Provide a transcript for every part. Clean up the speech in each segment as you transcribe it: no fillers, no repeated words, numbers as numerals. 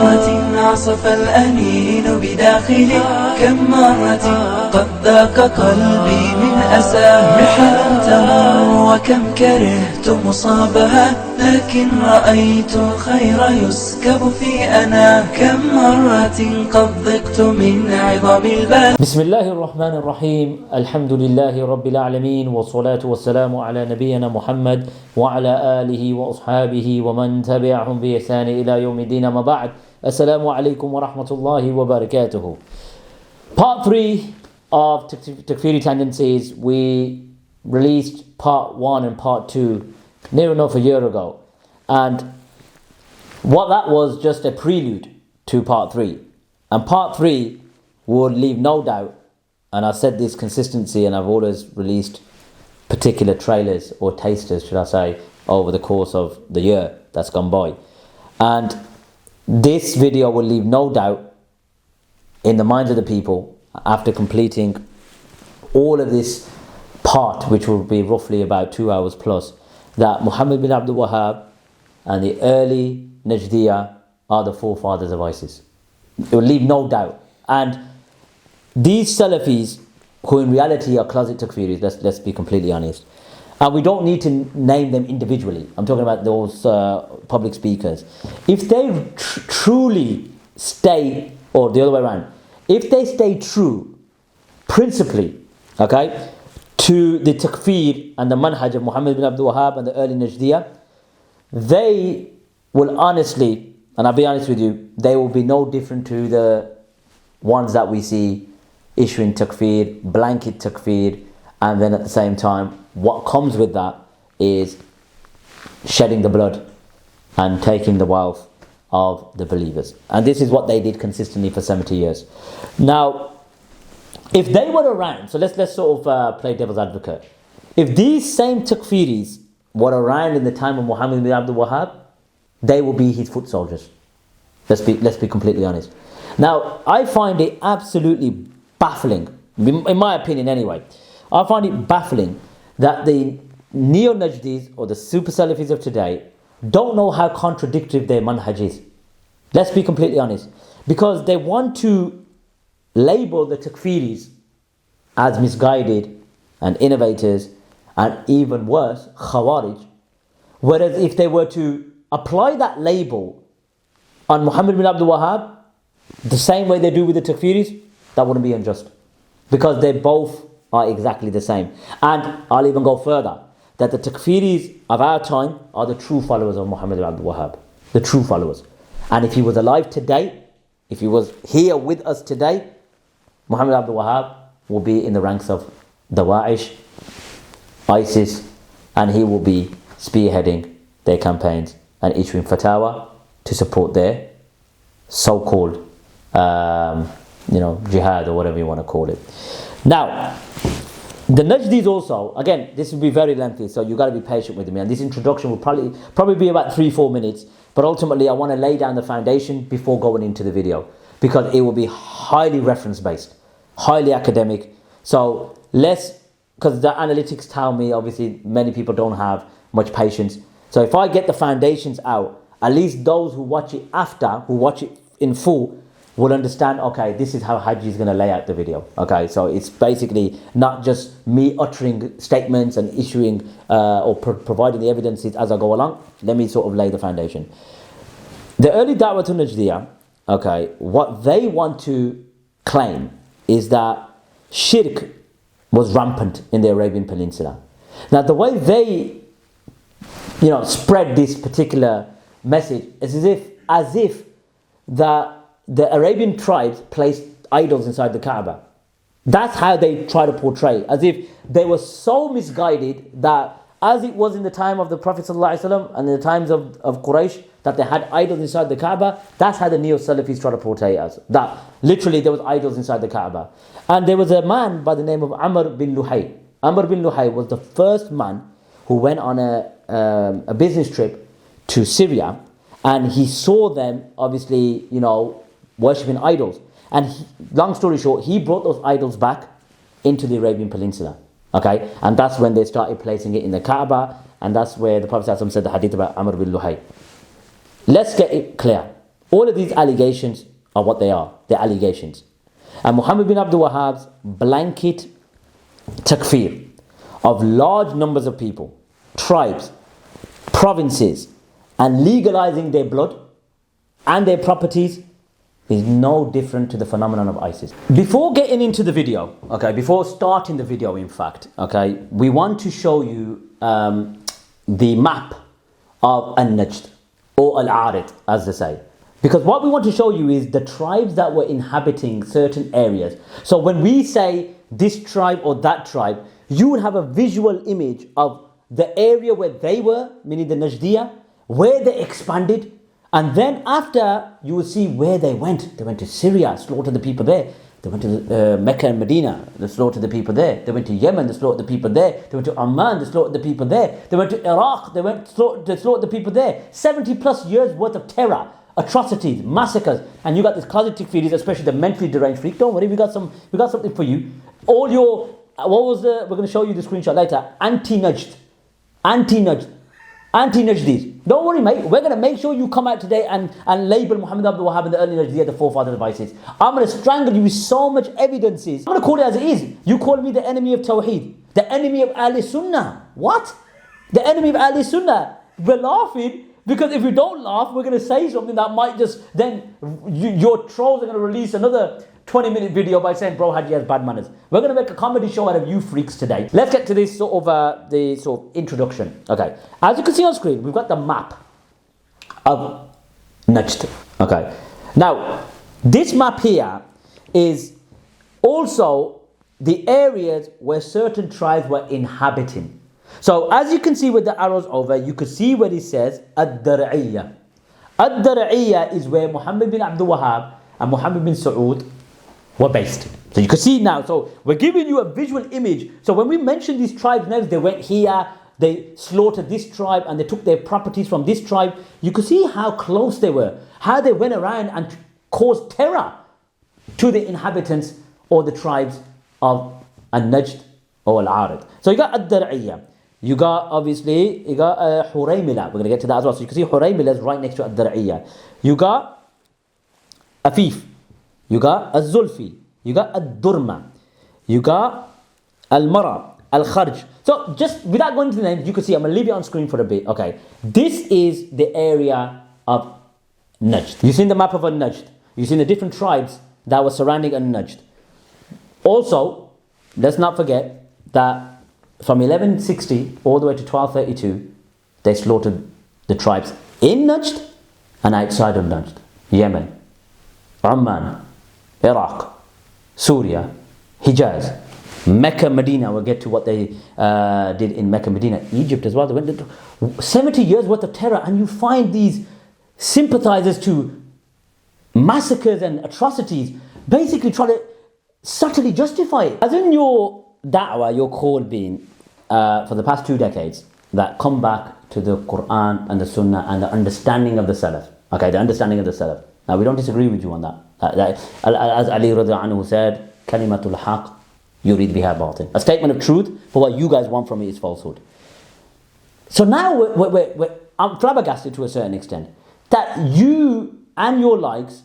مرة عصف الأنين بداخلي كم مرة قد ذاق قلبي من أساه رحلا تمر وكم كرهت مصابها لكن رأيت الخير يسكب في أنا كم مرة قد ضقت من عظم البال. بسم الله الرحمن الرحيم. الحمد لله رب العالمين والصلاة والسلام على نبينا محمد وعلى آله وأصحابه ومن تبعهم بإحسان إلى يوم الدين. ما بعد. Assalamu alaikum wa rahmatullahi wa barakatuhu. Part 3 of Takfiri Tendencies. We released part 1 and part 2 near enough a year ago. And what that was just a prelude to part 3. And part 3 would leave no doubt, and I've said this consistency, and I've always released particular trailers or tasters, should I say, over the course of the year that's gone by. And this video will leave no doubt in the minds of the people after completing all of this part, which will be roughly about 2 hours plus, that Muhammad bin Abdul Wahab and the early Najdiya are the forefathers of ISIS. It will leave no doubt. And these Salafis, who in reality are closet Takfiris, let's be completely honest, and we don't need to name them individually. I'm talking about those public speakers. If they truly stay, or the other way around, if they stay true, principally, okay, to the Takfir and the manhaj of Muhammad bin Abdul Wahab and the early Najdiya, they will honestly, and I'll be honest with you, they will be no different to the ones that we see issuing Takfir, blanket Takfir, and then at the same time, what comes with that is shedding the blood and taking the wealth of the believers. And this is what they did consistently for 70 years. Now, if they were around, so let's sort of play devil's advocate. If these same Takfiris were around in the time of Muhammad bin Abdul Wahab, they will be his foot soldiers. Let's be completely honest. Now, I find it absolutely baffling, in my opinion anyway, I find it baffling that the neo-Najdis or the super Salafis of today don't know how contradictory their manhaj is. Let's be completely honest. Because they want to label the Takfiris as misguided and innovators and even worse, Khawarij. Whereas if they were to apply that label on Muhammad bin Abdul Wahab the same way they do with the Takfiris, that wouldn't be unjust. Because they both are exactly the same. And I'll even go further, that the Takfiris of our time are the true followers of Muhammad bin Abdul Wahab. The true followers. And if he was alive today, if he was here with us today, Muhammad bin Abdul Wahab will be in the ranks of Daesh, ISIS, and he will be spearheading their campaigns and issuing fatwa to support their so-called jihad or whatever you want to call it. Now, the Najdis also, again, this will be very lengthy, so you've got to be patient with me. And this introduction will probably be about 3-4 minutes. But ultimately, I want to lay down the foundation before going into the video, because it will be highly reference-based, highly academic. So because the analytics tell me, obviously, many people don't have much patience. So if I get the foundations out, at least those who watch it after, who watch it in full, will understand, okay, this is how Hajji is going to lay out the video. Okay, so it's basically not just me uttering statements and issuing or providing the evidences as I go along. Let me sort of lay the foundation. The early Da'wah to Najdiyyah, okay, what they want to claim is that shirk was rampant in the Arabian Peninsula. Now, the way they, spread this particular message is as if that the Arabian tribes placed idols inside the Kaaba. That's how they try to portray, as if they were so misguided that, as it was in the time of the Prophet ﷺ and in the times of Quraysh, that they had idols inside the Kaaba. That's how the neo-Salafis try to portray it as. That literally there was idols inside the Kaaba. And there was a man by the name of Amr bin Luhay. Amr bin Luhay was the first man who went on a business trip to Syria, and he saw them, obviously, worshipping idols. And long story short, he brought those idols back into the Arabian Peninsula. Okay? And that's when they started placing it in the Kaaba, and that's where the Prophet ﷺ said the hadith about Amr bin Luhay. Let's get it clear. All of these allegations are what they are. They're allegations. And Muhammad bin Abdul Wahab's blanket takfir of large numbers of people, tribes, provinces, and legalizing their blood and their properties is no different to the phenomenon of ISIS. Before getting into the video, before starting the video in fact, we want to show you the map of Al-Najd or Al-Arid, as they say. Because what we want to show you is the tribes that were inhabiting certain areas. So when we say this tribe or that tribe, you would have a visual image of the area where they were, meaning the Najdiya, where they expanded, and then after you will see where they went. They went to Syria, slaughtered the people there. They went to Makkah and Medina, they slaughtered the people there. They went to Yemen, they slaughtered the people there. They went to Oman, they slaughtered the people there. They went to Iraq, they slaughtered the people there. 70 plus years worth of terror, atrocities, massacres, and you got this closeted Takfiris, especially the mentally deranged freak. Don't worry, we got something for you. All your we're going to show you the screenshot later. Anti-Najd, anti-Najdis. Don't worry, mate. We're going to make sure you come out today and label Muhammad Abdul Wahab and the early Najdiyyah the forefathers of ISIS. I'm going to strangle you with so much evidences. I'm going to call it as it is. You call me the enemy of Tawheed, the enemy of Ahl Sunnah. What? The enemy of Ahl Sunnah. We're laughing because if we don't laugh, we're going to say something that might just then your trolls are going to release another 20-minute video by saying, bro, Hajji has bad manners. We're going to make a comedy show out of you freaks today. Let's get to this sort of introduction. Okay. As you can see on screen, we've got the map of Najd. Okay. Now, this map here is also the areas where certain tribes were inhabiting. So, as you can see with the arrows over, you could see where it says Ad-Dirriya. Ad-Dirriya is where Muhammad bin Abdul Wahab and Muhammad bin Saud were based. So you can see now, so we're giving you a visual image. So when we mention these tribes names, they went here, they slaughtered this tribe and they took their properties from this tribe. You can see how close they were, how they went around and caused terror to the inhabitants or the tribes of Al-Najd or Al-Arid. So you got Ad-Dirriya. You got Huraymila. We're going to get to that as well. So you can see Huraymila is right next to Ad-Dirriya. You got Afif. You got Al-Zulfi, you got Al-Durma, you got Al-Mara, Al-Kharj. So just without going into the names, you can see, I'm going to leave it on screen for a bit. Okay, this is the area of Najd. You've seen the map of Al-Najd. You've seen the different tribes that were surrounding Al-Najd. Also, let's not forget that from 1160 all the way to 1232, they slaughtered the tribes in Najd and outside of Najd. Yemen, Oman, Iraq, Syria, Hijaz, Mecca, Medina. We'll get to what they did in Mecca, Medina. Egypt as well. They went to 70 years worth of terror, and you find these sympathizers to massacres and atrocities basically try to subtly justify it. As in your da'wah, your call being for the past 2 decades that come back to the Quran and the Sunnah and the understanding of the Salaf. Okay, the understanding of the Salaf. Now, we don't disagree with you on that. As Ali radiallahu anhu said, Kalimatul haq yurid biha batin. A statement of truth, but what you guys want from it is falsehood. So now I'm flabbergasted to a certain extent that you and your likes,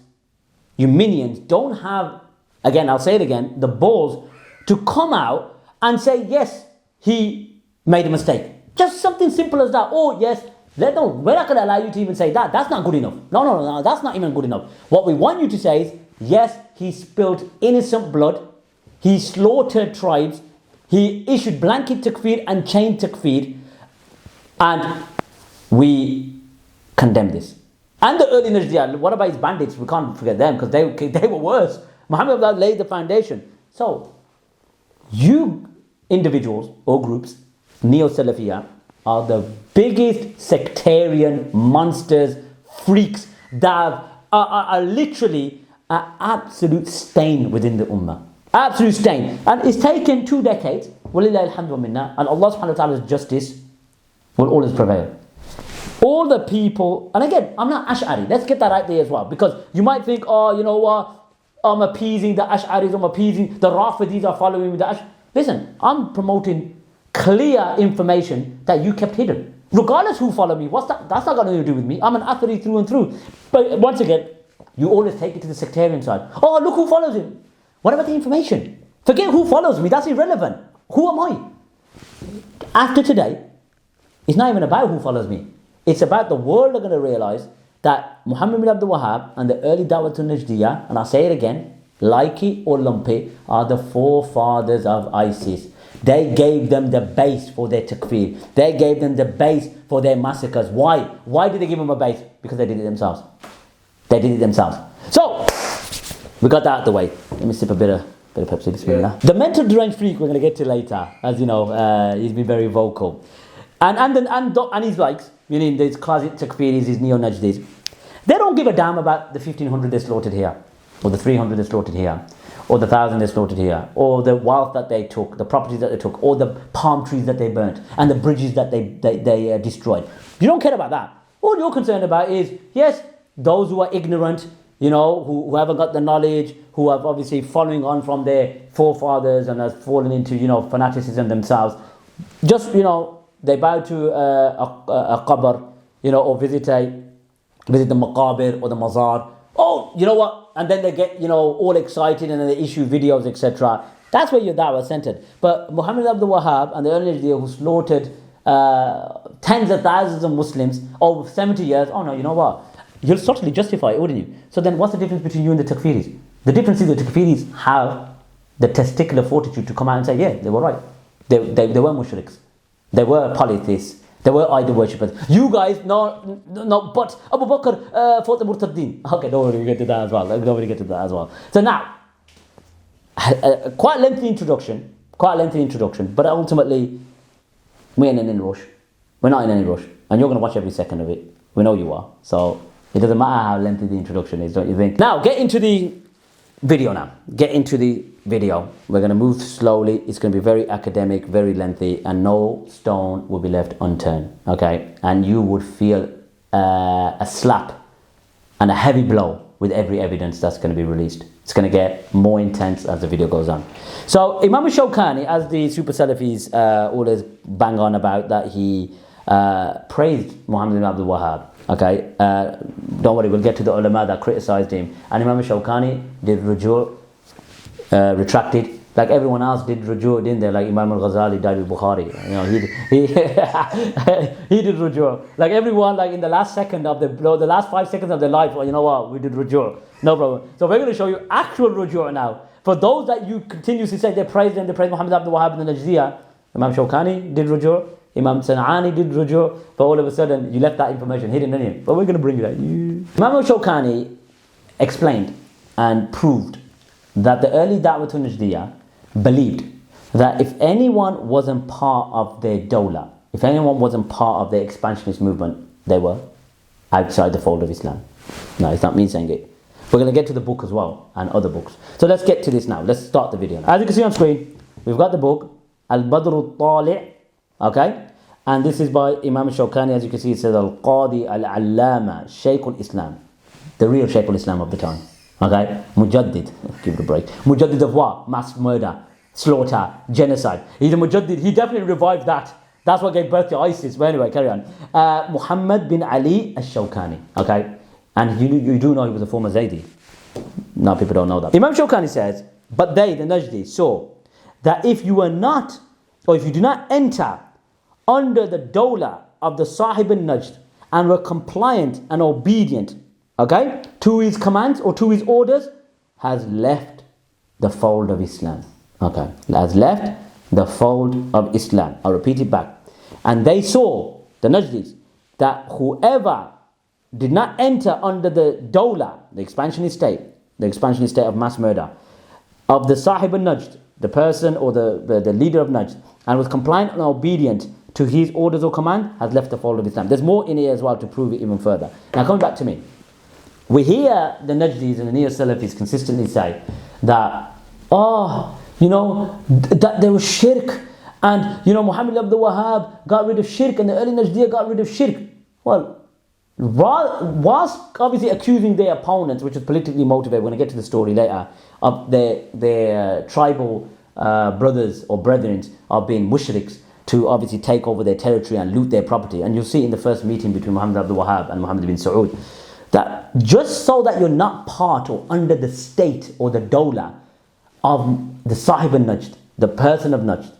you minions, don't have, again, I'll say it again, the balls to come out and say, yes, he made a mistake. Just something simple as that. Oh, yes, we're not going to allow you to even say that. That's not good enough. No, that's not even good enough. What we want you to say is, yes, he spilled innocent blood. He slaughtered tribes. He issued blanket takfir and chain takfir. And we condemn this. And the early Najdiyyah, what about his bandits? We can't forget them because they were worse. Muhammad laid the foundation. So, you individuals or groups, Neo-Salafiyah, are the biggest sectarian monsters, freaks that are literally an absolute stain within the ummah. Absolute stain. And it's taken 2 decades, walillahi alhamdu wa minna, and Allah subhanahu wa ta'ala's justice will always prevail. All the people, and again, I'm not Ash'ari, let's get that right there as well, because you might think, oh, you know what, I'm appeasing the Ash'aris, I'm appeasing the Rafidis are following with the Ash'aris. Listen, I'm promoting clear information that you kept hidden. Regardless who follow me, what's that? That's not got nothing to do with me. I'm an Athari through and through. But once again, you always take it to the sectarian side. Oh, look who follows him. What about the information? Forget who follows me, that's irrelevant. Who am I? After today, it's not even about who follows me. It's about the world are going to realise that Muhammad bin Abdul Wahab and the early Dawah to Najdiya, and I'll say it again, like it or lump it, are the forefathers of ISIS. They gave them the base for their takfir. They gave them the base for their massacres. Why? Why did they give them a base? Because they did it themselves. They did it themselves. So, we got that out of the way. Let me sip a bit of Pepsi. Bismillah. The mental deranged freak we're going to get to later. As you know, he's been very vocal. And his likes, meaning these closet takfiris, these neo-Najdis, they don't give a damn about the 1,500 they slaughtered here, or the 300 they slaughtered here, or the 1,000 they slaughtered here, or the wealth that they took, the properties that they took, or the palm trees that they burnt, and the bridges that they destroyed. You don't care about that. All you're concerned about is, yes, those who are ignorant, you know, who haven't got the knowledge, who are obviously following on from their forefathers and have fallen into, you know, fanaticism themselves. Just, you know, they bow to a qabr, you know, or visit the maqabir or the mazar. Oh, you know what? And then they get, you know, all excited and then they issue videos, etc. That's where your da'wah is centered. But Muhammad bin Abdul Wahab and the early Najdiyyah who slaughtered tens of thousands of Muslims over 70 years, oh no, you know what? You'll totally justify it, wouldn't you? So then what's the difference between you and the takfiris? The difference is the takfiris have the testicular fortitude to come out and say, yeah, they were right. They were mushriks. They were polytheists. They were idol worshippers. You guys, no, but Abu Bakr fought the Murtaddin. Okay, don't worry, we get to that as well. So now, quite a lengthy introduction, but ultimately, we're in any rush. We're not in any rush. And you're going to watch every second of it. We know you are. So, it doesn't matter how lengthy the introduction is, don't you think? Now, get into the video now. We're going to move slowly. It's going to be very academic, very lengthy, and no stone will be left unturned. Okay? And you would feel a slap and a heavy blow with every evidence that's going to be released. It's going to get more intense as the video goes on. So, Imam Shawkanis, as the Super Salafis always bang on about, that he praised Muhammad bin Abdul Wahab. Okay, don't worry, we'll get to the ulama that criticised him. And Imam Shawkanis did rujur, retracted, like everyone else did rujur, didn't they? Like Imam al-Ghazali died with Bukhari. You know, he did rujur. Like everyone, like in the last 5 seconds of their life, well, you know what, we did rujur. No problem. So we're going to show you actual rujur now. For those that you continuously say they praise Muhammad Abdul Wahab and the Najdiya, Imam Shawkanis did rujur. Imam Sanani did rujur, but all of a sudden you left that information hidden in him. But we're going to bring it out. Imam Shawkanis explained and proved that the early Da'wah to Najdiya believed that if anyone wasn't part of their dawla, if anyone wasn't part of their expansionist movement, they were outside the fold of Islam. No, it's not me saying it. We're going to get to the book as well and other books. So let's get to this now. Let's start the video now. As you can see on screen, we've got the book Al-Badr al-Tali'. Okay, and this is by Imam Shawkanis. As you can see, it says Al-Qadi Al-Allama Shaykh al-Islam, the real Shaykh al-Islam of the time. Okay, Mujaddid, give it a break. Mujaddid of what? Mass murder, slaughter, genocide. He's a Mujaddid. He definitely revived that. That's what gave birth to ISIS. But anyway, carry on. Muhammad bin Ali al-Shawkani. Okay, and you do know he was a former Zaydi. Now people don't know that. Imam Shawkanis says, but they, the Najdis, saw that if you were not, or if you do not enter under the dawla of the Sahib al-Najd and were compliant and obedient, okay, to his commands or to his orders, has left the fold of Islam. Okay, has left the fold of Islam. I'll repeat it back. And they saw, the Najdis, that whoever did not enter under the dawla, the expansionist state of mass murder, of the Sahib al-Najd, the person or the leader of Najd, and was compliant and obedient to his orders or command, has left the fold of Islam. There's more in here as well to prove it even further. Now coming back to me, we hear the Najdis and the Neo-Salafis consistently say that, that there was shirk, and Muhammad Abdul Wahab got rid of shirk, and the early Najdiyyah got rid of shirk. Well, whilst obviously accusing their opponents, which was politically motivated, we're going to get to the story later, of their tribal brothers or brethren of being mushriks, to obviously take over their territory and loot their property. And you'll see in the first meeting between Muhammad Abdul Wahab and Muhammad bin Saud, that just so that you're not part or under the state or the dawla of the Sahib al-Najd, the person of Najd,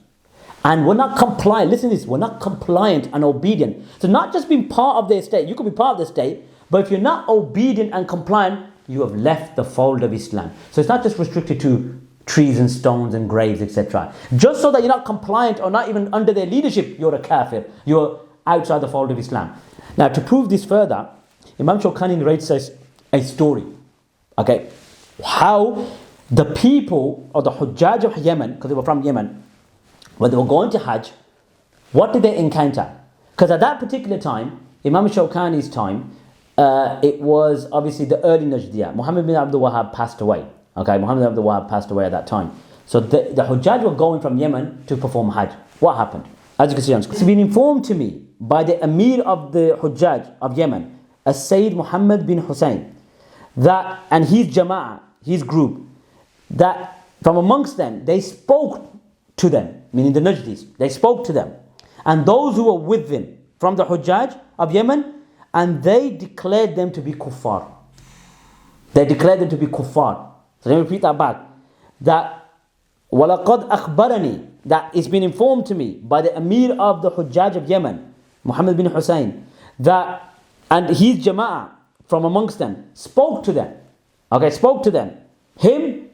and we're not compliant, listen to this, we're not compliant and obedient. So not just being part of their state, you could be part of the state, but if you're not obedient and compliant, you have left the fold of Islam. So it's not just restricted to trees and stones and graves, etc. Just so that you're not compliant or not even under their leadership, you're a kafir, you're outside the fold of Islam. Now to prove this further, Imam Shawkanis narrates us a story, okay, how the people or the Hujaj of Yemen, because they were from Yemen, when they were going to Hajj, what did they encounter? Because at that particular time, Imam Shawkanis' time, it was obviously the early Najdiya. Muhammad bin Abdul Wahab passed away. Okay, Muhammad bin Abdul Wahab passed away at that time. So the Hujaj were going from Yemen to perform Hajj. What happened? As you can see on screen, it's been informed to me by the Emir of the Hujaj of Yemen, Sayyid Muhammad bin Hussein, that, and his Jama'ah, his group, that from amongst them, they spoke to them, meaning the Najdis, they spoke to them, and those who were with them from the Hujaj of Yemen, and they declared them to be kuffar. They declared them to be kuffar. So let me repeat that back. That وَلَقَدْ أَخْبَرَنِي, that it's been informed to me by the Emir of the Hujaj of Yemen, Muhammad bin Hussein, that, and his Jama'ah from amongst them spoke to them. Okay, spoke to them. Him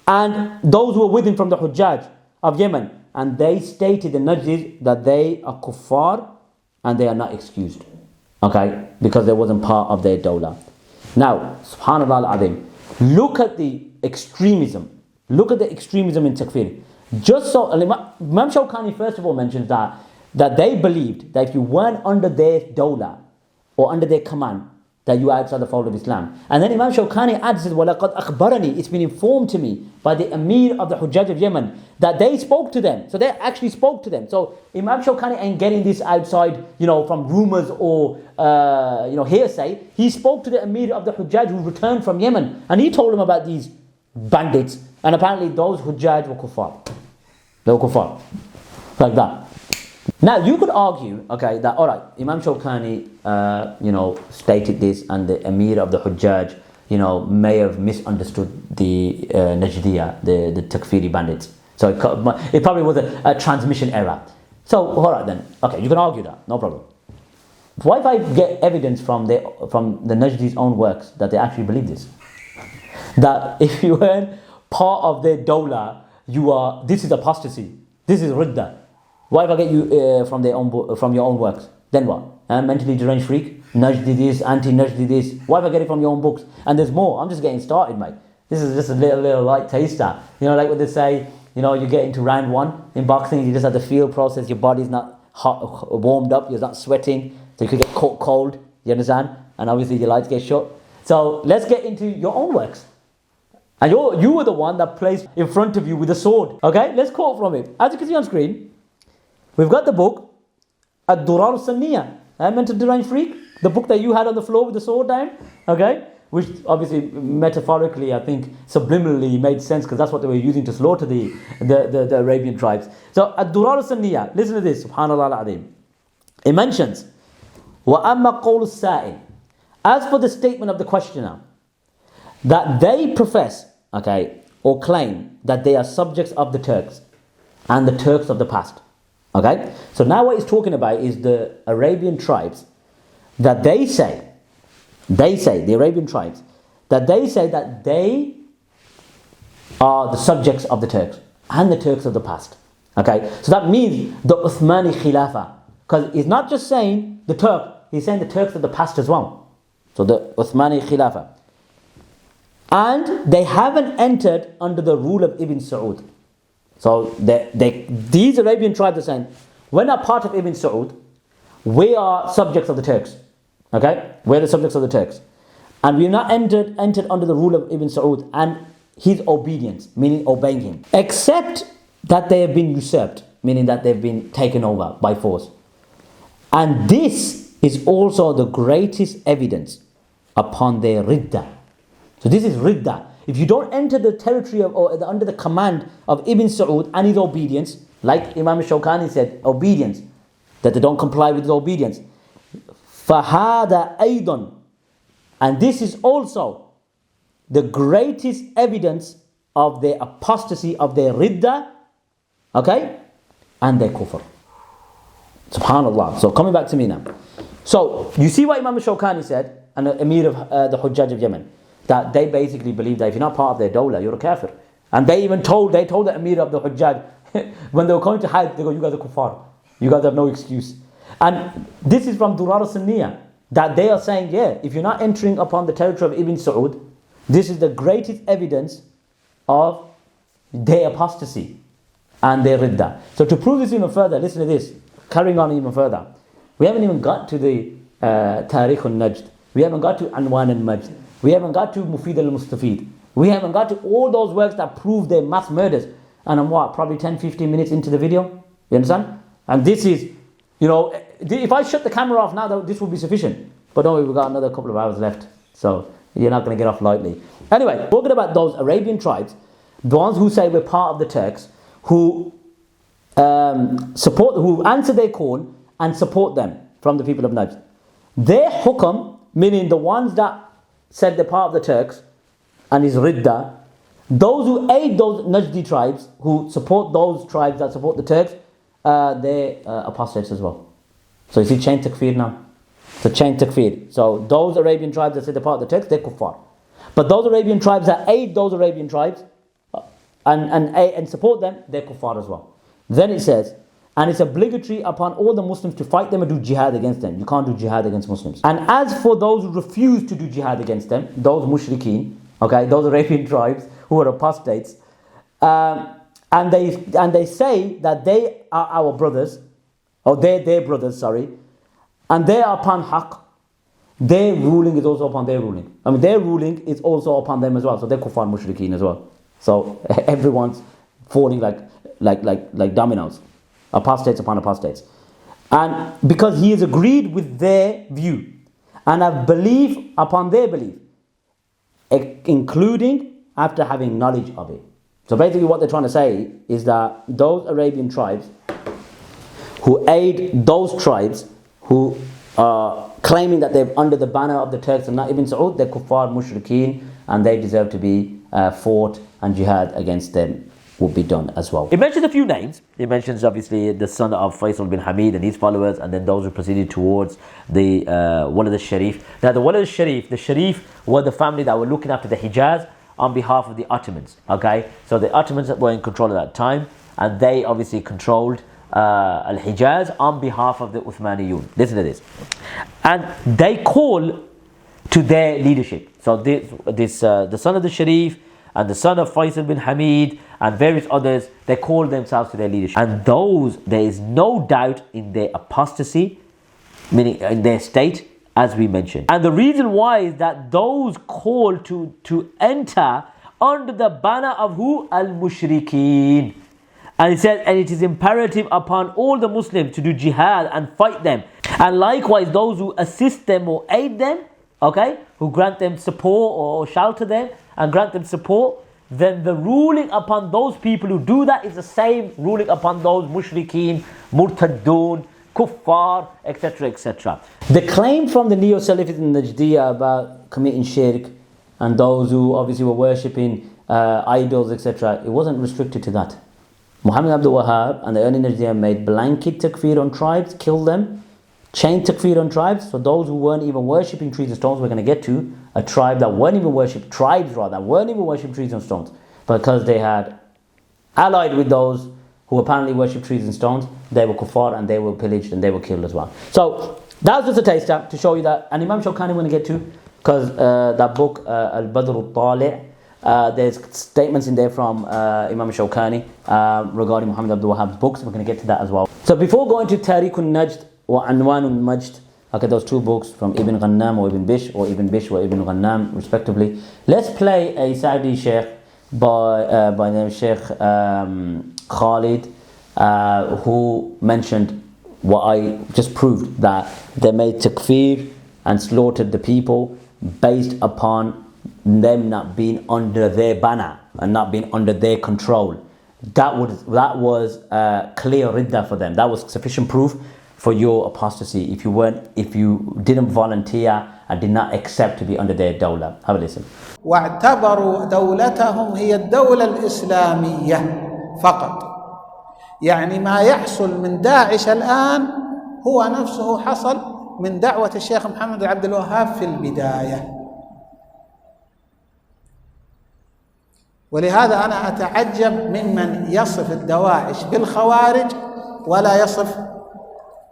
and those who were with him from the Hujaj of Yemen. And they stated, the Najdis, that they are kuffar and they are not excused. Okay, because they wasn't part of their dawla. Now, subhanallah al-azim, look at the extremism. Look at the extremism in takfir. Just so, Imam Shawkanis first of all mentions that they believed that if you weren't under their dawla or under their command, that you are outside the fold of Islam. And then Imam Shawkanis adds, وَلَقَدْ أَخْبَرَنِي, it's been informed to me by the Emir of the Hujaj of Yemen that they spoke to them. So they actually spoke to them. So Imam Shawkanis ain't getting this outside, from rumors or hearsay. He spoke to the Emir of the Hujaj who returned from Yemen, and he told him about these bandits. And apparently those Hujaj were kuffar. They were kuffar. Like that. Now you could argue, okay, that alright, Imam Shawkanis, stated this, and the Emir of the Hujaj, may have misunderstood the Najdiya, the Takfiri bandits. So it probably was a transmission error. So alright then, okay, you can argue that, no problem. What if I get evidence from the Najdis' own works that they actually believe this? That if you weren't part of their dawla, this is apostasy, this is ridda. What if I get you from your own works? Then what? Mentally deranged freak, Najdi this, anti-Najdi this. What if I get it from your own books? And there's more. I'm just getting started, mate. This is just a little light taster. Like what they say, you get into round one in boxing, you just have the feel process, your body's not hot, warmed up, you're not sweating, so you could get caught cold, you understand? And obviously your lights get shut. So let's get into your own works. And you were the one that placed in front of you with a sword. Okay, let's quote from it. As you can see on screen, we've got the book, durar saniyya. Mental deranged freak, the book that you had on the floor with the sword down, okay? Which obviously metaphorically, I think, subliminally made sense because that's what they were using to slaughter the Arabian tribes. So, durar saniyya, listen to this, subhanallah al-azim. It mentions, وَأَمَّا قَوْلُ السَّائِلِ, as for the statement of the questioner, that they profess, okay, or claim that they are subjects of the Turks and the Turks of the past. Okay, so now what he's talking about is the Arabian tribes that they say, the Arabian tribes, that they say that they are the subjects of the Turks and the Turks of the past. Okay, so that means the Uthmani Khilafah, because he's not just saying the Turk, he's saying the Turks of the past as well. So the Uthmani Khilafah. And they haven't entered under the rule of Ibn Saud. So these Arabian tribes are saying, we're not part of Ibn Saud, we are subjects of the Turks. Okay? We're the subjects of the Turks. And we've not entered under the rule of Ibn Saud and his obedience, meaning obeying him. Except that they have been usurped, meaning that they've been taken over by force. And this is also the greatest evidence upon their ridda. So this is ridda. If you don't enter the territory under the command of Ibn Saud and his obedience, like Imam Shawkanis said, obedience, that they don't comply with his obedience. فَهَذَا أَيْضًا And this is also the greatest evidence of their apostasy, of their ridda, okay, and their kufr. Subhanallah. So coming back to me now. So you see what Imam Shawkanis said, and the Emir of the Hujaj of Yemen, that they basically believe that if you're not part of their dawla, you're a kafir. And they even told the Emir of the Hujaj, when they were coming to Hajj, they go, you guys are kuffar. You guys have no excuse. And this is from durar saniyya, that they are saying, yeah, if you're not entering upon the territory of Ibn Saud, this is the greatest evidence of their apostasy and their ridda. So to prove this even further, listen to this. Carrying on even further. We haven't even got to the tarikh Najd. We haven't got to Anwan and Majd. We haven't got to Mufid al-Mustafid. We haven't got to all those works that prove their mass murders. And I'm probably 10-15 minutes into the video. You understand? And this is, if I shut the camera off now, this will be sufficient. But don't worry, we've got another couple of hours left. So you're not going to get off lightly. Anyway, talking about those Arabian tribes, the ones who say we're part of the Turks, who who answer their call and support them from the people of Najd. Their hukam, meaning the ones that said they're part of the Turks and is ridda, those who aid those Najdi tribes, who support those tribes that support the Turks, they're apostates as well. So you see chain takfir now. So chain takfir. So those Arabian tribes that say they're part of the Turks, they're kuffar. But those Arabian tribes that aid those Arabian tribes and support them, they're kuffar as well. Then it says, and it's obligatory upon all the Muslims to fight them and do jihad against them. You can't do jihad against Muslims. And as for those who refuse to do jihad against them, those mushrikeen, okay, those Arabian tribes who are apostates, and they say that they are our brothers, or they're their brothers, sorry, and they are upon haqq, their ruling is also upon their ruling. I mean, their ruling is also upon them as well. So they're kuffar mushrikeen as well. So everyone's falling like dominoes, apostates upon apostates. And because he has agreed with their view and have belief upon their belief, including after having knowledge of it. So basically what they're trying to say is that those Arabian tribes who aid those tribes who are claiming that they're under the banner of the Turks and not Ibn Saud, they're kuffar mushrikeen, and they deserve to be fought, and jihad against them will be done as well. It mentions a few names. It mentions obviously the son of Faisal bin Hamid and his followers, and then those who proceeded towards the Walad al-Sharif. Now the Walad al-Sharif, the Sharif were the family that were looking after the Hijaz on behalf of the Ottomans. Okay, so the Ottomans were in control at that time, and they obviously controlled al-Hijaz on behalf of the Uthmaniyun. Listen to this. And they call to their leadership. So the son of the Sharif and the son of Faisal bin Hamid and various others, they call themselves to their leadership. And those, there is no doubt in their apostasy, meaning in their state, as we mentioned. And the reason why is that those called to enter under the banner of who? Al-Mushrikeen. And it says, and it is imperative upon all the Muslims to do jihad and fight them. And likewise those who assist them or aid them, okay, who grant them support or shelter them and grant them support, then the ruling upon those people who do that is the same ruling upon those mushrikeen, murtaddun, kuffar, etc., etc. The claim from the Neo-Salafis in Najdiya about committing shirk and those who obviously were worshipping idols, etc., it wasn't restricted to that. Muhammad Abdul Wahab and the early Najdiya made blanket takfir on tribes, killed them, chain takfir on tribes. So those who weren't even worshipping trees and stones, we're going to get to a tribe that weren't even worshipping trees and stones, because they had allied with those who apparently worship trees and stones. They were kuffar and they were pillaged and they were killed as well. So that was just a taster to show you that. And Imam Shawkanis we're going to get to, because that book Al-Badr al-Tali', there's statements in there from Imam Shawkanis regarding Muhammad Abdul Wahab's books. We're going to get to that as well. So before going to Tarikh Najd or Anwan al-Majd, okay, those two books from Ibn Ghannam or Ibn Bish, or Ibn Bish or Ibn Ghannam respectively, let's play a Saudi Sheikh by the name Sheikh Khalid, who mentioned what I just proved, that they made takfir and slaughtered the people based upon them not being under their banner and not being under their control. That was clear ridda for them. That was sufficient proof for your apostasy if you didn't volunteer and did not accept to be under their dawla. Have a listen. واعتبروا دولتهم هي الدولة الإسلامية فقط. يعني ما يحصل من داعش الآن هو نفسه حصل من دعوة الشيخ محمد بن عبد الوهاب في البداية. ولهذا أنا أتعجب ممن يصف الدواعش بالخوارج ولا يصف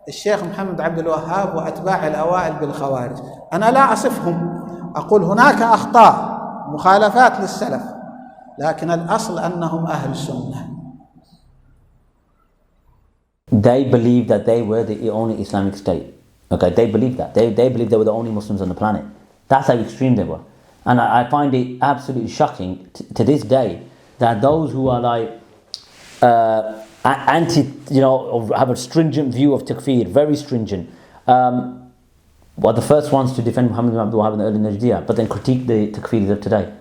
الشيخ محمد عبد الوهاب وأتباع الأوائل بالخوارج. أنا لا أصفهم، أقول هناك أخطاء مخالفات للسلف، لكن الأصل أنهم أهل سنة. They believed that they were the only Islamic state. Okay, they believed that. They believed they were the only Muslims on the planet. That's how extreme they were. And I find it absolutely shocking to this day that those who are like anti, or have a stringent view of takfir, very stringent, were the first ones to defend Muhammad ibn Abdul Wahab in the early Najdiyyah, but then critique the takfiris of today.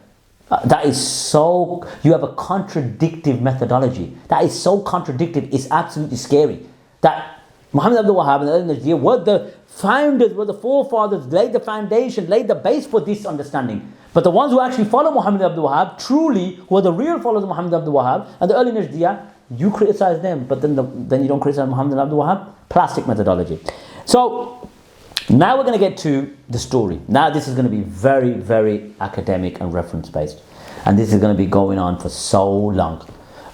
That is so, you have a contradictive methodology. That is so contradictive, it's absolutely scary. That Muhammad Abdul Wahab and the early Najdiyyah were the founders, were the forefathers, laid the foundation, laid the base for this understanding. But the ones who actually follow Muhammad Abdul Wahab, truly, who are the real followers of Muhammad Abdul Wahab and the early Najdiyyah, you criticize them, but then you don't criticize Muhammad Abdul Wahab. Plastic methodology. So, now we're going to get to the story. Now this is going to be very, very academic and reference based. And this is going to be going on for so long.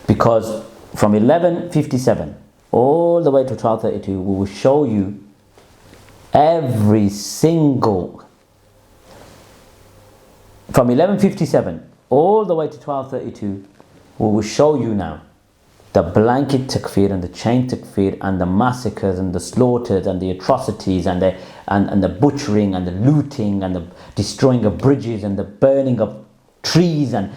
Because from 1157 all the way to 1232, we will show you every single... From 1157 all the way to 1232, we will show you now the blanket takfir and the chain takfir and the massacres and the slaughters and the atrocities and the butchering and the looting and the destroying of bridges and the burning of trees and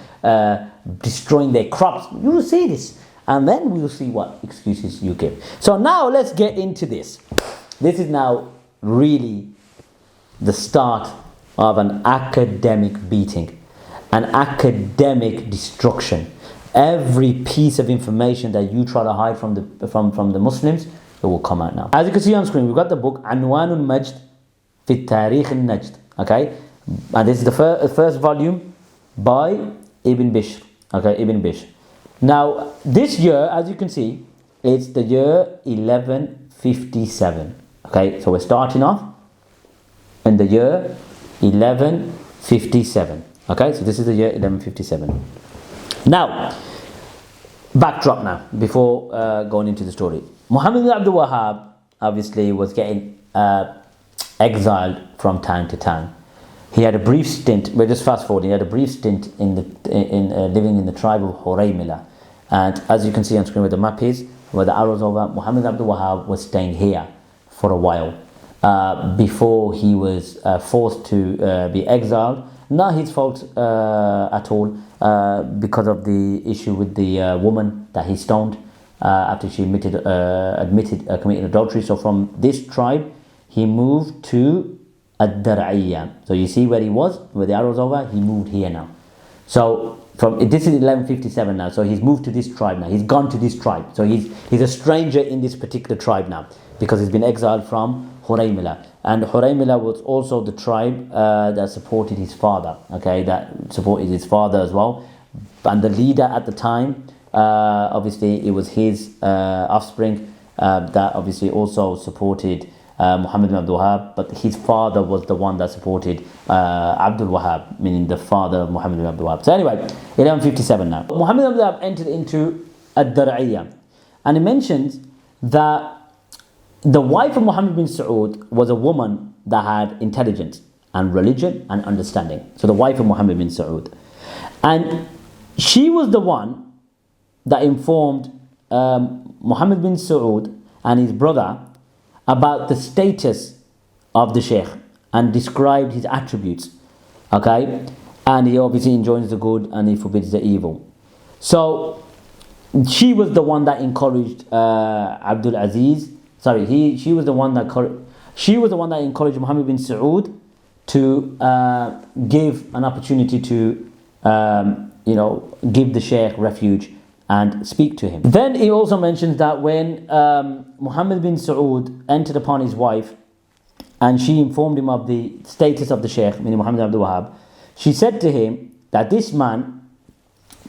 destroying their crops. You will see this, and then we will see what excuses you give. So now let's get into this. This is now really the start of an academic beating, an academic destruction. Every piece of information that you try to hide from the Muslims, it will come out now. As you can see on screen, we've got the book Anwan Majd fi tarikh Najd. Okay, and this is the first volume by Ibn Bishr. Okay, Ibn Bishr. Now this year, as you can see, it's the year 1157. Okay, so we're starting off in the year 1157. Okay, so this is the year 1157. Now, backdrop now, before going into the story. Muhammad ibn Abdul Wahab obviously was getting exiled from town to town. He had a brief stint, we're just fast forwarding, he had a brief stint in living in the tribe of Huraymila. And as you can see on screen where the map is, where the arrows over, Muhammad ibn Abdul Wahab was staying here for a while before he was forced to be exiled. Not his fault at all, because of the issue with the woman that he stoned after she admitted committing adultery. So from this tribe, he moved to dirriya. So you see where he was, where the arrow's over, he moved here now. So this is 1157 now. So he's moved to this tribe now. He's gone to this tribe. So he's a stranger in this particular tribe now, because he's been exiled from Huraymila. And Huraymila was also the tribe that supported his father, okay, that supported his father as well. And the leader at the time, obviously it was his offspring that obviously also supported Muhammad ibn Abdul Wahab, but his father was the one that supported Abdul Wahab, meaning the father of Muhammad ibn Abdul Wahab. So anyway, 1157 now. Muhammad ibn Abdul Wahab entered into ad-dirriya, and it mentions that the wife of Muhammad bin Saud was a woman that had intelligence and religion and understanding. So the wife of Muhammad bin Saud. And she was the one that informed Muhammad bin Saud and his brother about the status of the Sheikh and described his attributes. Okay? And he obviously enjoins the good and he forbids the evil. So she was the one that encouraged Abdul Aziz. She was the one that encouraged Muhammad bin Saud to give an opportunity to give the Sheikh refuge and speak to him. Then he also mentions that when Muhammad bin Saud entered upon his wife and she informed him of the status of the Shaykh, meaning Muhammad bin Abdul Wahab, she said to him that this man,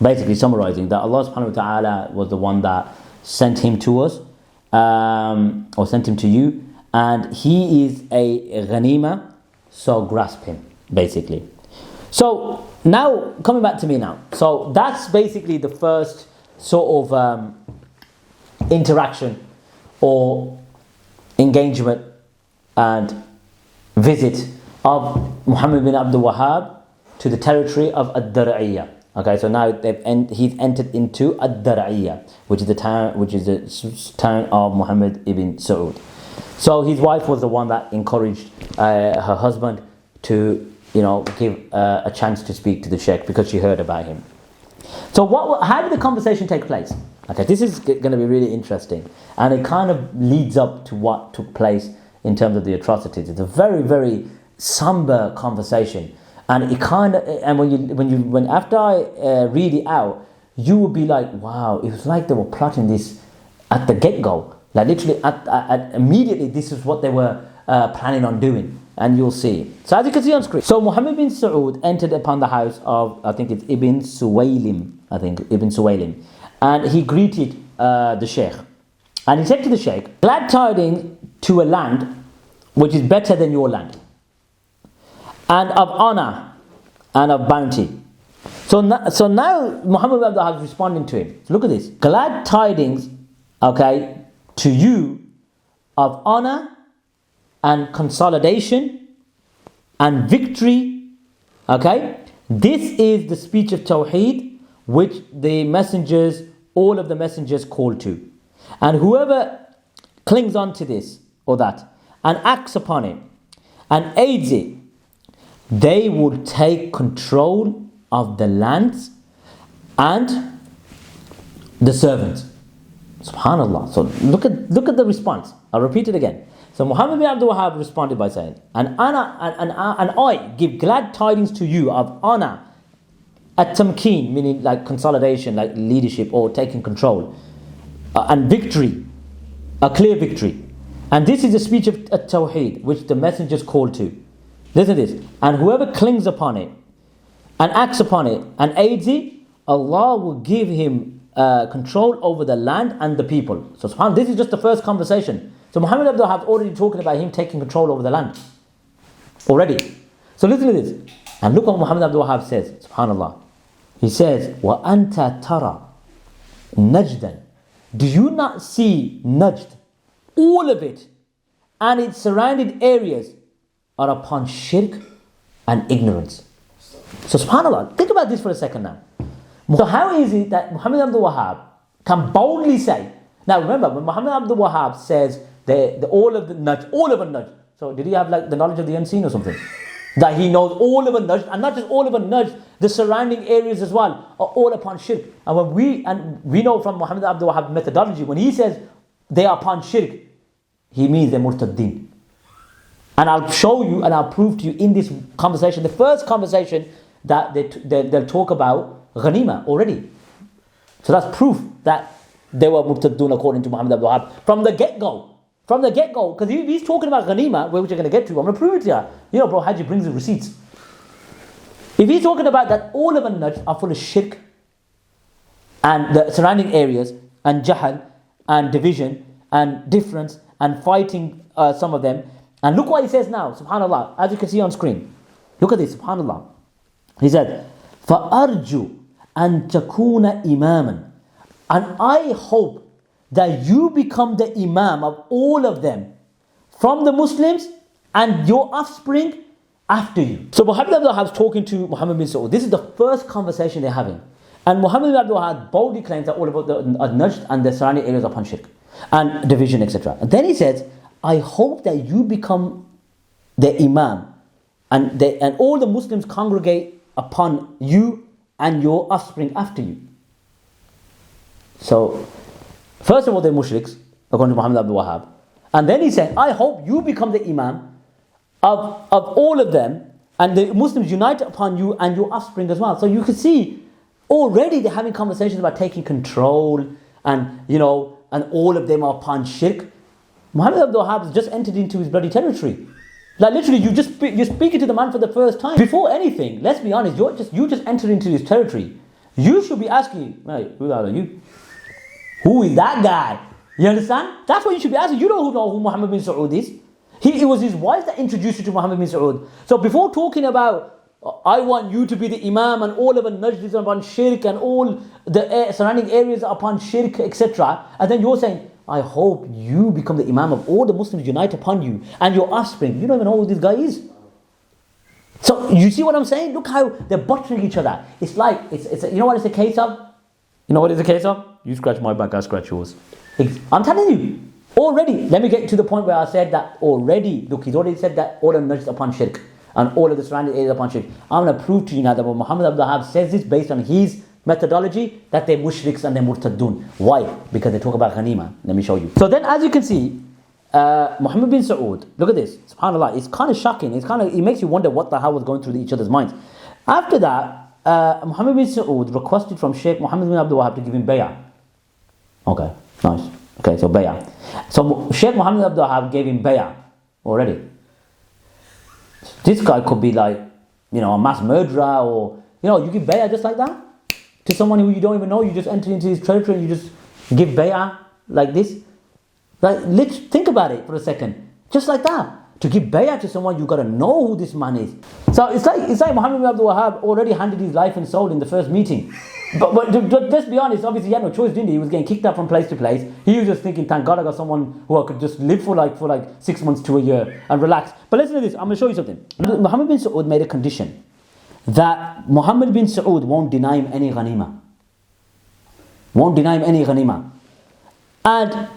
basically summarizing that Allah subhanahu wa ta'ala was the one that sent him to us, or sent him to you, and he is a ghanima, so grasp him, basically. So now, coming back to me now, so that's basically the first sort of interaction or engagement and visit of Muhammad bin Abdul Wahab to the territory of dirriya. Okay, so now he's entered into dirriya, which is the town of Muhammad ibn Saud. So his wife was the one that encouraged her husband to, give a chance to speak to the Sheikh because she heard about him. So how did the conversation take place? Okay, this is going to be really interesting, and it kind of leads up to what took place in terms of the atrocities. It's a very, very somber conversation, and it kind of, and when after I read it out, you will be like, wow, it was like they were plotting this at the get-go, like literally at immediately. This is what they were planning on doing. And you'll see. So as you can see on screen. So Muhammad bin Saud entered upon the house of, I think it's Ibn Suwaylim. And he greeted the Shaykh. And he said to the Shaykh, glad tidings to a land which is better than your land, and of honor and of bounty. So now Muhammad bin Abdul Wahab is responding to him. So look at this. Glad tidings, okay, to you of honor and consolidation and victory. Okay, this is the speech of Tawheed which all of the messengers call to, and whoever clings on to this or that and acts upon it and aids it, they will take control of the lands and the servants. Subhanallah. So look at the response. I'll repeat it again. So Muhammad bin Abdul Wahab responded by saying, and I give glad tidings to you of honor, at-tamkeen, meaning like consolidation, like leadership or taking control, and victory, a clear victory. And this is the speech of Tawheed, which the messengers call to. Listen to this. And whoever clings upon it and acts upon it and aids it, Allah will give him control over the land and the people. So subhanAllah, this is just the first conversation. So Muhammad bin Abdul Wahab already talking about him taking control over the land. Already. So listen to this. And look what Muhammad bin Abdul Wahab says. Subhanallah. He says, وَأَنْتَ تَرَى Najdan. Do you not see Najd? All of it and its surrounding areas are upon shirk and ignorance. So subhanAllah, think about this for a second now. So how is it that Muhammad bin Abdul Wahab can boldly say, now remember, when Muhammad bin Abdul Wahab says all of a Najd, so did he have like the knowledge of the unseen or something? That he knows all of a Najd, and not just all of a Najd, the surrounding areas as well are all upon shirk. And we know from Muhammad bin Abdul Wahab's methodology, when he says they are upon shirk, he means they're murtaddin. And I'll show you and I'll prove to you in this conversation, the first conversation, that they'll talk about ghanima already. So that's proof that they were murtaddun according to Muhammad bin Abdul Wahab from the get-go. From the get-go, because he's talking about ghanima, which we're going to get to. I'm going to prove it to you. You know, bro, Hajji brings the receipts. If he's talking about that all of Najd are full of shirk and the surrounding areas and jahal and division and difference and fighting some of them. And look what he says now, subhanAllah, as you can see on screen. Look at this, subhanAllah. He said, فَأَرْجُ أَن تَكُونَ إِمَامًا. And I hope that you become the imam of all of them from the Muslims and your offspring after you. So Muhammad bin Abdul Wahab is talking to Muhammad bin Saud. This is the first conversation they're having. And Muhammad bin Abdul Wahab boldly claims that all about the Najd and the surrounding areas upon shirk and division, etc. And then he says, I hope that you become the imam and all the Muslims congregate upon you and your offspring after you. So first of all, they're mushriks, according to Muhammad Abdul Wahab. And then he said, I hope you become the imam of all of them, and the Muslims unite upon you and your offspring as well. So you can see Already they're having conversations about taking control and, and all of them are upon shirk. Muhammad Abdul Wahab has just entered into his bloody territory. Like literally, you're speaking to the man for the first time. Before anything, let's be honest, you just entered into his territory. You should be asking, hey, who are you? Who is that guy? You understand? That's what you should be asking. You don't know who Muhammad bin Saud is. It was his wife that introduced you to Muhammad bin Saud. So before talking about, I want you to be the Imam and all of the Najdis upon shirk and all the surrounding areas upon shirk, etc. And then you're saying, I hope you become the Imam of all the Muslims unite upon you and your offspring. You don't even know who this guy is. So you see what I'm saying? Look how they're buttering each other. It's like, you know what it's a case of? You know what it's a case of? You scratch my back, I scratch yours. I'm telling you, already, let me get to the point where I said that already. Look, he's already said that all of Najd upon shirk and all of the surrounding areas upon shirk. I'm going to prove to you now that when Muhammad Abdul Wahab says this based on his methodology, that they're mushriks and they're murtaddun. Why? Because they talk about ghanima. Let me show you. So then, as you can see, Muhammad bin Saud, look at this, subhanAllah, it's kind of shocking. It makes you wonder what the hell was going through each other's minds. After that, Muhammad bin Saud requested from Sheikh Muhammad bin Abdul Wahab to give him bay'ah. Okay, nice. Okay, so bay'ah. So Sheikh Muhammad Abdul Wahab gave him bay'ah already. This guy could be like, a mass murderer, or, you give bay'ah just like that to someone who you don't even know. You just enter into his territory and you just give bay'ah like this. Like, let's think about it for a second. Just like that. To give bay'ah to someone, you got to know who this man is. So it's like Muhammad bin Abdul Wahab already handed his life and soul in the first meeting. But let's be honest, obviously he had no choice, didn't he? He was getting kicked out from place to place. He was just thinking, thank God I got someone who I could just live for like 6 months to a year and relax. But listen to this, I'm going to show you something. Muhammad bin Saud made a condition that Muhammad bin Saud won't deny him any ghanima. Won't deny him any ghanima. And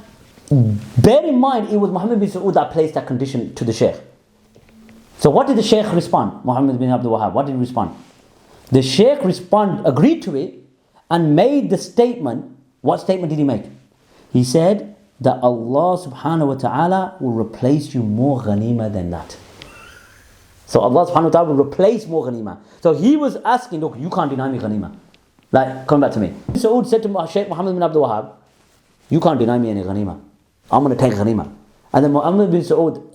bear in mind, it was Muhammad bin Saud that placed that condition to the Sheikh. So what did the Sheikh respond? Muhammad bin Abdul Wahab, what did he respond? The Sheikh agreed to it and made the statement. What statement did he make? He said that Allah subhanahu wa ta'ala will replace you more ghanima than that. So Allah subhanahu wa ta'ala will replace more ghanima. So he was asking, look, you can't deny me ghanima. Like, come back to me. Saud said to Sheikh Muhammad bin Abdul Wahab, you can't deny me any ghanima. I'm going to take ghanima. And then Muhammad bin Saud,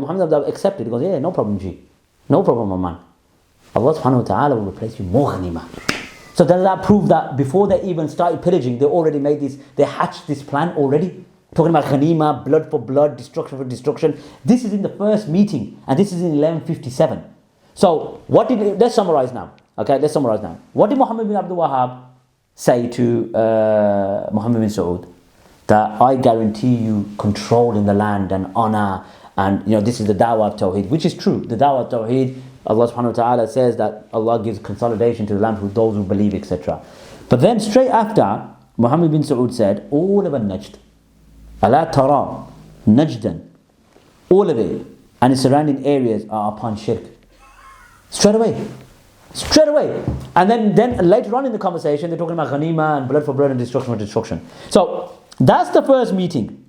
Muhammad Abdul Wahab accepted. He goes, yeah, no problem, G. No problem, my man. Allah subhanahu wa ta'ala will replace you more ghanima. So does that prove that before they even started pillaging, they already made this, they hatched this plan already? Talking about ghanima, blood for blood, destruction for destruction. This is in the first meeting, and this is in 1157. So let's summarize now. Okay, let's summarize now. What did Muhammad bin Abdul Wahab say to Muhammad bin Saud? That I guarantee you control in the land and honor, and this is the da'wah of Tawheed, which is true. The da'wah of Tawheed, Allah subhanahu wa ta'ala says that Allah gives consolidation to the land for those who believe, etc. But then straight after, Muhammad bin Saud said, all of Najd, ala tara, Najdan, all of it, and its surrounding areas are upon shirk. Straight away. And then later on in the conversation, they're talking about ghanima and blood for blood and destruction for destruction. So that's the first meeting.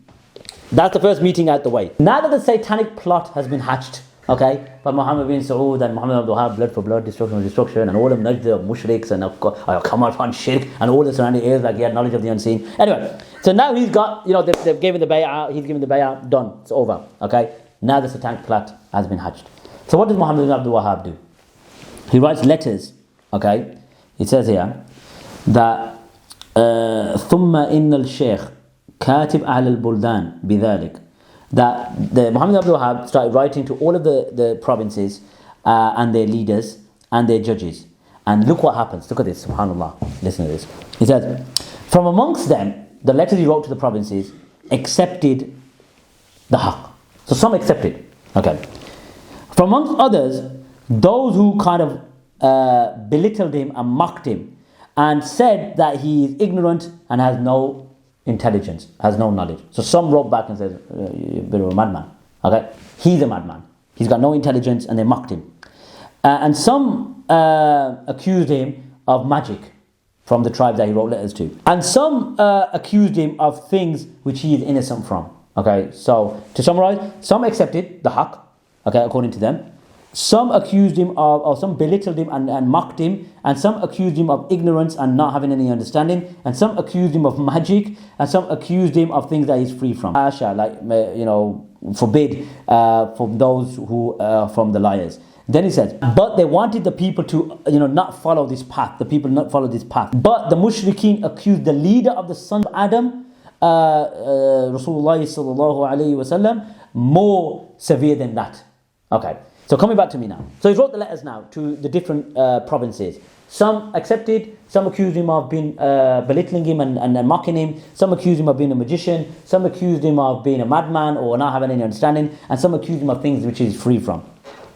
That's the first meeting out the way. Now that the satanic plot has been hatched, okay, by Muhammad bin Saud and Muhammad Abdul Wahab, blood for blood, destruction for destruction, and all of Najd of mushriks and come upon shirk and all the surrounding areas, like he had knowledge of the unseen. Anyway, so now he's got, they've given the bay'ah, he's given the bay'ah, done, it's over, okay. Now the satanic plot has been hatched. So what does Muhammad bin Abdul Wahab do? He writes letters, okay. It says here that ثم إن الشيخ كاتب على البلدان بذلك, that the Muhammad Abdul Wahab started writing to all of the provinces and their leaders and their judges. And look what happens. Look at this, subhanAllah. Listen to this. He says, from amongst them, the letters he wrote to the provinces accepted the haqq. So some accepted. Okay. From amongst others, those who kind of belittled him and mocked him and said that he is ignorant and has no intelligence, has no knowledge. So some wrote back and said, you're a bit of a madman. Okay? He's a madman. He's got no intelligence, and they mocked him. And some accused him of magic from the tribe that he wrote letters to. And some accused him of things which he is innocent from. Okay, so to summarize, some accepted the haqq, okay, according to them. Some accused him of, or some belittled him and mocked him, and some accused him of ignorance and not having any understanding, and some accused him of magic, and some accused him of things that he's free from. Asha, like, forbid from those who from the liars. Then he says, but they wanted the people to, not follow this path. The people not follow this path. But the mushrikeen accused the leader of the son of Adam, Rasulullah sallallahu alayhi wasallam, more severe than that. Okay. So coming back to me now. So he wrote the letters now to the different provinces. Some accepted, some accused him of being belittling him and mocking him. Some accused him of being a magician. Some accused him of being a madman or not having any understanding. And some accused him of things which he's free from,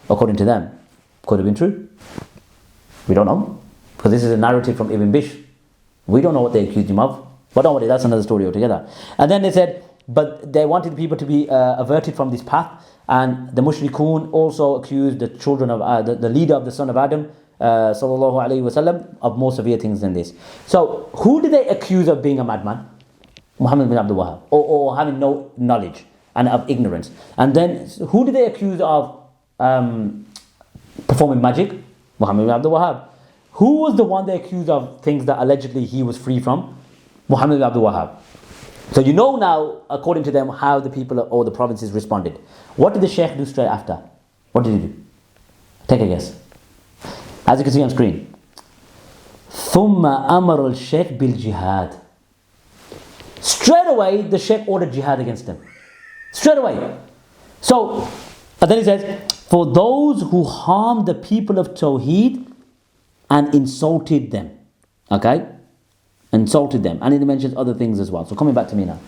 according to them. Could have been true. We don't know. Because this is a narrative from Ibn Bishr. We don't know what they accused him of. But don't worry, that's another story altogether. And then they said, but they wanted people to be averted from this path. And the mushrikun also accused the children of the leader of the son of Adam, sallallahu alaihi wasallam, of more severe things than this. So who did they accuse of being a madman? Muhammad bin Abdul Wahab, or having no knowledge and of ignorance. And then who did they accuse of performing magic? Muhammad bin Abdul Wahab. Who was the one they accused of things that allegedly he was free from? Muhammad bin Abdul Wahab. So you know now, according to them, how the people or the provinces responded. What did the Sheikh do straight after? What did he do? Take a guess. As you can see on screen. ثُمَّ أَمَرَ الشَّيْخ بِالْجِهَادِ. Straight away, the Sheikh ordered jihad against them. Straight away. So, and then he says, for those who harmed the people of Tawheed and insulted them. Okay? Insulted them. And he mentions other things as well. So coming back to me now.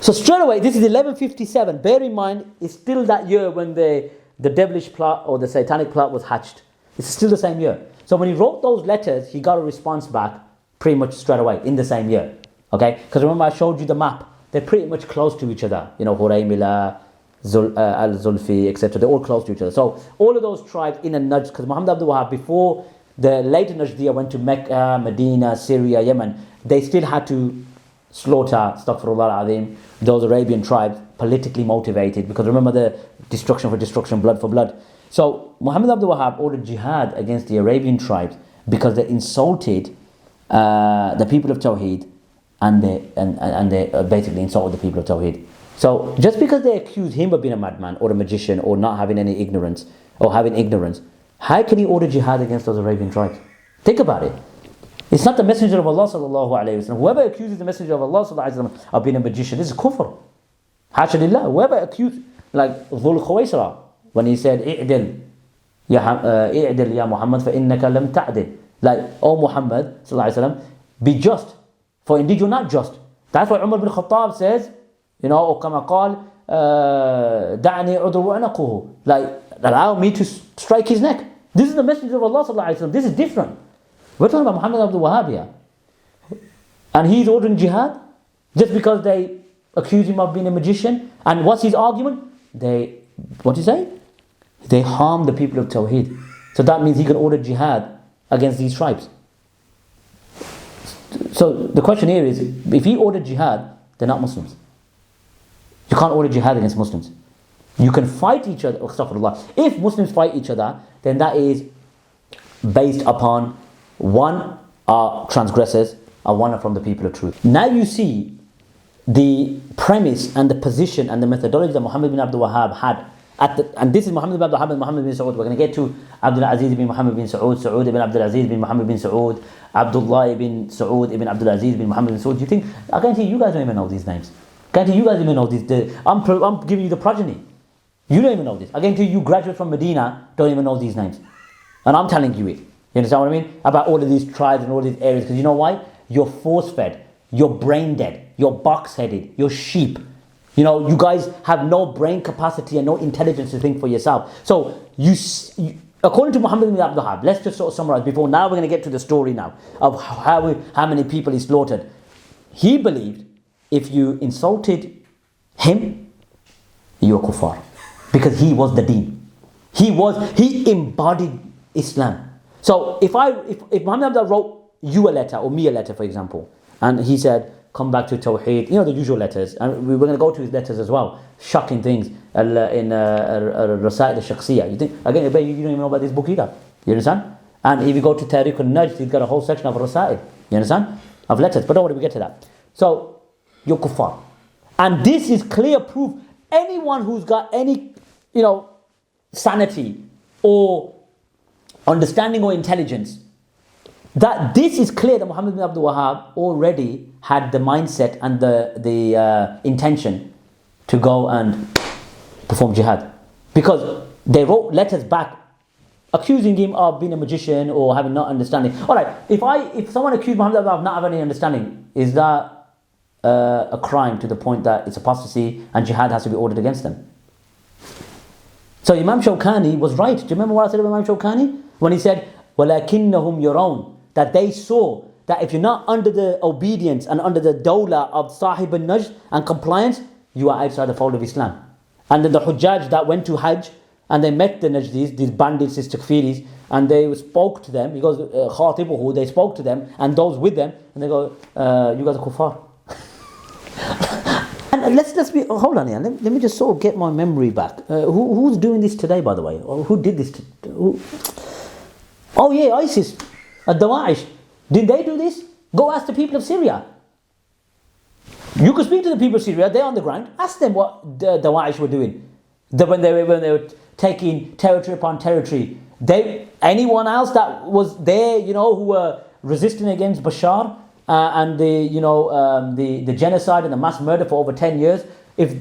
So straight away, this is 1157. Bear in mind, it's still that year when the devilish plot or the satanic plot was hatched. It's still the same year. So when he wrote those letters, he got a response back pretty much straight away in the same year. Okay? Because remember I showed you the map. They're pretty much close to each other. Huraymila, Al-Zulfi, etc. They're all close to each other. So all of those tribes in a Najd, because Muhammad Abdul Wahab, before the later Najdiyyah went to Mecca, Medina, Syria, Yemen, they still had to slaughter, astaghfirullah al-azim, those Arabian tribes, politically motivated, because remember the destruction for destruction, blood for blood. So Muhammad Abdul Wahab ordered jihad against the Arabian tribes because they insulted the people of Tawheed and they basically insulted the people of Tawheed. So just because they accused him of being a madman or a magician or not having any ignorance or having ignorance, how can he order jihad against those Arabian tribes? Think about it. It's not the Messenger of Allah sallallahu alayhi wa sallam. Whoever accuses the Messenger of Allah sallallahu alayhi wa sallam of being a magician, this is kufr. Hasha lillah. Whoever accused, like Dhul Khuwaisra, when he said, i'dil ya Muhammad fa innaka lam ta'dil. Like, oh Muhammad sallallahu alayhi wa sallam, be just, for indeed you're not just. That's why Umar bin Khattab says, or kama qal, da'ani udru wa'naquhu. Like, allow me to strike his neck. This is the Messenger of Allah sallallahu alayhi wa sallam. This is different. We're talking about Muhammad Abdul Wahab here. And he's ordering jihad just because they accuse him of being a magician. And what's his argument? What do you say? They harm the people of Tawheed. So that means he can order jihad against these tribes. So the question here is, if he ordered jihad, they're not Muslims. You can't order jihad against Muslims. You can fight each other. Astaghfirullah. If Muslims fight each other, then that is based upon one are transgressors and one are from the people of truth. Now you see the premise and the position and the methodology that Muhammad bin Abdul Wahab had and this is Muhammad bin Abdul Wahab and Muhammad bin Saud. We're going to get to Abdul Aziz bin Muhammad bin Saud, Saud ibn Abdul Aziz bin Muhammad bin Saud, Abdullah ibn Saud ibn Abdul Aziz bin Muhammad bin Saud. Do you think, I guarantee you guys don't even know these names. I guarantee you guys even know these. I'm giving you the progeny. You don't even know this. I guarantee you graduates from Medina don't even know these names. And I'm telling you it. You understand what I mean? About all of these tribes and all these areas. Because you know why? You're force-fed. You're brain-dead. You're box-headed. You're sheep. You guys have no brain capacity and no intelligence to think for yourself. So, you according to Muhammad bin Abdul Wahab, let's just sort of summarize before. Now we're going to get to the story now of how many people he slaughtered. He believed if you insulted him, you're kuffar. Because he was the deen. He embodied Islam. So if Muhammad Abdul wrote you a letter or me a letter, for example, and he said, come back to Tawheed. You know, the usual letters. And we're going to go to his letters as well. Shocking things in Rasail al-Shakhsiyya. You think, again, you don't even know about this book either. You understand? And if you go to Tarikh al-Najd, he's got a whole section of Rasail. You understand? Of letters. But don't worry, we get to that. So, you're kuffar. And this is clear proof. Anyone who's got any, sanity or understanding or intelligence, that this is clear that Muhammad bin Abdul Wahab already had the mindset and the intention to go and perform jihad. Because they wrote letters back accusing him of being a magician or having not understanding. Alright, if someone accused Muhammad bin Abdul Wahab of not having any understanding, is that a crime to the point that it's apostasy and jihad has to be ordered against them? So Imam Shawkani was right. Do you remember what I said about Imam Shawkani? When he said, وَلَكِنَّهُمْ يَرَوْنَ, that they saw that if you're not under the obedience and under the dawla of Sahib al-Najd and compliance, you are outside the fold of Islam. And then the Hujaj that went to Hajj and they met the Najdis, these bandits, these Takfiris, and they spoke to them, because Khatibuhu, they spoke to them and those with them, and they go, you guys are kuffar. And let's be, hold on here, let me just sort of get my memory back. Who's doing this today, by the way? Or who did this? Oh yeah, ISIS, Daesh. Did they do this? Go ask the people of Syria. You could speak to the people of Syria, they're on the ground. Ask them what the Daesh were doing. When they were taking territory upon territory. Anyone else that was there, who were resisting against Bashar and the genocide and the mass murder for over 10 years, if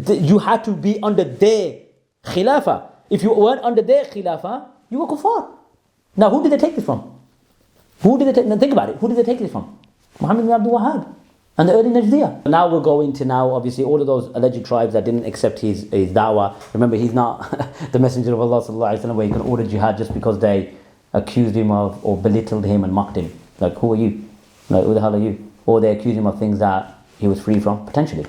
you had to be under their khilafah. If you weren't under their khilafah, you were kuffar. Now, who did they take this from? Now think about it. Who did they take this from? Muhammad bin Abdul Wahab and the early Najdiya. Now we'll go into obviously, all of those alleged tribes that didn't accept his da'wah. Remember, he's not the messenger of Allah sallallahu alaihi wasallam, where he can order jihad just because they accused him of or belittled him and mocked him. Like, who are you? Like, who the hell are you? Or they accused him of things that he was free from, potentially.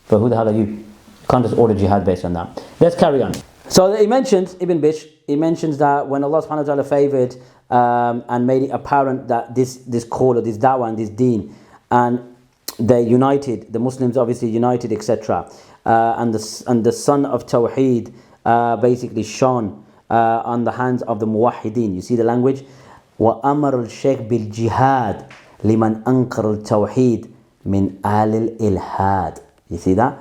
But who the hell are you? You can't just order jihad based on that. Let's carry on. So he mentions, Ibn Bishr, he mentions that when Allah subhanahu wa ta'ala favoured and made it apparent that this call or this da'wah and this deen, and they united, the Muslims obviously united, etc. And the sun of Tawheed basically shone on the hands of the muwahhideen. You see the language? وَأَمَرَ الشَّيْخ بِالْجِهَادِ لِمَنْ أَنْكَرَ التَّوْحِيدِ مِنْ آلِ الْإِلْحَادِ. You see that?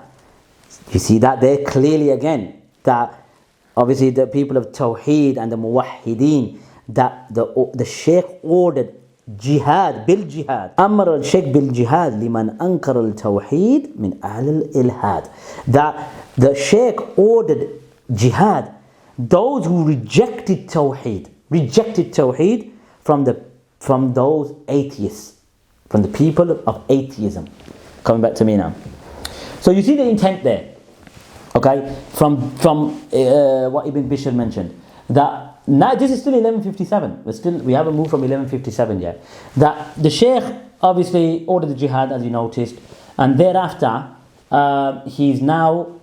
You see that there clearly again, that obviously the people of Tawheed and the muwahhideen, that the Shaykh ordered jihad, bil jihad. Amr al Shaykh bil jihad liman ankar al tawheed min ahl al ilhad. That the Shaykh ordered jihad, those who rejected Tawheed from those atheists, from the people of atheism. Coming back to me now. So you see the intent there, okay? From what Ibn Bishr mentioned, that now this is still 1157. We haven't moved from 1157 yet. That the Shaykh obviously ordered the jihad, as you noticed, and thereafter he's now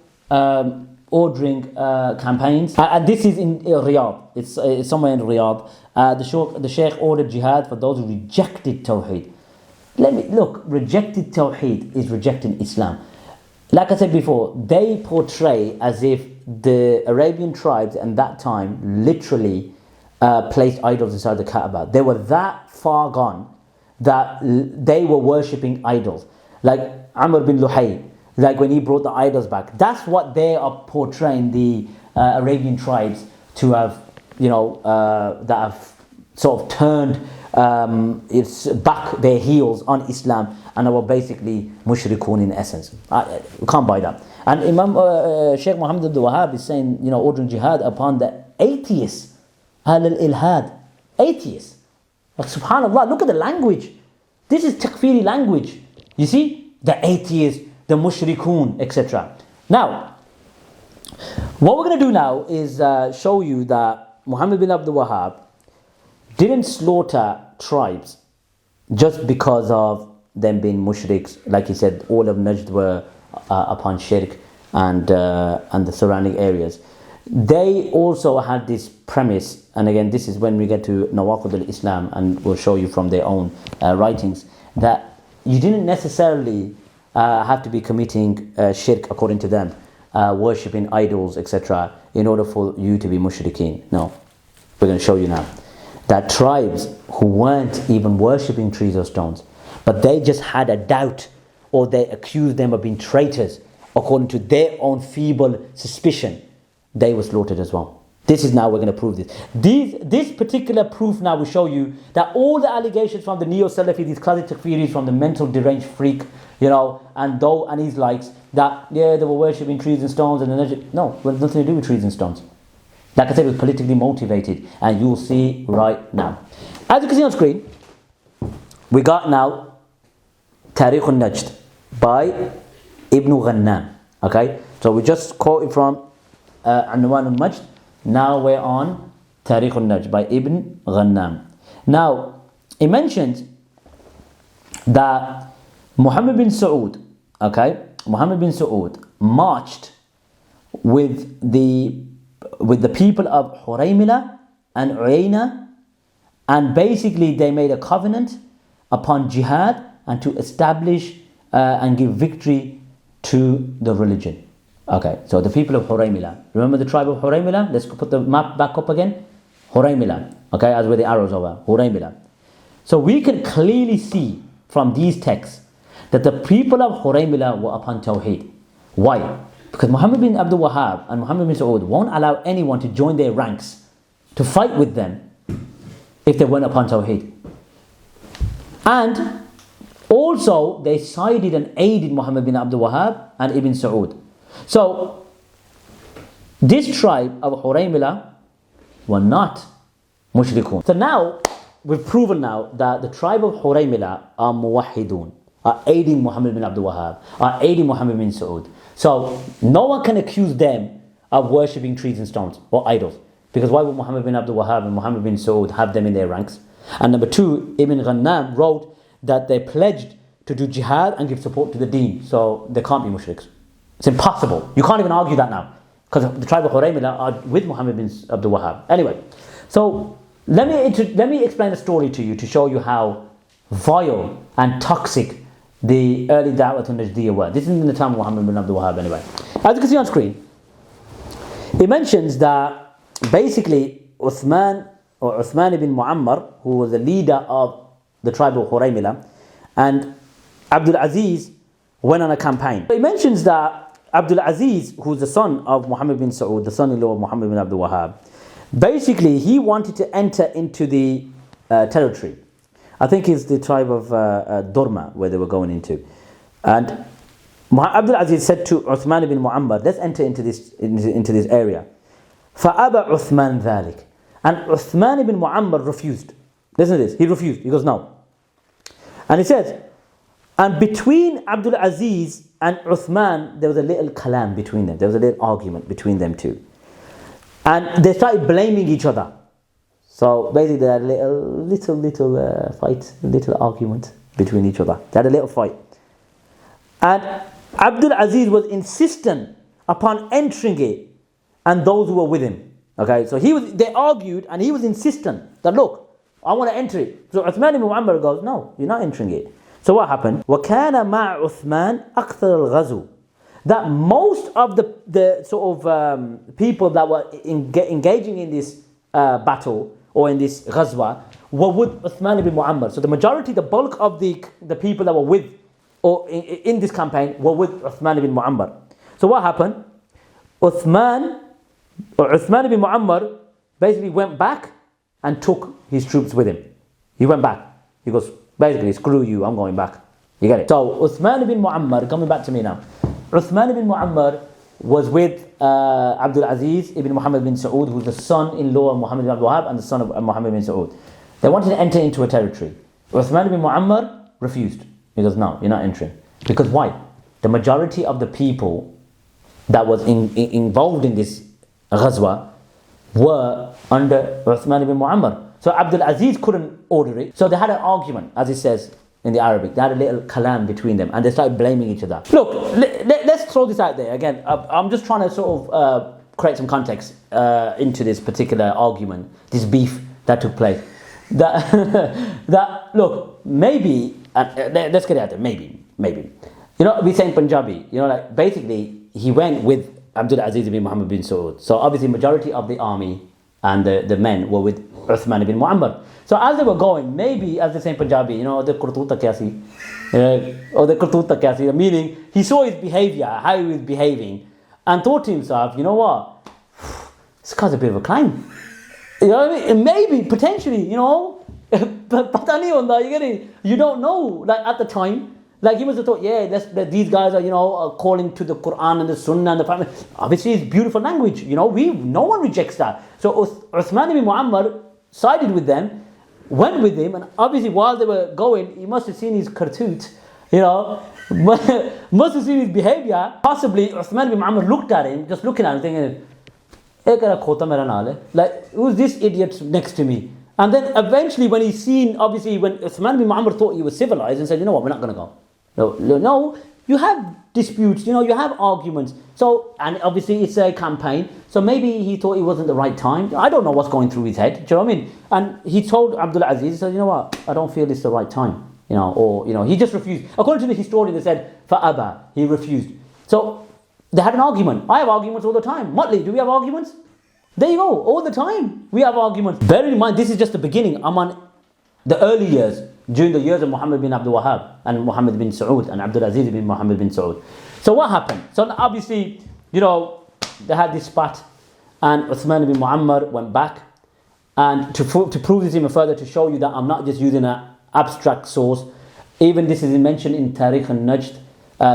ordering campaigns. And this is in Riyadh. It's somewhere in Riyadh. The Shaykh ordered jihad for those who rejected Tawheed. Rejected Tawheed is rejecting Islam. Like I said before, they portray as if the Arabian tribes at that time literally placed idols inside the Kaaba. They were that far gone that they were worshipping idols. Like Amr bin Luhay, like when he brought the idols back. That's what they are portraying the Arabian tribes to have, that have sort of turned back their heels on Islam and were basically mushrikun in essence. We can't buy that. And Shaykh Muhammad Abdul Wahab is saying, ordering jihad upon the atheists, Ahl al-Ilhad, atheists. Like, subhanAllah, look at the language. This is takfiri language. You see? The atheists, the mushrikun, etc. Now, what we're going to do now is show you that Muhammad bin Abdul Wahab didn't slaughter tribes just because of them being mushriks. Like he said, all of Najd were upon shirk and the surrounding areas. They also had this premise, and again this is when we get to Nawaqid al-Islam, and we'll show you from their own writings, that you didn't necessarily have to be committing shirk according to them, worshipping idols, etc., in order for you to be mushrikeen. No, we're going to show you now that tribes who weren't even worshipping trees or stones, but they just had a doubt, or they accused them of being traitors according to their own feeble suspicion, they were slaughtered as well. This is now we're going to prove this. This particular proof now will show you that all the allegations from the neo-Salafi, these classic takfiris, from the mental deranged freak, and his likes, that they were worshipping trees and stones, and no, it had nothing to do with trees and stones. Like I said, it was politically motivated, and you'll see right now. As you can see on screen, we got now Tarikh Najd by Ibn Ghannam. Okay, so we just quoted from Anwan al-Majd. Now we're on Tarikh Najd by Ibn Ghannam. Now, it mentions that Muhammad bin Saud marched with the people of Huraymila and Uyayna, and basically they made a covenant upon jihad and to establish and give victory to the religion. Okay, so the people of Huraymila. Remember the tribe of Huraymila? Let's put the map back up again. Huraymila. Okay, as where the arrows over. Huraymila. So we can clearly see from these texts that the people of Huraymila were upon Tawheed. Why? Because Muhammad bin Abdul Wahab and Muhammad bin Saud won't allow anyone to join their ranks to fight with them if they weren't upon Tawheed. And also they sided and aided Muhammad bin Abdul Wahab and Ibn Saud. So this tribe of Huraymila were not mushrikun. So now we've proven now that the tribe of Huraymila are muwahhidun, are aiding Muhammad bin Abdul Wahab, are aiding Muhammad bin Saud. So no one can accuse them of worshipping trees and stones or idols, because why would Muhammad bin Abdul Wahab and Muhammad bin Saud have them in their ranks? And number two, Ibn Ghannam wrote that they pledged to do jihad and give support to the deen, so they can't be mushriks. It's impossible. You can't even argue that now, because the tribe of Huraymila are with Muhammad bin Abdul Wahab. Anyway, so let me explain a story to you to show you how vile and toxic the early da'wah to Najdiya were. This is in the time of Muhammad bin Abdul Wahab anyway. As you can see on screen, it mentions that basically Uthman ibn Muammar, who was the leader of the tribe of Huraymila, and Abdul Aziz went on a campaign. It mentions that Abdul Aziz, who's the son of Muhammad bin Saud, the son-in-law of Muhammad bin Abdul Wahab, basically he wanted to enter into the territory. I think it's the tribe of Durma where they were going into. And Abdul Aziz said to Uthman ibn Muammar, let's enter into this area. فَأَبَى عُثْمَانْ ذَلِكَ. And Uthman ibn Muammar refused. Listen to this. He refused. He goes, no. And he says, and between Abdul Aziz and Uthman, there was a little kalam between them. There was a little argument between them two. And they started blaming each other. So basically they had a little fight, little argument between each other. They had a little fight. And Abdul Aziz was insistent upon entering it, and those who were with him. Okay, so they argued, and he was insistent that, look, I want to enter it. So Uthman ibn Muammar goes, no, you're not entering it. So what happened? وَكَانَ مَعْ عُثْمَانَ أَكْثَرَ الْغَزُو. That most of the sort of people that were engaging in this battle or in this ghazwa were with Uthman ibn Muammar. So the majority, the bulk of the people that were with or in this campaign were with Uthman ibn Muammar. So what happened? Uthman ibn Muammar basically went back and took his troops with him. He went back. He goes, basically, screw you, I'm going back. You get it? So Uthman ibn Muammar, coming back to me now. Uthman ibn Muammar was with Abdul Aziz ibn Muhammad bin Saud, who's the son-in-law of Muhammad bin Abdul Wahab and the son of Muhammad bin Saud. They wanted to enter into a territory. Uthman ibn Muammar refused. He goes, no, you're not entering. Because why? The majority of the people that was involved in this ghazwa were under Uthman ibn Muammar. So Abdul Aziz couldn't order it. So they had an argument, as it says in the Arabic. They had a little kalam between them, and they started blaming each other. Look, let's throw this out there. Again, I'm just trying to sort of create some context into this particular argument, this beef that took place. That look, maybe let's get it out there, maybe. You know, we say in Punjabi, you know, like basically he went with Abdul Aziz bin Muhammad bin Saud. So obviously majority of the army and the men were with Uthman bin Muammar. So as they were going, maybe as they say in Punjabi, you know, the kurtuta kyasi, or the kurtuta kyasi, meaning he saw his behavior, how he was behaving, and thought to himself, you know what, this guy's a bit of a clown. You know what I mean? And maybe, potentially, you know, you don't know, like at the time. Like he must have thought, these guys are, you know, calling to the Quran and the Sunnah and the family. Obviously, it's beautiful language. You know, no one rejects that. So Uthman ibn Muammar sided with them, went with him, and obviously while they were going, he must have seen his kartoot, you know, must have seen his behavior. Possibly Uthman ibn Muammar looked at him, just looking at him, thinking, like, who's this idiot next to me? And then eventually when Uthman ibn Muammar thought he was civilized and said, you know what, we're not going to go. No, you have disputes, you know, you have arguments. So, and obviously it's a campaign, so maybe he thought it wasn't the right time. I don't know what's going through his head, do you know what I mean? And he told Abdul Aziz, he said, you know what, I don't feel it's the right time, you know, or, you know, he just refused. According to the historian, they said, فَأَبَى, he refused. So, they had an argument. I have arguments all the time. Motley, do we have arguments? There you go, all the time we have arguments. Bear in mind, this is just the beginning. I'm on the early years, during the years of Muhammad bin Abdul Wahab and Muhammad bin Saud and Abdul Aziz bin Muhammad bin Saud. So what happened? So obviously, you know, they had this spat, and Uthman bin Muammar went back, and to prove this even further, to show you that I'm not just using an abstract source. Even this is mentioned in Tarikh and Najd.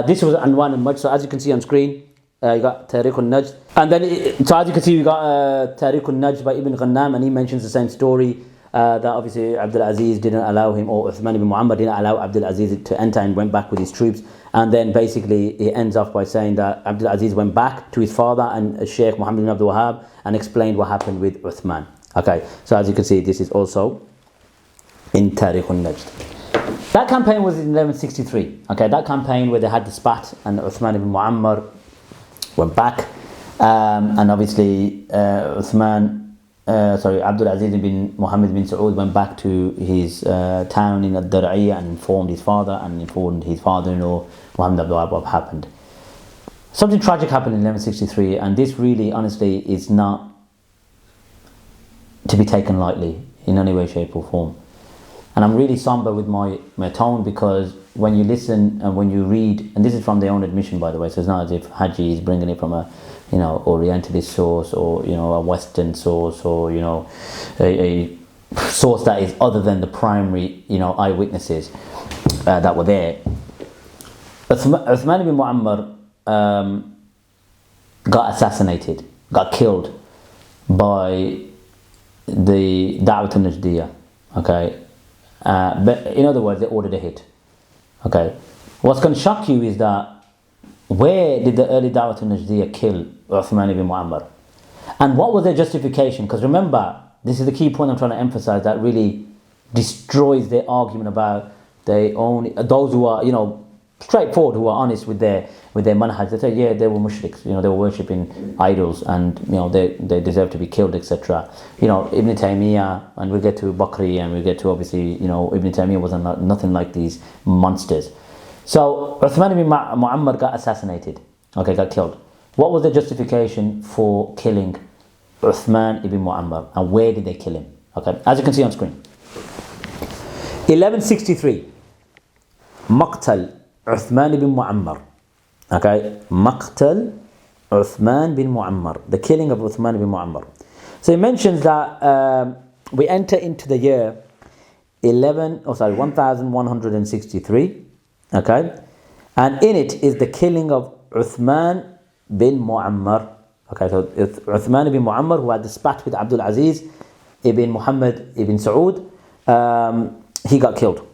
This was Anwan and Majd. So as you can see on screen, you got Tarikh al-Najd, and then so as you can see, we got Tarikh al-Najd by Ibn Ghannam, and he mentions the same story, that obviously Abdul Aziz didn't allow him, or Uthman ibn Muammar didn't allow Abdul Aziz to enter, and went back with his troops. And then basically he ends off by saying that Abdul Aziz went back to his father and Sheikh Muhammad bin Abdul Wahab and explained what happened with Uthman. Okay, so as you can see, this is also in Tarikh al-Najd. That campaign was in 1163. Okay, that campaign where they had the spat and Uthman ibn Muammar went back, and obviously Abdul Aziz bin Muhammad bin Saud went back to his town in dirriya and informed his father and informed his father-in-law Muhammad Abdul Wahab what happened. Something tragic happened in 1163, and this really, honestly, is not to be taken lightly in any way, shape or form. And I'm really somber with my tone, because when you listen and when you read, and this is from their own admission, by the way, so it's not as if Hajji is bringing it from a, you know, Orientalist source, or, you know, a Western source, or, you know, a source that is other than the primary, you know, eyewitnesses that were there. Uthman ibn Muammar got assassinated, got killed by the Da'wat al-Najdiyyah. Okay, but in other words, they ordered a hit. Okay, what's going to shock you is that where did the early Da'wat al-Najdiyyah kill Uthman ibn Muammar? And what was their justification? Because remember, this is the key point I'm trying to emphasize that really destroys their argument about those who are, you know, straightforward, who are honest with their manhaj. They say, yeah, they were mushriks, you know, they were worshipping idols, and, you know, they deserve to be killed, etc. You know, Ibn Taymiyyah, and we'll get to Bakri, and we'll get to, obviously, you know, Ibn Taymiyyah was nothing like these monsters. So Uthman ibn Muammar got assassinated, okay, got killed. What was the justification for killing Uthman ibn Muammar, and where did they kill him? Okay, as you can see on screen, 1163, Maqtal Uthman ibn Muammar. Okay, Maqtal Uthman bin Muammar, the killing of Uthman ibn Muammar. So he mentions that we enter into the year 1163. Okay, and in it is the killing of Uthman bin Muammar. Okay, so Uthman ibn Muammar, who had the spat with Abdul Aziz ibn Muhammad ibn Saud, he got killed.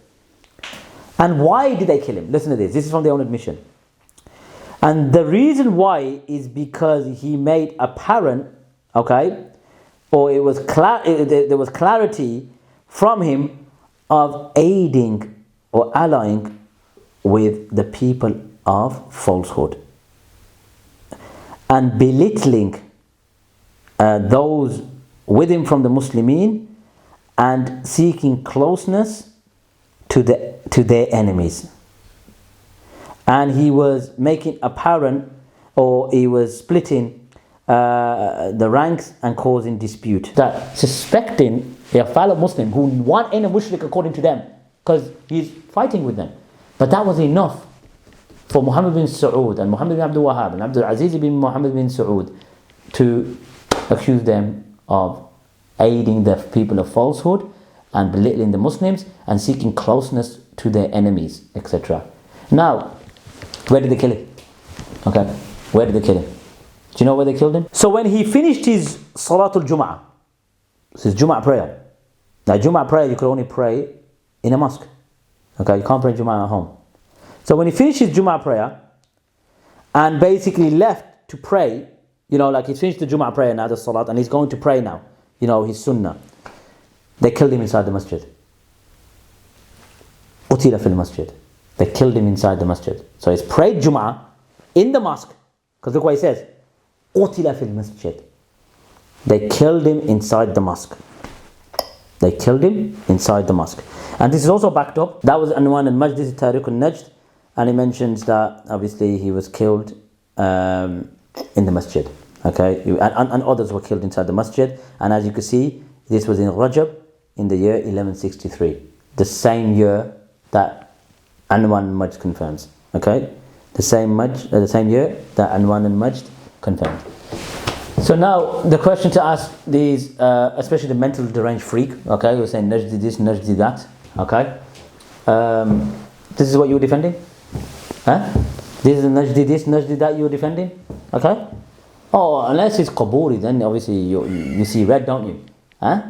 And why did they kill him? Listen to this. This is from their own admission. And the reason why is because he made apparent, okay, or there was clarity from him of aiding or allying with the people of falsehood and belittling those with him from the Muslimin, and seeking closeness to their enemies. And he was making apparent, or he was splitting the ranks and causing dispute. That suspecting a fellow Muslim who want any mushrik according to them, because he's fighting with them. But that was enough for Muhammad bin Saud and Muhammad bin Abdul Wahab and Abdul Aziz bin Muhammad bin Saud to accuse them of aiding the people of falsehood and belittling the Muslims and seeking closeness to their enemies, etc. Now, where did they kill him? Okay, where did they kill him? Do you know where they killed him? So when he finished his Salatul Jum'ah, his Jum'ah prayer. Now Jum'ah prayer you could only pray in a mosque. Okay, you can't pray Jum'ah at home. So when he finished his Jum'ah prayer and basically left to pray, like he's finished the Jum'ah prayer now, the Salat, and he's going to pray now, his Sunnah. They killed him inside the masjid. Utila fil masjid. They killed him inside the masjid. So he's prayed Jum'ah in the mosque. Because look what he says. Utila fil masjid. They killed him inside the mosque. They killed him inside the mosque. And this is also backed up. That was Anwan and Majd, this is Tarikh and Najd. And he mentions that obviously he was killed in the masjid. Okay, and others were killed inside the masjid. And as you can see, this was in Rajab in the year 1163. The same year that Anwan and Majd confirms. Okay, the same year that Anwan and Majd confirmed. So now the question to ask these, especially the mentally deranged freak, okay, who are saying Najdi this, Najdi that, okay, this is what you're defending? Huh? This is Najdi this, Najdi that you're defending? Okay? Oh, unless it's Qaburi, then obviously you see red, don't you? Huh?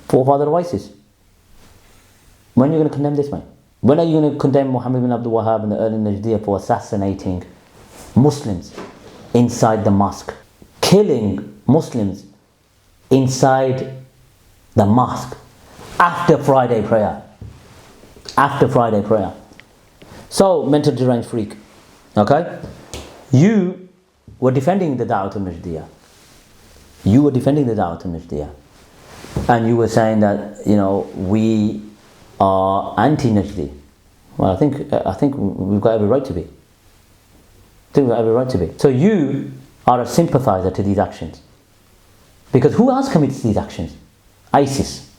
Forefather of ISIS. When are you going to condemn this, man? When are you going to condemn Muhammad bin Abdul Wahab and the early Najdiyyah for assassinating Muslims inside the mosque, killing Muslims inside the mosque after Friday prayer? After Friday prayer. So, mental deranged freak, okay? You were defending the Da'wat al-Najdiyyah. You were defending the Da'wat al-Najdiyyah. And you were saying that, we are anti-Najdi. Well, I think we've got every right to be. So you are a sympathizer to these actions. Because who else commits these actions? ISIS.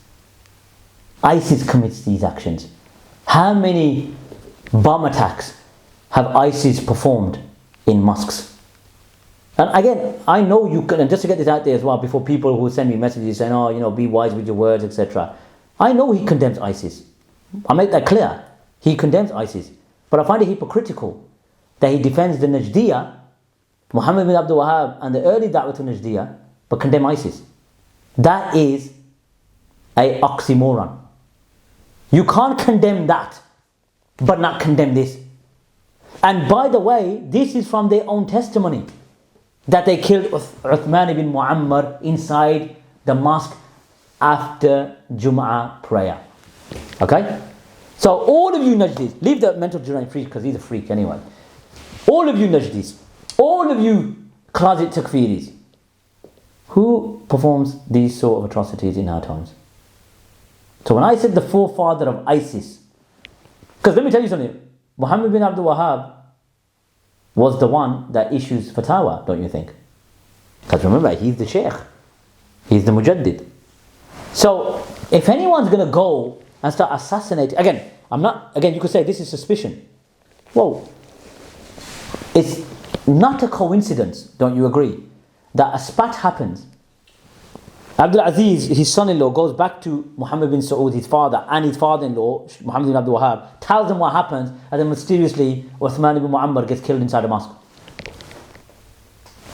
ISIS commits these actions. How many bomb attacks have ISIS performed in mosques? And again, I know you can, and just to get this out there as well, before people who send me messages saying, be wise with your words, etc. I know he condemns ISIS. I make that clear. He condemns ISIS. But I find it hypocritical that he defends the Najdiyyah, Muhammad bin Abdul Wahab and the early Da'wat al-Najdiyyah, but condemn ISIS. That is a oxymoron. You can't condemn that, but not condemn this. And by the way, this is from their own testimony, that they killed Uthman ibn Muammar inside the mosque after Jum'ah prayer. Okay? So all of you Najdis, leave the mental deranged freak because he's a freak anyway. All of you Najdis, all of you closet Takfiris, who performs these sort of atrocities in our times? So when I said the forefather of ISIS, because let me tell you something, Muhammad bin Abdul Wahab was the one that issues fatwa, don't you think? Because remember, he's the sheikh, he's the mujaddid. So if anyone's going to go and start assassinating, again, you could say this is suspicion. Whoa. It's not a coincidence, don't you agree, that a spat happens. Abdul Aziz, his son-in-law, goes back to Muhammad bin Saud, his father, and his father-in-law, Muhammad bin Abdul Wahab, tells them what happens, and then mysteriously Uthman ibn Muammar gets killed inside a mosque.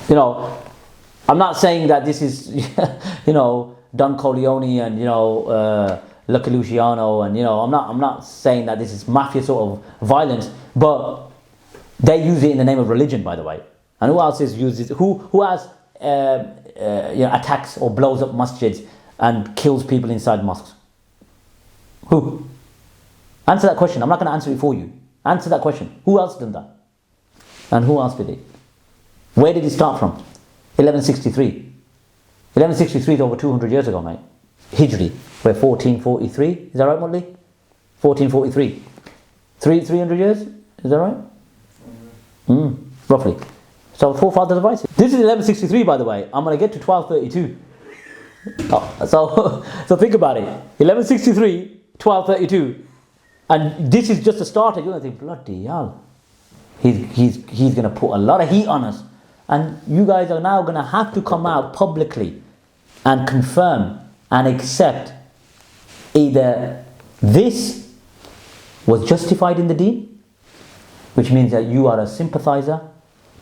I'm not saying that this is, Don Corleone and, Lucky Luciano, and, I'm not saying that this is mafia sort of violence, but they use it in the name of religion, by the way. And who else uses who else attacks or blows up masjids and kills people inside mosques? Who? Answer that question. I'm not going to answer it for you. Answer that question. Who else did that? And who else did it? Where did it start from? 1163. 1163 is over 200 years ago, mate. Hijri. We're 1443. Is that right, Motley? 1443. 300 years? Is that right? Roughly. So Forefathers of ISIS. This is 1163, by the way. I'm going to get to 1232. So think about it. 1163, 1232. And this is just a starter. You're going to think, bloody hell. He's going to put a lot of heat on us. And you guys are now going to have to come out publicly and confirm and accept either this was justified in the deen, which means that you are a sympathizer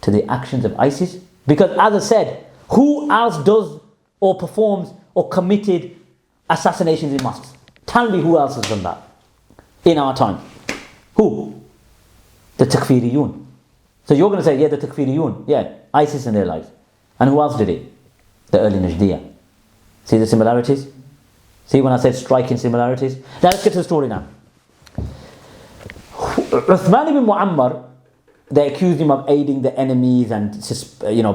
to the actions of ISIS. Because as I said, who else does or performs or committed assassinations in mosques? Tell me who else has done that in our time. Who? The Takfiriyun. So you're going to say, yeah, the Takfiriyun. Yeah, ISIS in their lives. And who else did it? The early Najdiya. See the similarities? See when I said striking similarities? Now let's get to the story now. Uthman ibn Muammar, they accused him of aiding the enemies and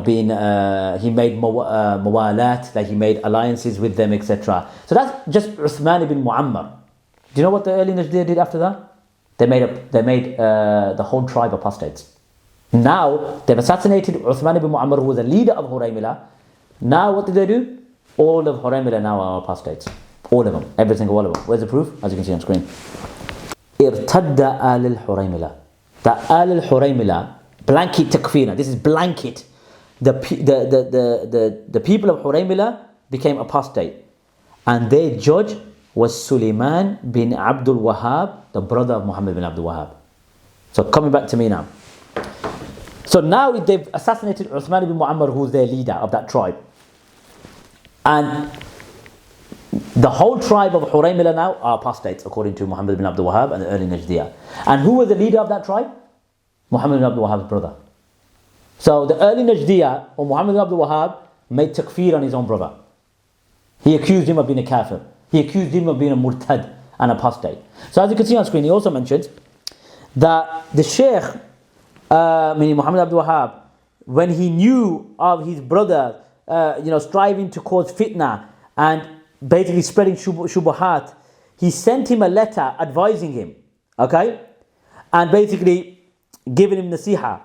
being he made mawalat, like he made alliances with them, etc. So that's just Uthman ibn Muammar. Do you know what the early Najdiya did after that? They made the whole tribe apostates. Now they've assassinated Uthman ibn Muammar, who was a leader of Huraymila. Now what did they do? All of Huraymila now are apostates. All of them, every single one of them. Where's the proof? As you can see on screen. Irtadda al Huraymila. The al Huraymila, blanket takfir. This is blanket. The people of Huraymila became apostate, and their judge was Sulaiman bin Abdul Wahab, the brother of Muhammad bin Abdul Wahab. So coming back to me now. So now they've assassinated Uthman ibn Muammar, who's their leader of that tribe. And the whole tribe of Huraymila now are apostates, according to Muhammad bin Abdul Wahab and the early Najdiya. And who was the leader of that tribe? Muhammad bin Abdul Wahab's brother. So the early Najdiya, or Muhammad bin Abdul Wahab, made takfir on his own brother. He accused him of being a kafir. He accused him of being a murtad, an apostate. So as you can see on screen, he also mentions that the Sheikh, meaning Muhammad Abdul Wahab, when he knew of his brother, striving to cause fitna and basically spreading shubuhat, he sent him a letter advising him, okay, and basically giving him nasiha.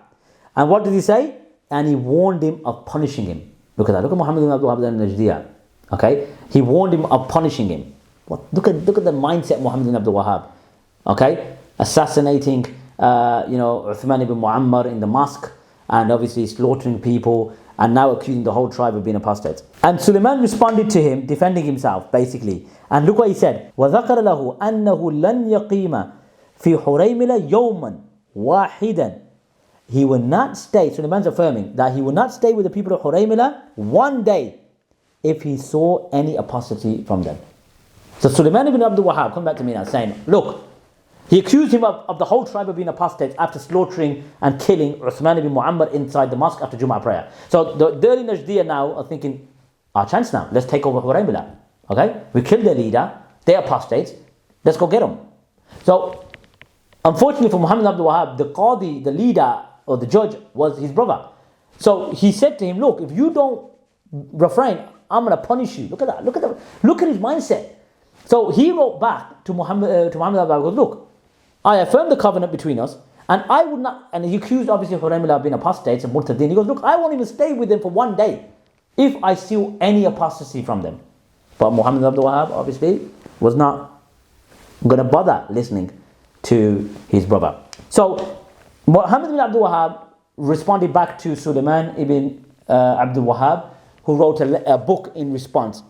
And what did he say? And he warned him of punishing him. Look at that. Look at Muhammad ibn Abdul Wahab and Najdiya. Okay, he warned him of punishing him. Look at the mindset of Muhammad ibn Abdul Wahab. Okay, assassinating Uthman ibn Muammar in the mosque, and obviously slaughtering people, and now accusing the whole tribe of being apostates. And Sulaiman responded to him, defending himself basically. And look what he said: وَذَكَرَ لَهُ أَنَّهُ لَنْ يَقِيمَ فِي حُرَيْمِلَ يَوْمًا وَاحِدًا. He will not stay. Sulaiman's affirming that he will not stay with the people of Huraymila one day if he saw any apostasy from them. So Sulaiman ibn Abdul Wahab, come back to me now, saying, look, he accused him of the whole tribe of being apostates after slaughtering and killing Uthman ibn Muammar inside the mosque after Jum'ah prayer. So the early Najdiya now are thinking, our chance now, let's take over Huraymila. Okay, we killed their leader, they're apostates, let's go get them. So unfortunately for Muhammad Abdul Wahab, the qadi, the leader or the judge, was his brother. So he said to him, look, if you don't refrain, I'm going to punish you. Look at that. Look at his mindset. So he wrote back to Muhammad Abdul Wahab, look, I affirm the covenant between us, and I would not, and he accused obviously Huraymila of being apostates and murtadin. He goes, look, I won't even stay with them for one day if I see any apostasy from them. But Muhammad Abdul Wahab obviously was not going to bother listening to his brother. So Muhammad ibn Abdul Wahab responded back to Sulaiman ibn Abdul Wahab, who wrote a book in response.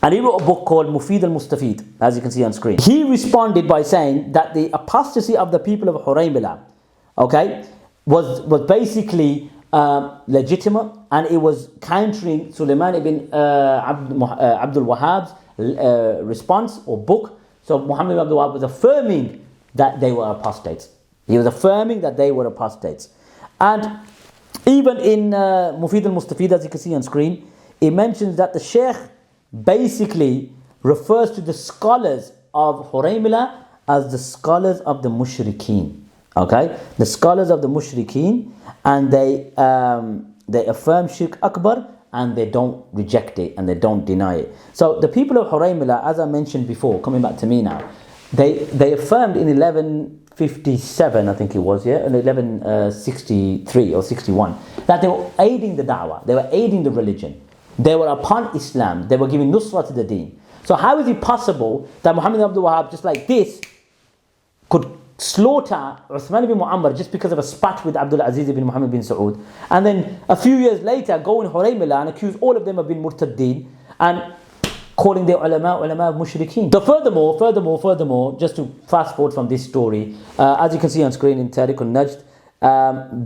And he wrote a book called Mufid al-Mustafid, as you can see on screen. He responded by saying that the apostasy of the people of Huraymila, okay, was basically legitimate, and it was countering Sulaiman ibn Abdul Wahab's response or book. So Muhammad ibn Abdul Wahab was affirming that they were apostates. He was affirming that they were apostates. And even in Mufid al-Mustafid, as you can see on screen, it mentions that the Sheikh basically refers to the scholars of Huraymila as the scholars of the mushrikeen. Okay, the scholars of the mushrikeen, and they affirm shirk akbar and they don't reject it and they don't deny it. So the people of Huraymila, as I mentioned before, coming back to me now, they affirmed in 1157, I think it was, in 1163 or 61, that they were aiding the da'wah, they were aiding the religion, they were upon Islam, they were giving nusra to the deen. So how is it possible that Muhammad ibn Abdul Wahab, just like this, could slaughter Uthman ibn Mu'ammar just because of a spat with Abdul Aziz ibn Muhammad bin Saud, and then a few years later go in Huraymila and accuse all of them of being murtaddeen and calling the ulama of mushrikeen? So furthermore, just to fast forward from this story, as you can see on screen in Tarikh Najd,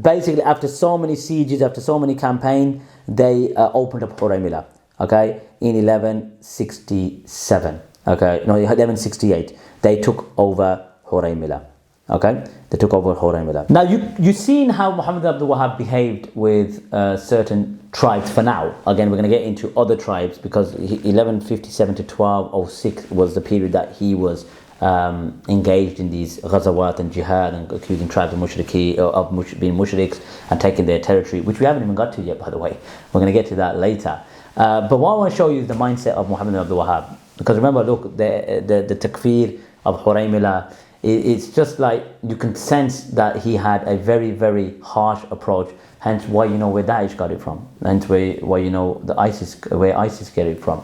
basically after so many sieges, after so many campaigns, they opened up Huraymila, okay, in 1167, okay, no, 1168, they took over Huraymila. Okay, they took over Huraymila. Now you've seen how Muhammad ibn Abdul Wahab behaved with certain tribes for now. Again, we're going to get into other tribes because 1157 to 1206 was the period that he was engaged in these ghazawat and jihad and accusing tribes of being mushriks and taking their territory, which we haven't even got to yet, by the way. We're going to get to that later. But what I want to show you is the mindset of Muhammad ibn Abdul Wahab. Because remember, look, the takfir of Huraymila, it's just like you can sense that he had a very, very harsh approach. Hence why you know where Daesh got it from. Hence why you know where ISIS get it from.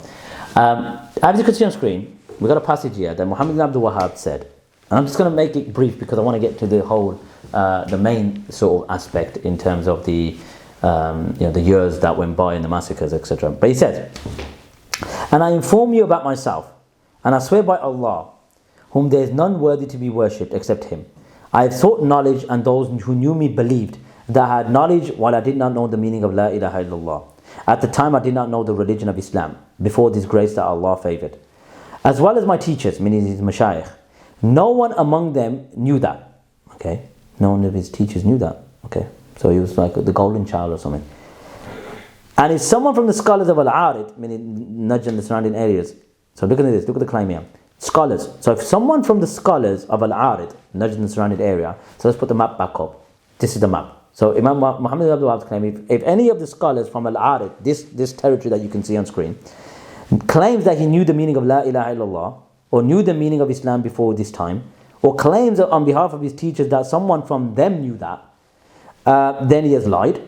As you can see on screen, we've got a passage here that Muhammad ibn Abdul Wahab said. And I'm just going to make it brief because I want to get to the whole, the main sort of aspect in terms of the years that went by and the massacres, etc. But he said, "And I inform you about myself, and I swear by Allah, whom there is none worthy to be worshipped except him. I have sought knowledge, and those who knew me believed that I had knowledge while I did not know the meaning of La ilaha illallah. At the time I did not know the religion of Islam, before this grace that Allah favoured. As well as my teachers, meaning his mashayikh, no one among them knew that." Okay, no one of his teachers knew that. Okay, so he was like the golden child or something. "And if someone from the scholars of Al-Arid," meaning Najd and the surrounding areas, so look at this, look at the claim here. Scholars. So if someone from the scholars of Al-Arid, Najd and the surrounding area, so let's put the map back up. This is the map. So Imam Muhammad ibn Abdul Wahab's claim, if any of the scholars from Al-Arid, this territory that you can see on screen, claims that he knew the meaning of La ilaha illallah, or knew the meaning of Islam before this time, or claims on behalf of his teachers that someone from them knew that, then he has lied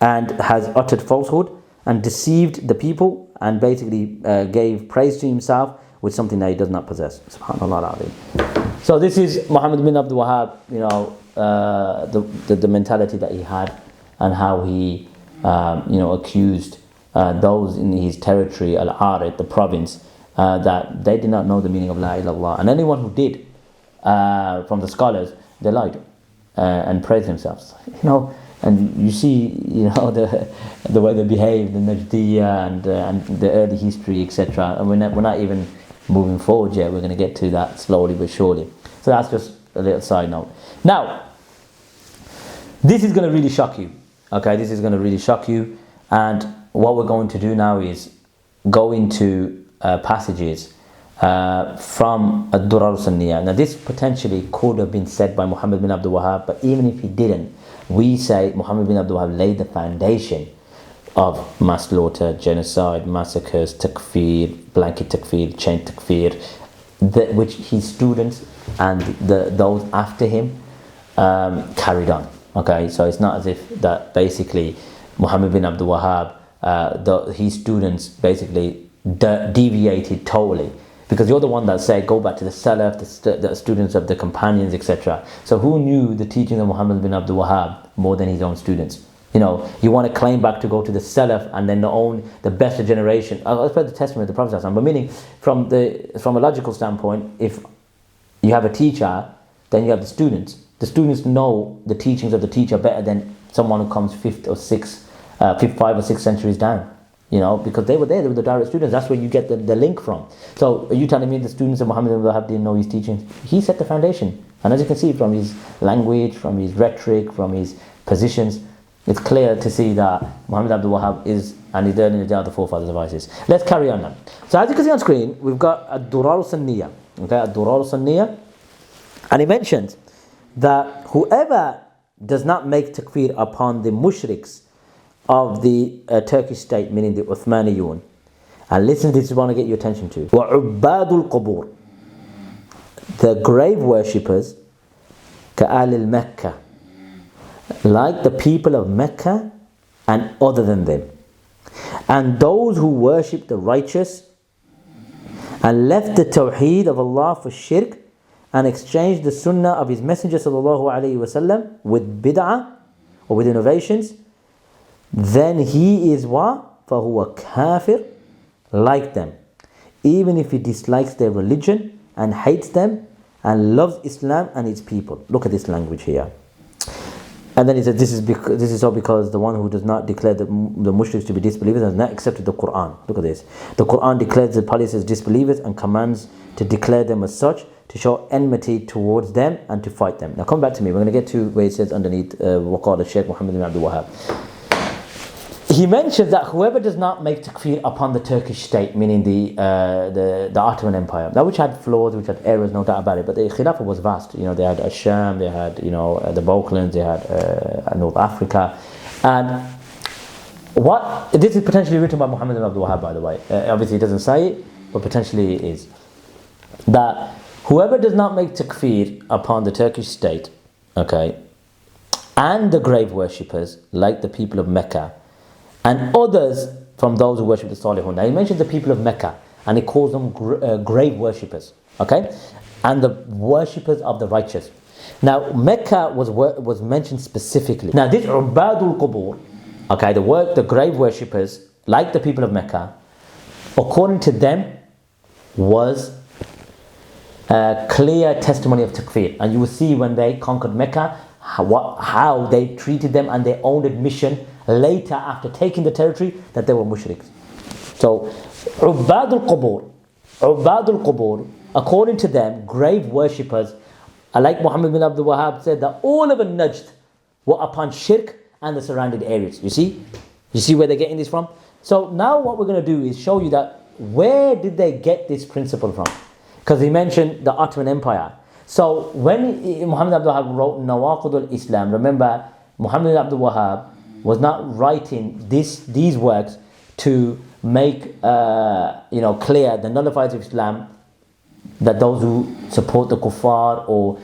and has uttered falsehood and deceived the people and basically gave praise to himself with something that he does not possess. Subhanallah al-Azim. So this is Muhammad bin Abdul Wahab, the mentality that he had and how he accused those in his territory, Al-Arid, the province, that they did not know the meaning of La ilaha illallah. And anyone who did, from the scholars, they lied and praised themselves. And you see, the way they behaved, the Najdiya and the early history, etc. And we're not even moving forward yet. We're going to get to that slowly but surely. So that's just a little side note. Now, this is going to really shock you. Okay, this is going to really shock you. And what we're going to do now is go into passages from durar saniyya. Now, this potentially could have been said by Muhammad bin Abdul Wahab, but even if he didn't, we say Muhammad bin Abdul Wahab laid the foundation of mass slaughter, genocide, massacres, takfir, blanket takfir, chain takfir, which his students and those after him carried on. Okay, so it's not as if that basically Muhammad bin Abdul Wahab, his students basically deviated totally. Because you're the one that said, go back to the Salaf, the students of the companions, etc. So who knew the teaching of Muhammad bin Abdul Wahab more than his own students? You want to claim back to go to the Salaf and then the better generation. I'll spread the testimony of the Prophet. But meaning, from a logical standpoint, if you have a teacher, then you have the students. The students know the teachings of the teacher better than someone who comes 5 or 6 centuries down. Because they were there, they were the direct students. That's where you get the link from. So are you telling me the students of Muhammad ibn Wahab didn't know his teachings? He set the foundation. And as you can see from his language, from his rhetoric, from his positions, it's clear to see that Muhammad Abdul Wahab is, and he's learning the forefathers of ISIS. Let's carry on now. So as you can see on screen, we've got a durar saniyya. Okay, a durar saniyya. And he mentions that whoever does not make takfir upon the mushriks of the Turkish state, meaning the Uthmaniyun. And listen, this is what I want to get your attention to. وَعُبَّادُ الْقُبُورِ, the grave worshippers, كَآلِ الْمَكَّةِ, like the people of Mecca and other than them. And those who worship the righteous and left the tawheed of Allah for shirk and exchanged the sunnah of His Messenger sallallahu alaihi wasallam with bid'ah or with innovations, then he is what? فَهُوَ kafir, like them, even if he dislikes their religion and hates them and loves Islam and its people. Look at this language here. And then he said, this is so because the one who does not declare the mushriks to be disbelievers has not accepted the Quran. Look at this. The Quran declares the polytheists as disbelievers and commands to declare them as such, to show enmity towards them and to fight them. Now come back to me. We're going to get to where it says underneath وقال الشيخ محمد بن عبد الوهاب. He mentions that whoever does not make takfir upon the Turkish state, meaning the Ottoman Empire, now which had flaws, which had errors, no doubt about it, but the Khilafah was vast. You know, they had Sham, they had the Balkans, they had North Africa, and what this is potentially written by Muhammad ibn Abdul Wahab, by the way. Obviously, he doesn't say it, but potentially it is that whoever does not make takfir upon the Turkish state, okay, and the grave worshippers, like the people of Mecca, and others from those who worship the Salihun. Now he mentions the people of Mecca and he calls them grave worshippers, okay, and the worshippers of the righteous. Now Mecca was mentioned specifically. Now this Ubadul Qubur, okay, the grave worshippers, like the people of Mecca, according to them, was a clear testimony of takfir. And you will see when they conquered Mecca how they treated them and their own admission later after taking the territory that they were mushriks. So Ubadul Qubur, according to them, grave worshippers, like Muhammad bin Abdul Wahab said, that all of Najd were upon shirk and the surrounding areas. You see where they're getting this from? So now what we're going to do is show you that where did they get this principle from? Because he mentioned the Ottoman Empire. So when Muhammad Abdul Wahab wrote Nawaqid al-Islam, remember Muhammad Abdul Wahab was not writing these works to make clear the nullifiers of Islam, that those who support the kuffar, or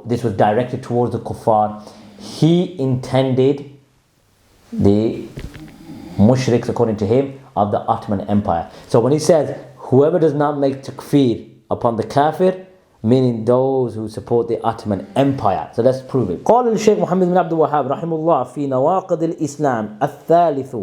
this was directed towards the kuffar. He intended the mushriks, according to him, of the Ottoman Empire. So when he says whoever does not make takfir upon the kafir, meaning those who support the Ottoman Empire. So let's prove it. قال الشيخ محمد بن عبد الوهاب رحمه الله في نواقض الإسلام الثالث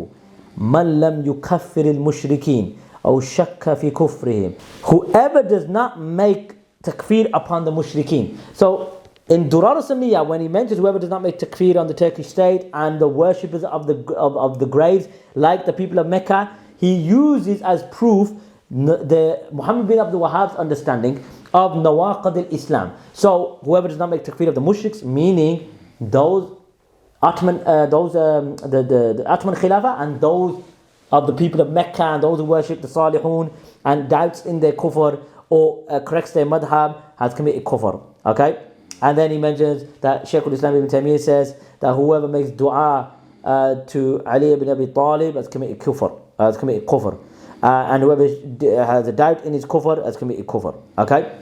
من لم يكفر المشركين أو شك في كفرهم. Whoever does not make takfir upon the mushrikeen. So in durar saniyya, when he mentions whoever does not make takfir on the Turkish state and the worshippers of the graves, like the people of Mecca, he uses as proof the Muhammad bin Abdul Wahab's understanding of Nawaqid al-Islam. So whoever does not make takfir of the mushriks, meaning those Ottoman, the Ottoman Khilafah, and those of the people of Mecca and those who worship the Salihun and doubts in their kufr or corrects their madhab, has committed kufr. Okay, and then he mentions that Shaykh al-Islam Ibn Taymiyyah says that whoever makes dua to Ali ibn Abi Talib has committed kufr. And whoever has a doubt in his kufr has committed kufr. Okay?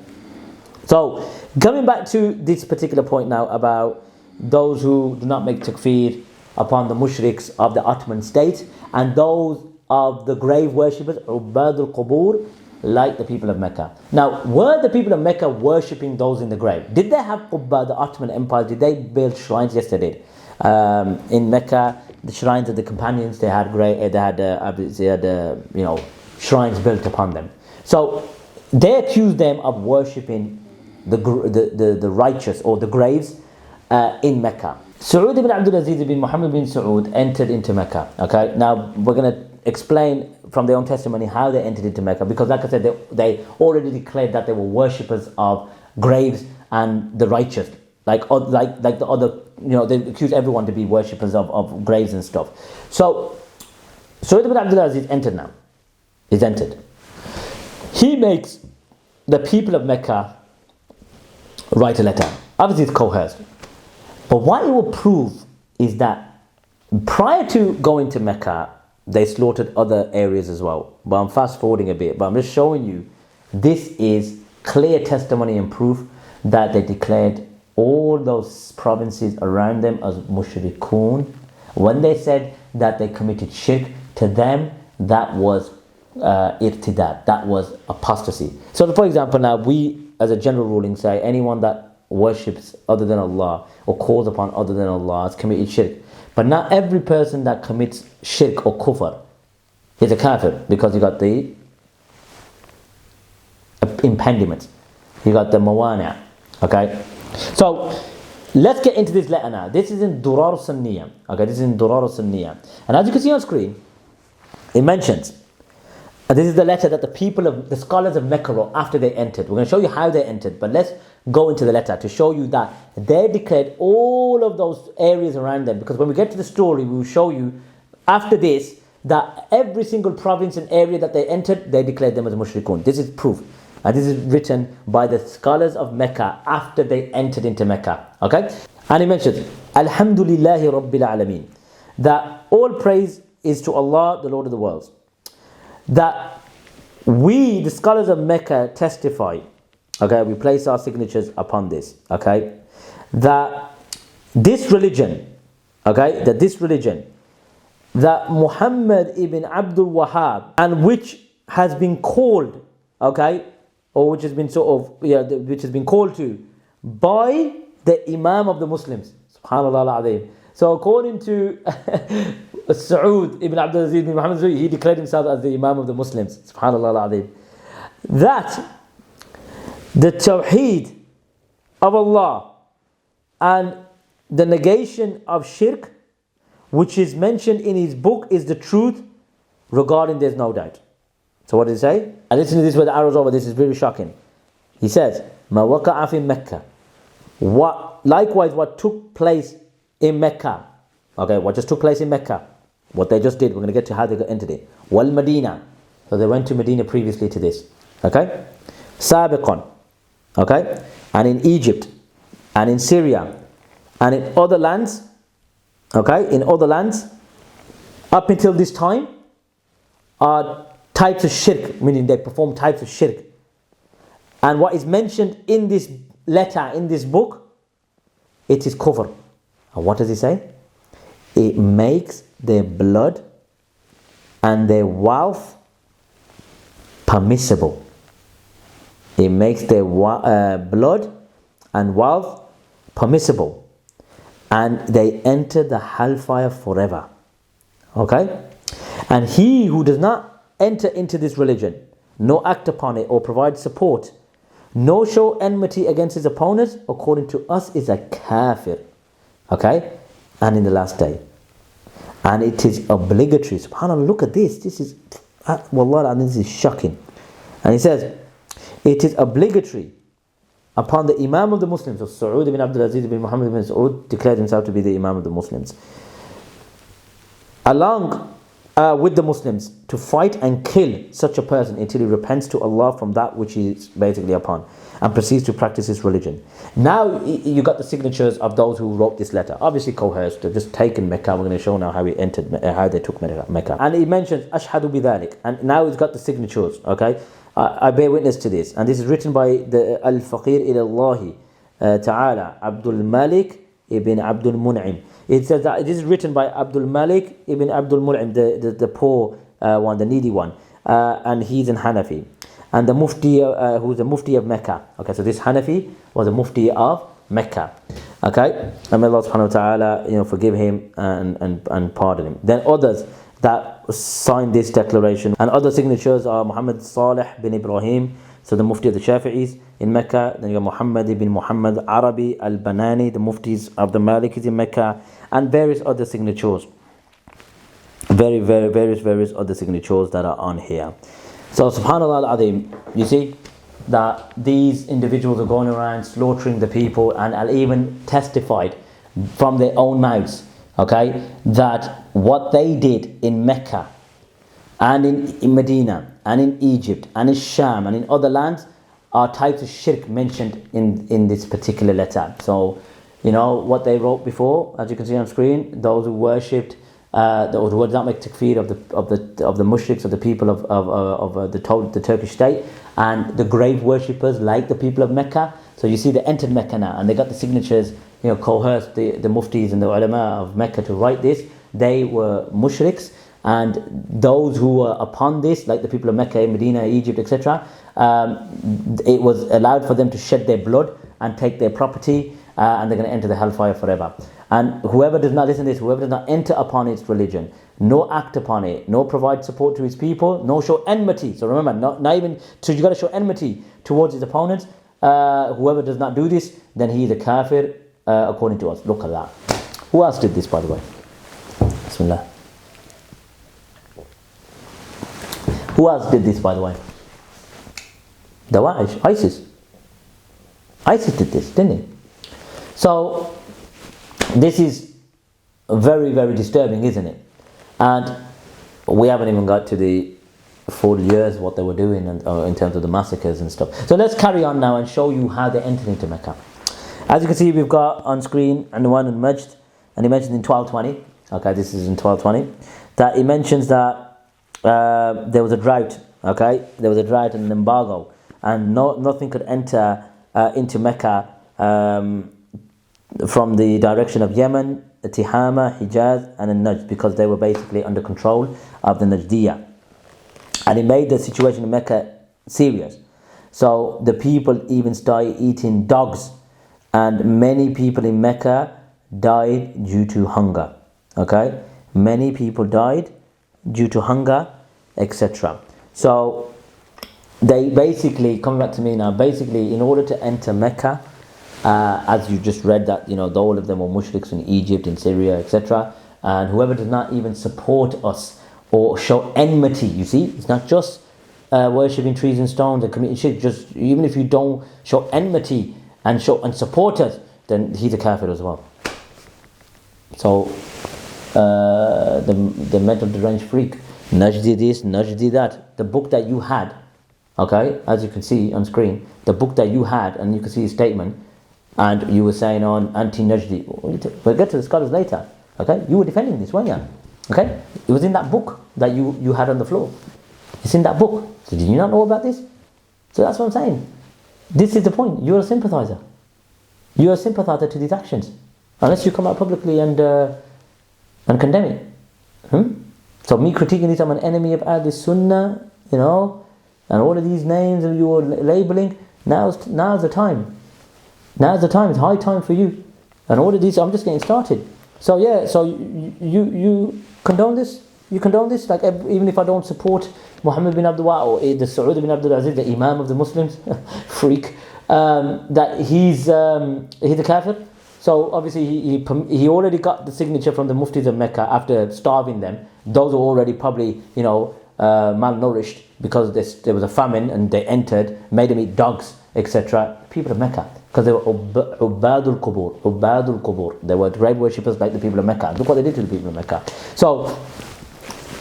So, coming back to this particular point now about those who do not make takfir upon the mushriks of the Ottoman state and those of the grave worshippers, Ubadul Qubur, like the people of Mecca. Now, were the people of Mecca worshipping those in the grave? Did they have Qubba, the Ottoman Empire? Did they build shrines? Yes, they did. In Mecca, the shrines of the companions, they had shrines built upon them. So they accused them of worshipping the righteous or the graves in Mecca. Saud Ibn Abdul Aziz bin Muhammad bin Saud entered into Mecca. Okay, now we're going to explain from their own testimony how they entered into Mecca, because like I said, they already declared that they were worshippers of graves and the righteous, like the other, they accuse everyone to be worshippers of graves and stuff. So Saud Ibn Abdul Aziz entered now. He's entered. He makes the people of Mecca write a letter. Obviously it's coerced. But what it will prove is that prior to going to Mecca, they slaughtered other areas as well. But I'm fast forwarding a bit, but I'm just showing you this is clear testimony and proof that they declared all those provinces around them as mushrikun. When they said that they committed shirk, to them that was irtidad, that was apostasy. So for example, now we as a general ruling say anyone that worships other than Allah or calls upon other than Allah has committed shirk. But not every person that commits shirk or kufr is a kafir, because you got the impediments, you got the mawani'. Okay, so let's get into this letter now. This is in durar saniyya. Okay, this is in durar saniyya, and as you can see on screen, it mentions, and this is the letter that the scholars of Mecca wrote after they entered. We're going to show you how they entered, but let's go into the letter to show you that they declared all of those areas around them, because when we get to the story, we will show you after this that every single province and area that they entered, they declared them as mushrikun. This is proof. And this is written by the scholars of Mecca after they entered into Mecca. Okay? And he mentions, Alhamdulillahi Rabbil Alameen, that all praise is to Allah, the Lord of the worlds. That we, the scholars of Mecca, testify, okay, we place our signatures upon this, okay, that this religion, okay, that Muhammad ibn Abdul Wahab, and which has been called, okay, or which has been which has been called to by the Imam of the Muslims. Subhanallah al-Azim. So according to Saud Ibn Abdul Aziz bin Muhammad, he declared himself as the Imam of the Muslims. Subhanallah al-Azim. That the Tawheed of Allah and the negation of shirk, which is mentioned in his book, is the truth regarding there's no doubt. So what did he say? And listen to this with the arrows over. This is very shocking. He says, "Ma waqa'a fi Mecca." Likewise, what took place in Mecca. Okay, what just took place in Mecca? What they just did. We're going to get to how they entered it. Wal Medina. So they went to Medina previously to this. Okay, Sabiqan. Okay, and in Egypt, and in Syria, and in other lands. Okay, in other lands, up until this time, are types of shirk, meaning they perform types of shirk. And what is mentioned in this letter, in this book, it is kufr. And what does he say? It makes their blood and their wealth permissible. It makes their blood and wealth permissible. And they enter the hellfire forever. Okay? And he who does not enter into this religion, nor act upon it or provide support, nor show enmity against his opponents, according to us, is a kafir. Okay? And in the last day. And it is obligatory. SubhanAllah, look at this. This is, wallah, this is shocking. And he says, it is obligatory upon the Imam of the Muslims. So Saud Ibn Abdul Aziz bin Muhammad ibn Saud declared himself to be the Imam of the Muslims, along with the Muslims, to fight and kill such a person until he repents to Allah from that which he is basically upon and proceeds to practice his religion. Now you got the signatures of those who wrote this letter, obviously coerced. They've just taken Mecca. We're going to show now how he entered, how they took Mecca. And he mentions Ashhadu bidhalik, and now he's got the signatures. Okay, I bear witness to this, and this is written by the Al-Faqir ila Ta'ala Abdul Malik ibn Abdul Mun'im. It says that this is written by Abdul Malik ibn Abdul Mun'im, the poor one, the needy one, and he's an Hanafi, and the Mufti, who's the Mufti of Mecca. Okay, so this Hanafi was a Mufti of Mecca. Okay, and may Allah subhanahu wa ta'ala, forgive him and pardon him. Then others that signed this declaration, and other signatures are Muhammad Salih bin Ibrahim, so the Mufti of the Shafi'is in Mecca. Then you got Muhammad ibn Muhammad Arabi al-Banani, the Muftis of the Malikis in Mecca, and various other signatures. Various other signatures that are on here. So subhanallah al-Azim, you see that these individuals are going around slaughtering the people, and even testified from their own mouths, okay, that what they did in Mecca and in Medina and in Egypt and in Sham and in other lands are types of shirk mentioned in this particular letter. So you know, what they wrote before, as you can see on screen, those who worshipped, those who would not make takfir of the mushriks, of the people of the Turkish state, and the grave worshippers like the people of Mecca. So you see they entered Mecca now, and they got the signatures, you know, coerced the muftis and the ulama of Mecca to write this. They were mushriks, and those who were upon this, like the people of Mecca, Medina, Egypt, etc., it was allowed for them to shed their blood and take their property, and they're going to enter the hellfire forever. And whoever does not listen to this, whoever does not enter upon its religion, nor act upon it, nor provide support to his people, nor show enmity. So remember, not even, so you got to show enmity towards his opponents. Whoever does not do this, then he is a kafir, according to us. Look at that. Who else did this, by the way? Bismillah. Who else did this, by the way? Dawa'ish, ISIS. ISIS did this, didn't he? So, this is very, very disturbing, isn't it? And we haven't even got to the full years what they were doing in terms of the massacres and stuff. So let's carry on now and show you how they entered into Mecca. As you can see, we've got on screen Anwan and Majd, and he mentioned in 1220, okay, this is in 1220, that he mentions that there was a drought, okay, there was a drought and an embargo, and nothing could enter into Mecca from the direction of Yemen, Tihama, Hijaz and Najd, because they were basically under control of the Najdiyyah. And it made the situation in Mecca serious. So the people even started eating dogs, and many people in Mecca died due to hunger. Okay, many people died due to hunger, etc. So they basically, coming back to me now, basically in order to enter Mecca, as you just read that, you know, all of them were mushriks in Egypt, in Syria, etc. And whoever does not even support us or show enmity, you see, it's not just worshipping trees and stones and committing shirk. Just even if you don't show enmity and support us, then he's a kafir as well. So the mental deranged freak, Najdi this, Najdi that, the book that you had, okay, as you can see on screen, the book that you had, and you can see his statement, and you were saying on anti-Najdi. We'll get to the scholars later. Okay, you were defending this, weren't you? Okay, it was in that book that you had on the floor. It's in that book. So did you not know about this? So that's what I'm saying. This is the point. You're a sympathizer. You're a sympathizer to these actions, unless you come out publicly and condemn it. So me critiquing this, I'm an enemy of Ahl Sunnah, you know, and all of these names that you are labeling. Now's the time. Now's the time. It's high time for you. And all of these, I'm just getting started. So yeah, so you condone this? You condone this? Like, even if I don't support Muhammad bin Abdul Wahab or the Saud Ibn Abdul Aziz, the Imam of the Muslims, freak, that he's a kafir. So obviously he already got the signature from the muftis of Mecca after starving them. Those are already probably, you know, malnourished because there was a famine and they entered, made them eat dogs, etc. People of Mecca, because they were Ubadul Qubur. They were grave worshippers like the people of Mecca. Look what they did to the people of Mecca. So,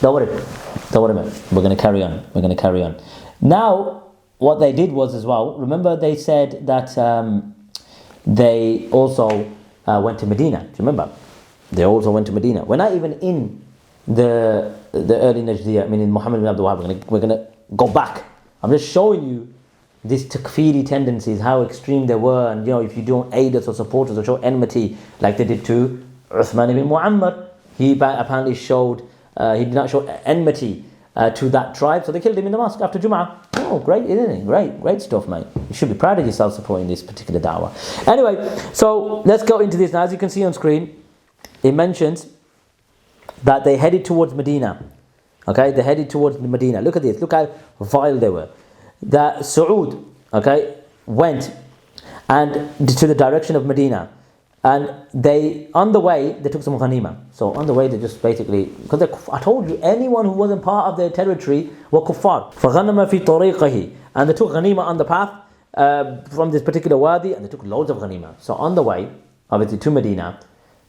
don't worry, man. We're going to carry on. Now, what they did was as well, remember they said that they also went to Medina. Do you remember? They also went to Medina. We're not even in the early Najdiyyah, I mean in Muhammad bin Abdul Wahab. We're going to go back. I'm just showing you these takfiri tendencies, how extreme they were, and you know, if you don't aid us or support us or show enmity like they did to Uthman ibn Muammar, he apparently he did not show enmity to that tribe, so they killed him in the mosque after Jum'ah. Oh, great, isn't it? Great stuff, mate. You should be proud of yourself supporting this particular da'wah. Anyway, so let's go into this now. As you can see on screen, it mentions that they headed towards Medina. Okay, they headed towards Medina. Look at this. Look how vile they were. That Saud, okay, went and to the direction of Medina, and on the way they took some ghanima. So on the way they just basically, because I told you, anyone who wasn't part of their territory were kuffar. فَغَنَّمَ فِي طَرِيقِهِ, and they took ghanima on the path from this particular wadi, and they took loads of ghanima. So on the way, obviously to Medina,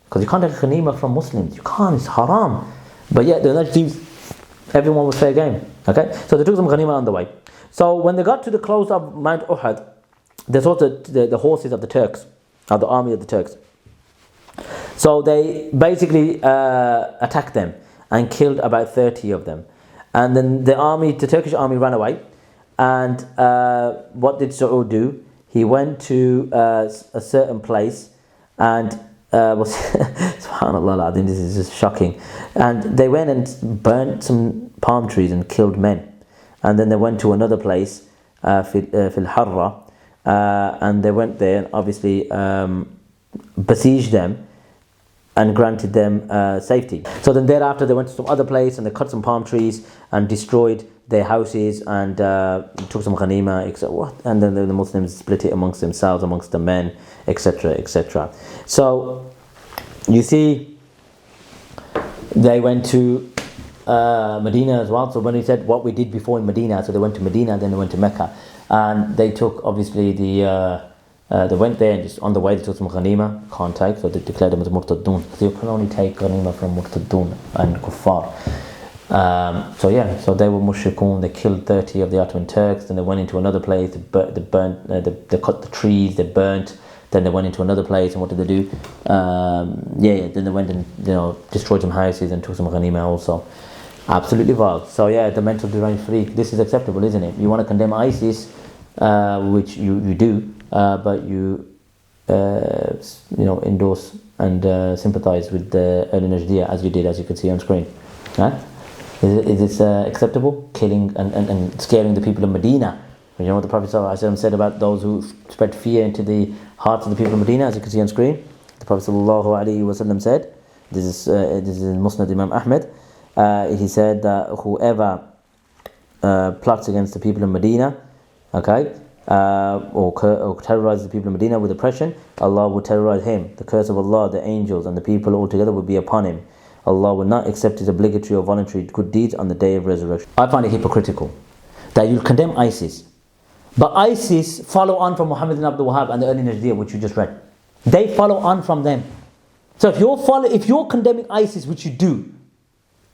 because you can't take ghanima from Muslims, you can't, it's haram. But yet the Najdis, everyone was fair game. Okay, so they took some ghanima on the way. So when they got to the close of Mount Uhud, they saw the horses of the Turks, of the army of the Turks. So they basically attacked them and killed about 30 of them. And then the Turkish army ran away. And what did Saud do? He went to a certain place and subhanallah, I think this is just shocking. And they went and burnt some palm trees and killed men. And then they went to another place, Fil Harra, and they went there and obviously besieged them and granted them safety. So then thereafter they went to some other place and they cut some palm trees and destroyed their houses and took some ghanima, etc. And then the Muslims split it amongst themselves, amongst the men, etc., etc. So you see, they went to Medina as well. So when he said what we did before in Medina, so they went to Medina, then they went to Mecca, and they took obviously they went there and just on the way they took some ghanima, can't take, so they declared them as murtadun. So you can only take ghanima from murtadun and kuffar. So they were mushrikun. They killed 30 of the Ottoman Turks. Then they went into another place. They cut the trees. They burnt. Then they went into another place, and what did they do? Then they went and destroyed some houses and took some ghanima also. Absolutely vile. So the mental deranged freak. This is acceptable, isn't it? You want to condemn ISIS, which you do, but you endorse and sympathize with the early Najdiya, as you did, as you could see on screen. Huh? Is this acceptable? Killing and scaring the people of Medina. You know what the Prophet ﷺ said about those who spread fear into the hearts of the people of Medina, as you can see on screen. The Prophet ﷺ said, this is in Musnad Imam Ahmed, he said that whoever plots against the people of Medina, okay, or terrorizes the people of Medina with oppression, Allah will terrorize him. The curse of Allah, the angels and the people altogether will be upon him. Allah will not accept his obligatory or voluntary good deeds on the day of resurrection. I find it hypocritical that you'll condemn ISIS, but ISIS follow on from Muhammad ibn Abdul Wahab and the early Najdiya, which you just read. They follow on from them. So if you're condemning ISIS, which you do,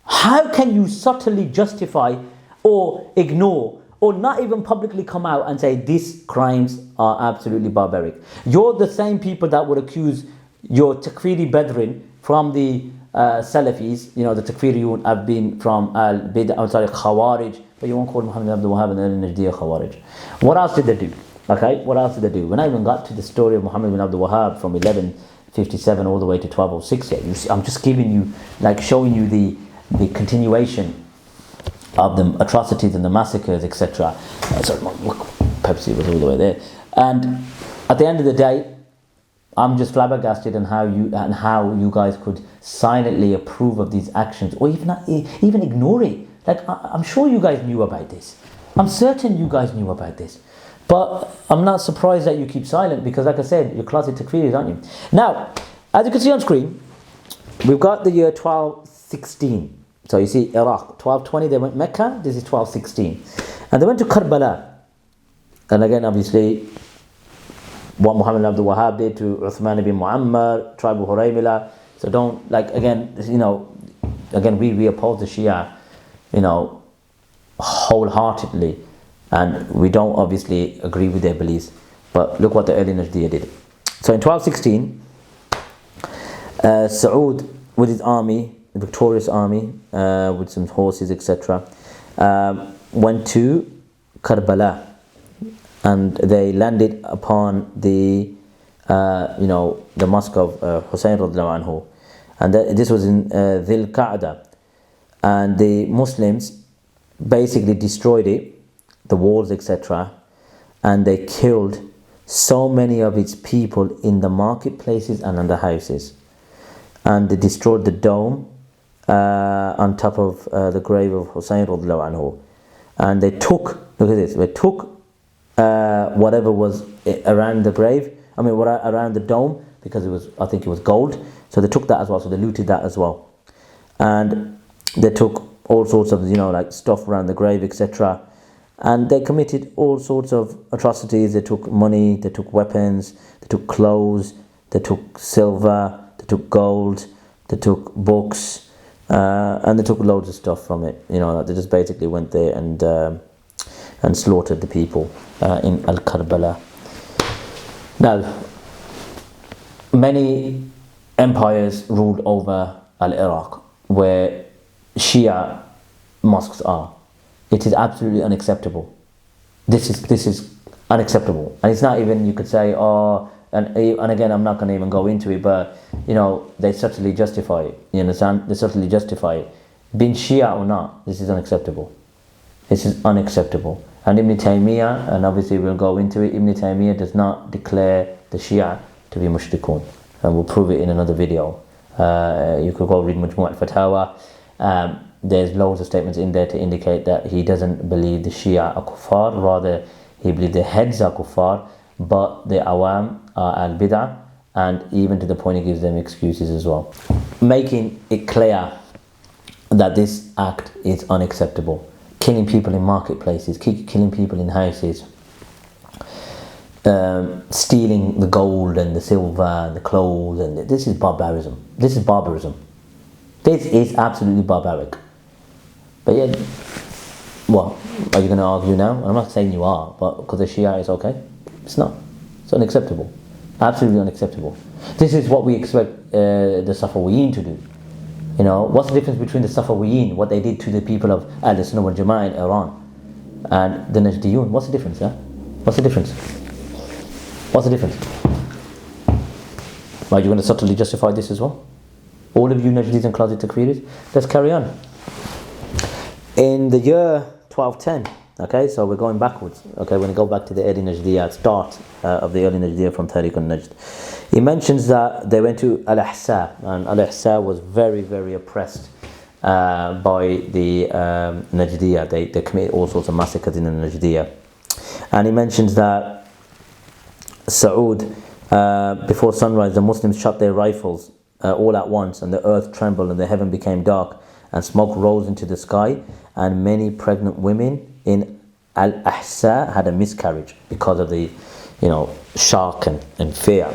how can you subtly justify or ignore or not even publicly come out and say these crimes are absolutely barbaric? You're the same people that would accuse your takfiri brethren from the Salafis, the Takfiriyun have been from Khawarij, but you won't call Muhammad Abdul Wahab and then Najdiya Khawarij. What else did they do? Okay, what else did they do? When I even got to the story of Muhammad ibn Abdul Wahab from 1157 all the way to 1206 here, you see, I'm just giving you, showing you the continuation of the atrocities and the massacres, etc. Pepsi was all the way there. And at the end of the day, I'm just flabbergasted on how you guys could silently approve of these actions, or even ignore it. I'm sure you guys knew about this. I'm certain you guys knew about this. But I'm not surprised that you keep silent, because like I said, you're closet takfiris, aren't you? Now, as you can see on screen, we've got the year 1216. So you see Iraq, 1220 they went Mecca, this is 1216. And they went to Karbala. And again, obviously, what Muhammad Abdul Wahab did to Uthman ibn Muammar, tribe of Huraymila. So don't, again, we oppose the Shia, wholeheartedly. And we don't obviously agree with their beliefs. But look what the early Najdiya did. So in 1216, Saud with his army, the victorious army, with some horses, etc., went to Karbala. And they landed upon the mosque of Hussein radhiyallahu anhu, and this was in Dhil Qa'dah, and the Muslims basically destroyed it, the walls, etc., and they killed so many of its people in the marketplaces and in the houses, and they destroyed the dome on top of the grave of Hussein radhiyallahu anhu, and they took, look at this, they took whatever was around the grave, around the dome, because I think it was gold, so they took that as well, so they looted that as well, and they took all sorts of stuff around the grave, etc., and they committed all sorts of atrocities. They took money, they took weapons, they took clothes, they took silver, they took gold, they took books, and they took loads of stuff from it. They just basically went there and slaughtered the people in Al-Karbala. Now, many empires ruled over Al-Iraq, where Shia mosques are. It is absolutely unacceptable. This is unacceptable, and it's not even, you could say, and again, I'm not going to even go into it, but they certainly justify it. You understand? They certainly justify it. Being Shia or not, this is unacceptable. This is unacceptable. And Ibn Taymiyyah, and obviously we'll go into it, Ibn Taymiyyah does not declare the Shia to be mushrikun, and we'll prove it in another video. You could go read Majmu' al-Fatawa. There's loads of statements in there to indicate that he doesn't believe the Shia are kuffar, rather he believes the heads are kuffar, but the awam are al-bid'ah, and even to the point he gives them excuses as well, making it clear that this act is unacceptable. Killing people in marketplaces, killing people in houses, stealing the gold and the silver and the clothes, and this is barbarism. This is barbarism. This is absolutely barbaric. But yet, what? Are you going to argue now? I'm not saying you are, but because the Shia is okay? It's not. It's unacceptable. Absolutely unacceptable. This is what we expect the Safawiyin to do. What's the difference between the Safawiyin, what they did to the people of Ahl-Sunnah wal Jama'ah in Iran, and the Najdiyun? What's the difference? What's the difference? What's the difference? Are you going to subtly justify this as well? All of you Najdis and closet Takfiris? Let's carry on. In the year 1210, okay, so we're going backwards. Okay, we're going to go back to the early Najdiyyah, start of the early Najdiyyah from Tarikh and Najd. He mentions that they went to Al-Ahsa, and Al-Ahsa was very, very oppressed by the Najdiyyah. They committed all sorts of massacres in the Najdiyyah. And he mentions that Saud, before sunrise, the Muslims shot their rifles all at once, and the earth trembled and the heaven became dark, and smoke rose into the sky, and many pregnant women in Al-Ahsa had a miscarriage because of the shock and fear.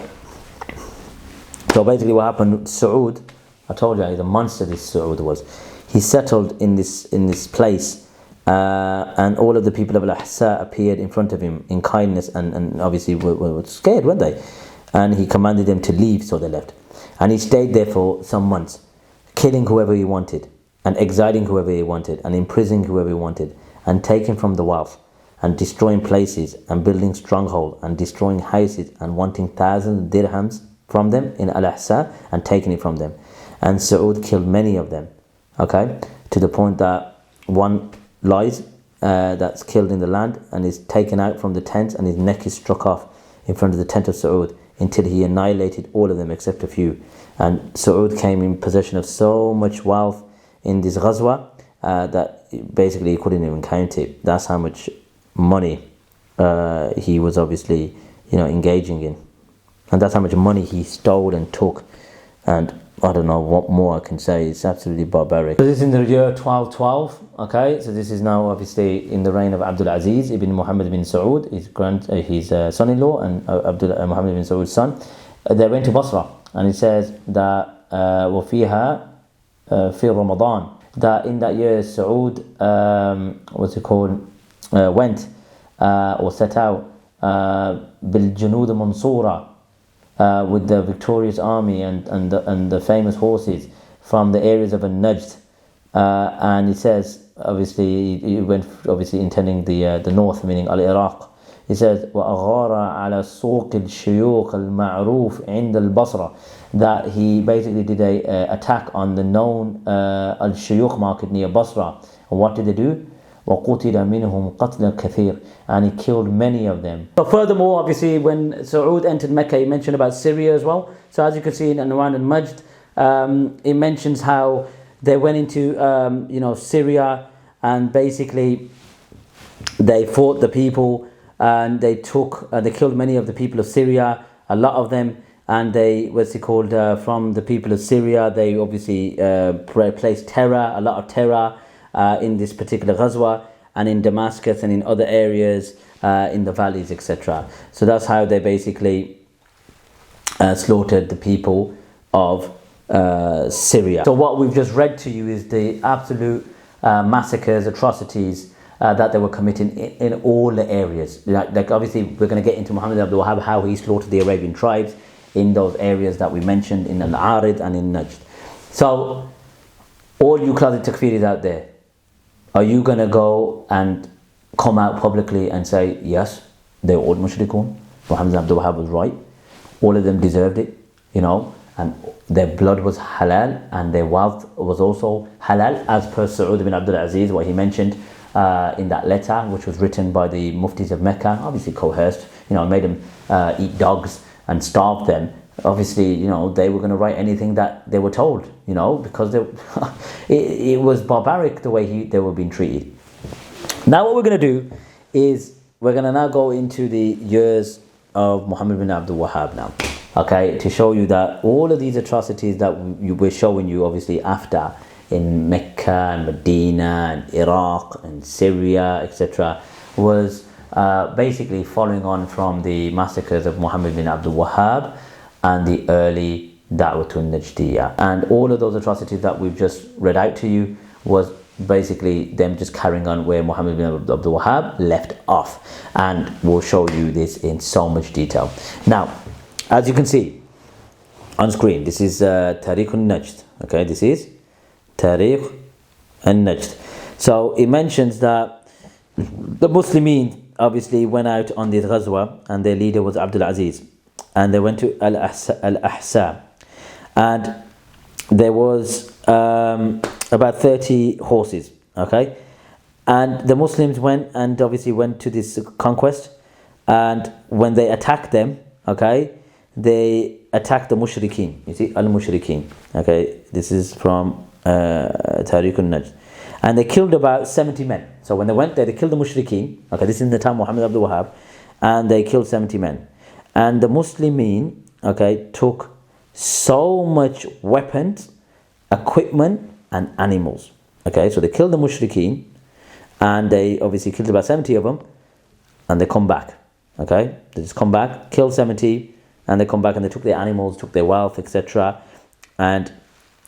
So basically what happened, Saud, I told you he's a monster, this Saud was. He settled in this place, and all of the people of Al-Ahsa appeared in front of him in kindness, and obviously were scared, weren't they? And he commanded them to leave, so they left. And he stayed there for some months, killing whoever he wanted, and exiling whoever he wanted, and imprisoning whoever he wanted, and taking from the wealth, and destroying places, and building strongholds, and destroying houses, and wanting thousands of dirhams from them in Al-Ahsa, and taking it from them. And Saud killed many of them, okay, to the point that one lies that's killed in the land and is taken out from the tent, and his neck is struck off in front of the tent of Saud, until he annihilated all of them except a few. And Saud came in possession of so much wealth in this ghazwa that basically he couldn't even count it. That's how much money he was obviously engaging in, and that's how much money he stole and took. And I don't know what more I can say. It's absolutely barbaric. So this is in the year 1212. Okay, so this is now obviously in the reign of Abdul Aziz ibn Muhammad bin Saud, his son-in-law, and Muhammad bin Saud's son. They went to Basra, and it says that وَفِيهَا في Ramadan, that in that year Saud went or set out بالجنود منصورة, with the victorious army and the famous horses from the areas of Najd, and it says obviously he went obviously intending the north, meaning Al-Iraq. He says وَأَغَارَ عَلَى السُّوقِ الشُّيُوخِ الْمَعْرُوفِ عِنْدَ الْبَصْرَةِ, that he basically did a attack on the known al-shuyukh market near Basra. And what did they do? وَقُتِلَ مِنْهُمْ قَتْلًا كَثِيرًا, and he killed many of them. But furthermore, obviously when Saud entered Mecca, he mentioned about Syria as well. So as you can see in Anwan and Majd, it mentions how they went into Syria, and basically they fought the people, and they killed many of the people of Syria, a lot of them. And they, from the people of Syria, they obviously placed terror, a lot of terror in this particular ghazwa, and in Damascus and in other areas, in the valleys, etc. So that's how they basically slaughtered the people of Syria. So what we've just read to you is the absolute massacres, atrocities that they were committing in all the areas. Like obviously we're going to get into Muhammad Abdul Wahab, how he slaughtered the Arabian tribes. in those areas that we mentioned in Al-Arid and in Najd. So, all you closet takfiris out there, are you going to go and come out publicly and say, yes, they were all mushrikun, Muhammad ibn Abdul Wahab was right, all of them deserved it, and their blood was halal and their wealth was also halal, as per Saud Ibn Abdul Aziz, what he mentioned in that letter, which was written by the muftis of Mecca, obviously coerced, made them eat dogs and starve them. Obviously, they were going to write anything that they were told, because it was barbaric the way they were being treated. Now what we're going to do is we're going to now go into the years of Muhammad bin Abdul Wahab now, okay, to show you that all of these atrocities that we're showing you obviously after in Mecca and Medina and Iraq and Syria, etc., was basically following on from the massacres of Muhammad bin Abdul Wahab and the early Da'watun Najdiyyah. And all of those atrocities that we've just read out to you was basically them just carrying on where Muhammad bin Abdul Wahab left off. And we'll show you this in so much detail. Now, as you can see on screen, this is Tarikh al-Najd. Okay, this is Tarikh al-Najd. So it mentions that the Muslimin obviously went out on this ghazwa, and their leader was Abdul Aziz. And they went to Ahsa, and there was about 30 horses, okay, and the Muslims went to this conquest, and when they attacked them, okay, they attacked the mushrikeen. You see, al-mushrikeen, okay, this is from Tarikh al-Najd, and they killed about 70 men. So when they went there, they killed the mushrikeen, okay, this is in the time of Muhammad Abdul Wahab, and they killed 70 men. And the Muslimin, okay, took so much weapons, equipment, and animals. Okay, so they killed the mushrikeen, and they obviously killed about 70 of them, and they come back. Okay, they just come back, kill 70, and they come back, and they took their animals, took their wealth, etc., and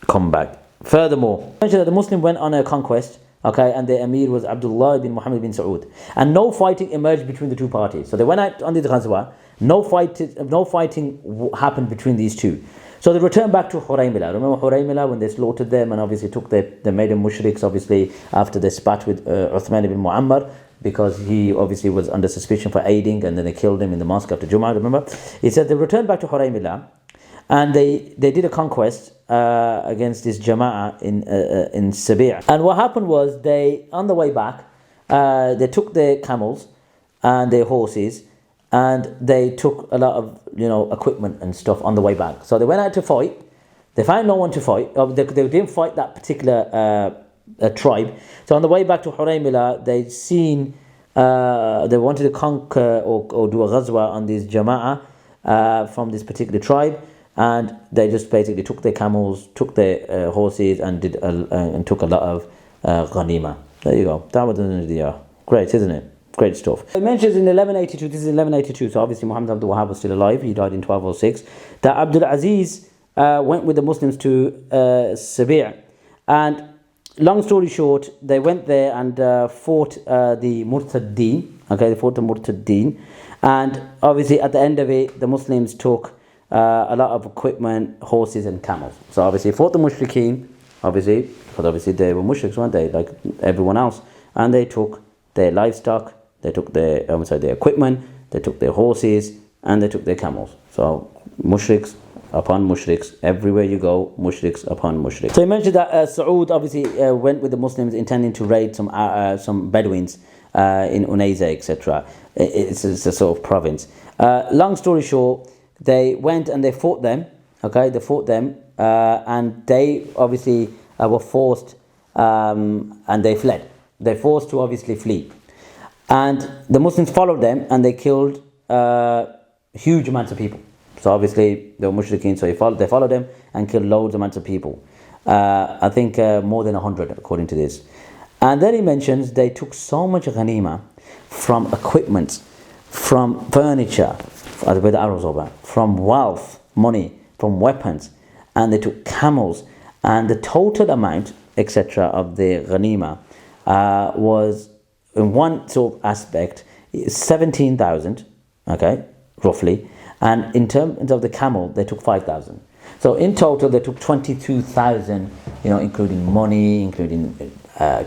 come back. Furthermore, the Muslim went on a conquest. Okay, and the Emir was Abdullah bin Muhammad bin Saud, and no fighting emerged between the two parties. So they went out on the ghazwa. No fighting happened between these two. So they returned back to Huraymila. Remember Huraymila, when they slaughtered them and obviously they made them mushriks, obviously after they spat with Uthman ibn Muammar, because he obviously was under suspicion for aiding, and then they killed him in the mosque after Jum'ah. Remember, he said they returned back to Huraymila, and they did a conquest against this Jama'ah in Sabi'. And what happened was, on the way back, they took their camels and their horses, and they took a lot of equipment and stuff on the way back. So they went out to fight. They found no one to fight. They didn't fight that particular tribe. So on the way back to Huraymila, they wanted to conquer or do a ghazwa on this Jama'ah from this particular tribe, and they just basically took their camels, took their horses, and took a lot of ghanima. There you go. That was the Najdiyaah. Great, isn't it? Great stuff. It mentions in 1182, this is 1182, so obviously Muhammad Abdul Wahab was still alive, he died in 1206, that Abdul Aziz went with the Muslims to Sabi', and long story short, they went there and fought the Murtaddeen, okay, they fought the Murtaddeen, and obviously at the end of it, the Muslims took a lot of equipment, horses and camels. So obviously fought the Mushrikeen, obviously, because obviously they were mushriks, weren't they, like everyone else, and they took their livestock, they took their equipment, they took their horses, and they took their camels. So mushriks upon mushriks, everywhere you go, mushriks upon mushriks. So he mentioned that Saud obviously went with the Muslims intending to raid some Bedouins in Unayza, etc. It's a sort of province. Long story short, they went and they fought them. Okay, they fought them, and they obviously were forced, and they fled. They forced to obviously flee. And the Muslims followed them, and they killed huge amounts of people. So obviously they were mushrikeen, so they followed them and killed loads amounts of people. I think more than 100 according to this. And then he mentions they took so much ghanima from equipment, from furniture, where the Arabs over, from wealth, money, from weapons, and they took camels, and the total amount, etc., of the ghanima was, in one sort of aspect, 17,000, okay, roughly, And in terms of the camel, they took 5,000. So in total, they took 22,000, including money, including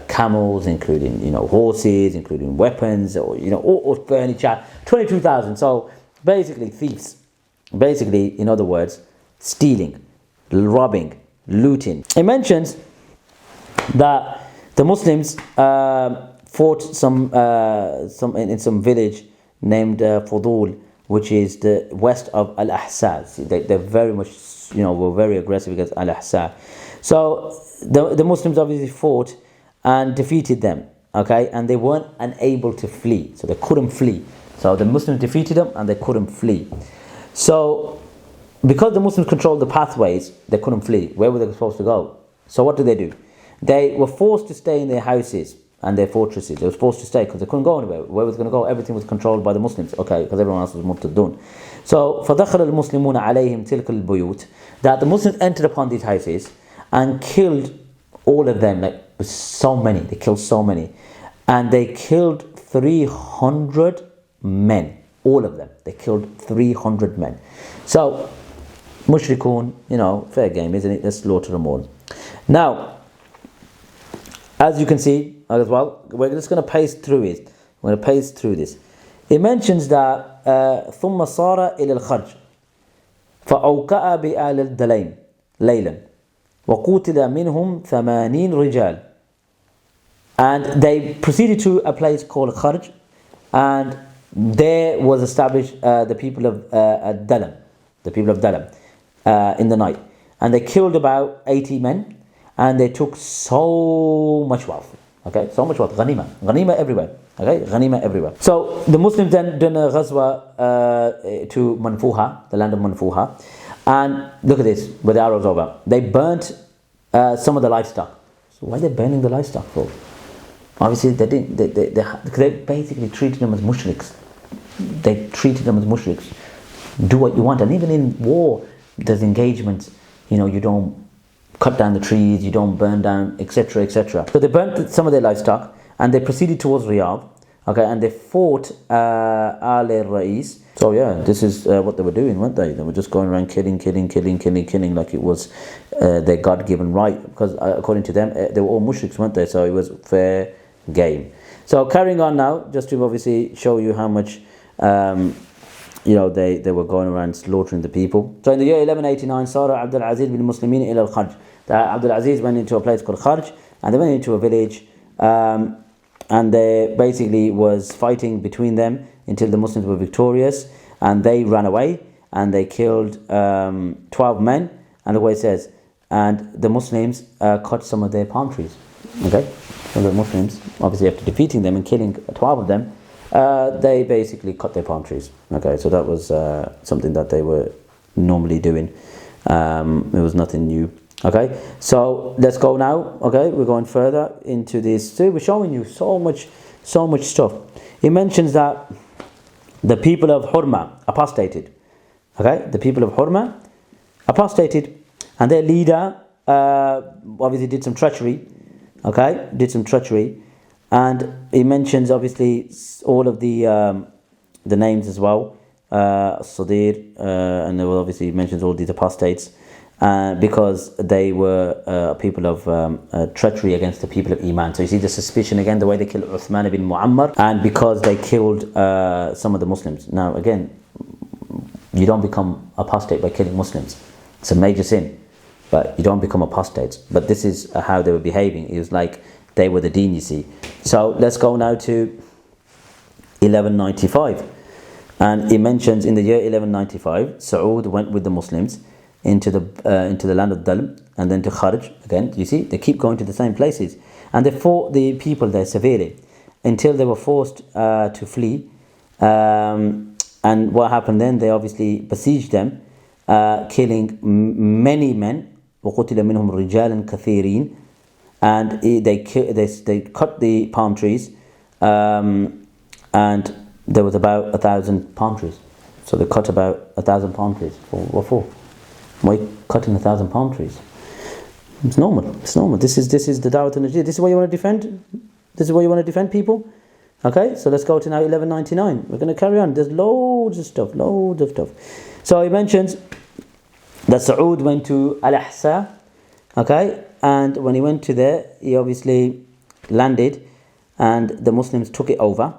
camels, including, horses, including weapons, or, all furniture, 22,000. So basically thieves. Basically, in other words, stealing, robbing, looting. It mentions that the Muslims fought in some village named Fudul, which is the west of Al Ahsa. They're very much, were very aggressive against Al Ahsa. So the Muslims obviously fought and defeated them. Okay, and they weren't unable to flee, so they couldn't flee. So the Muslims defeated them and they couldn't flee. So because the Muslims controlled the pathways, they couldn't flee. Where were they supposed to go? So what did? They were forced to stay in their houses and their fortresses. They were forced to stay because they couldn't go anywhere. Where was going to go? Everything was controlled by the Muslims. Okay, because everyone else was murtadun. So فَدَخَلَ الْمُسْلِمُونَ عَلَيْهِمْ تِلْكَ الْبُيُوتِ, that the Muslims entered upon these houses and killed all of them. Like so many, they killed so many, and they killed 300 men. All of them. They killed 300 men. So mushrikun, fair game, isn't it? Let's slaughter them all. Now, as you can see as well, we're just going to pace through it. We're going to pace through this. It mentions that ثم صار إلى الخرج فأوقع بآل الدليم ليلا وقتل منهم 80 رجال. And they proceeded to a place called Kharj, and there was established the people of Dalam, in the night, and they killed about 80 men, and they took so much wealth. Okay, so much wealth, ghanima everywhere. Okay, ghanima everywhere. So the Muslims then did a ghazwa to Manfuha, the land of Manfuha, and look at this, with the arrows over. They burnt some of the livestock. So why are they burning the livestock for? Obviously, they didn't. They basically treated them as mushriks. They treated them as mushriks. Do what you want, and even in war, there's engagements. You don't cut down the trees, you don't burn down, etc., etc. So they burnt some of their livestock, and they proceeded towards Riyadh. Okay, and they fought Al Rais. So yeah, this is what they were doing, weren't they? They were just going around killing, like it was their God-given right. Because according to them, they were all mushriks, weren't they? So it was fair game. So carrying on now, just to obviously show you how much they were going around slaughtering the people. So in the year 1189, Saud Ibn Abdul Aziz bin Muslimin ila Al Khaj. Abdul Aziz went into a place called Kharj, and they went into a village, and there basically was fighting between them until the Muslims were victorious, and they ran away and they killed 12 men. And the way it says, and the Muslims cut some of their palm trees. Okay, so the Muslims, obviously after defeating them and killing 12 of them, they basically cut their palm trees. Okay, so that was something that they were normally doing. It was nothing new. Okay, so let's go now. Okay, we're going further into this. So we're showing you so much stuff. It mentions that the people of Hurma apostated. Okay, the people of Hurma apostated, and their leader obviously did some treachery. Okay, and he mentions obviously all of the names as well, Sadir, and obviously he mentions all these apostates because they were people of treachery against the people of Iman. So you see the suspicion again, the way they killed Uthman ibn Muammar, and because they killed some of the Muslims. Now again, you don't become apostate by killing Muslims. It's a major sin, but you don't become apostates. But this is how they were behaving. It was like they were the deen, you see. So let's go now to 1195. And it mentions in the year 1195, Saud went with the Muslims into the land of Dalm, and then to Kharj. Again, you see, they keep going to the same places. And they fought the people there severely until they were forced to flee. And what happened then? They obviously besieged them, killing many men. وَقُتِلَ مِنْهُمْ رِجَالًا كَثِيرِينَ. And they cut the palm trees, and there was about 1,000 palm trees. So they cut about 1,000 palm trees. What for? Why cutting 1,000 palm trees? It's normal. This is the Dawah to Najdiyyah. This is what you want to defend. This is what you want to defend people. Okay, so let's go to now 1199. We're going to carry on. There's loads of stuff. So he mentions that Saud went to Al-Ahsa, okay, and when he went to there, he obviously landed, and the Muslims took it over,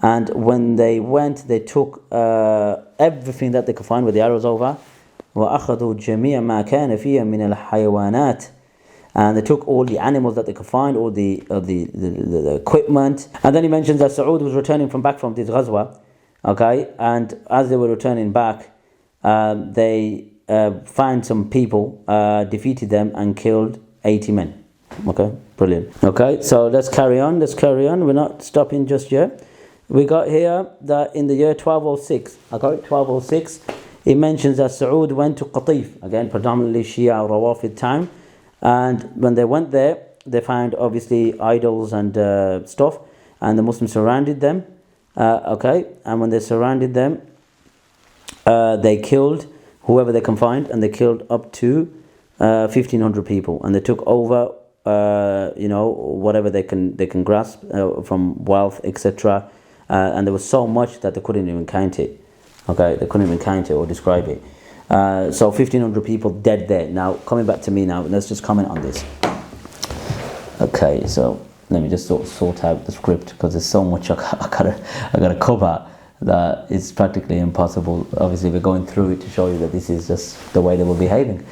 and when they went, they took everything that they could find with the arrows over. وَأَخَذُوا جَمِيعَ مَا كَانَ فِيهَا مِنَ الْحَيَوَانَاتِ, and they took all the animals that they could find, all the equipment. And then he mentions that Saud was returning back from this ghazwa, okay, and as they were returning back, they found some people, defeated them and killed 80 men. Okay, brilliant. Okay, so let's carry on. We're not stopping just yet. We got here that in the year 1206, okay, 1206, it mentions that Saud went to Qatif, again predominantly Shia Rawafid time, and when they went there, they found obviously idols and stuff, and the Muslims surrounded them, okay, and when they surrounded them, they killed whoever they can find, and they killed up to 1,500 people, and they took over whatever they can grasp from wealth, etc. And there was so much that they couldn't even count it. Okay, they couldn't even count it or describe it. So 1,500 people dead there. Now, coming back to me now, let's just comment on this. Okay, so let me just sort out the script, because there's so much I gotta cover that it's practically impossible. Obviously, we're going through it to show you that this is just the way they were behaving.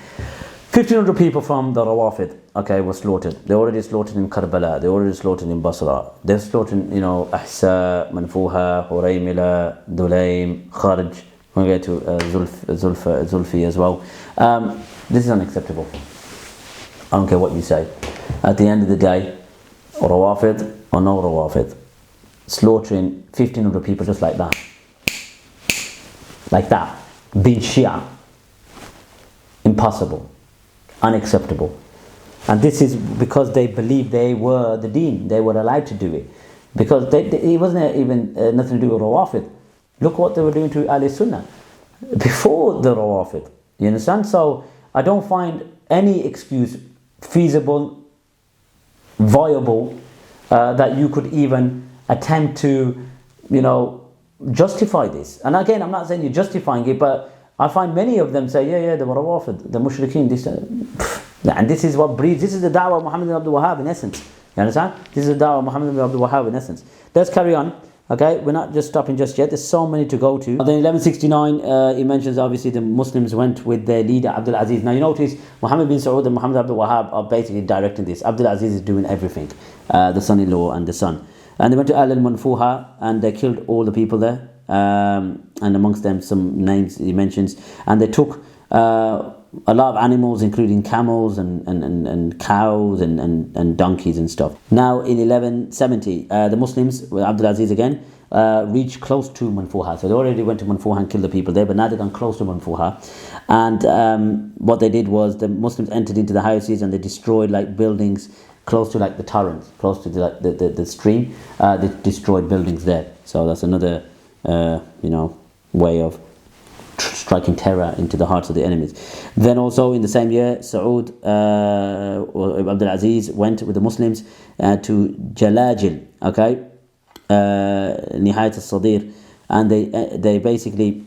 1,500 people from the Rawafid, okay, were slaughtered. They already slaughtered in Karbala. They already slaughtered in Basra. They've slaughtered, Ahsa, Manfuha, Huraymila, Dulaym, Kharj. We'll get to Zulfi as well. This is unacceptable. I don't care what you say. At the end of the day, Rawafid or no Rawafid, slaughtering 1,500 people just like that, being Shia, impossible, unacceptable. And this is because they believed they were the deen, they were allowed to do it, because it wasn't even nothing to do with Rawafid. Look what they were doing to Ahl Sunnah before the Rawafid. You understand? So I don't find any excuse feasible, viable, that you could even attempt to, justify this. And again, I'm not saying you're justifying it, but I find many of them say, yeah, they were Rawafid, the Mushrikeen, this. And this is what breeds, this is the da'wah of Muhammad ibn Abdul Wahab in essence. You understand? This is the da'wah of Muhammad ibn Abdul Wahab in essence. Let's carry on. Okay, we're not just stopping just yet. There's so many to go to. Then 1169, he mentions obviously the Muslims went with their leader Abdul Aziz. Now you notice Muhammad bin Saud and Muhammad Abdul Wahab are basically directing this. Abdul Aziz is doing everything, the son-in-law and the son. And they went to Al-Manfuha and they killed all the people there. And amongst them some names he mentions. And they took a lot of animals, including camels and cows and donkeys and stuff. Now in 1170, the Muslims, with Abdul Aziz again, reached close to Manfuha. So they already went to Manfuha and killed the people there, but now they've gone close to Manfuha. And what they did was the Muslims entered into the houses and they destroyed buildings close to the torrents, close to the stream. They destroyed buildings there. So that's another way of striking terror into the hearts of the enemies. Then also in the same year, Saud Abdul Aziz went with the Muslims to Jalajil, okay, Nihayat al-Sadir, and they basically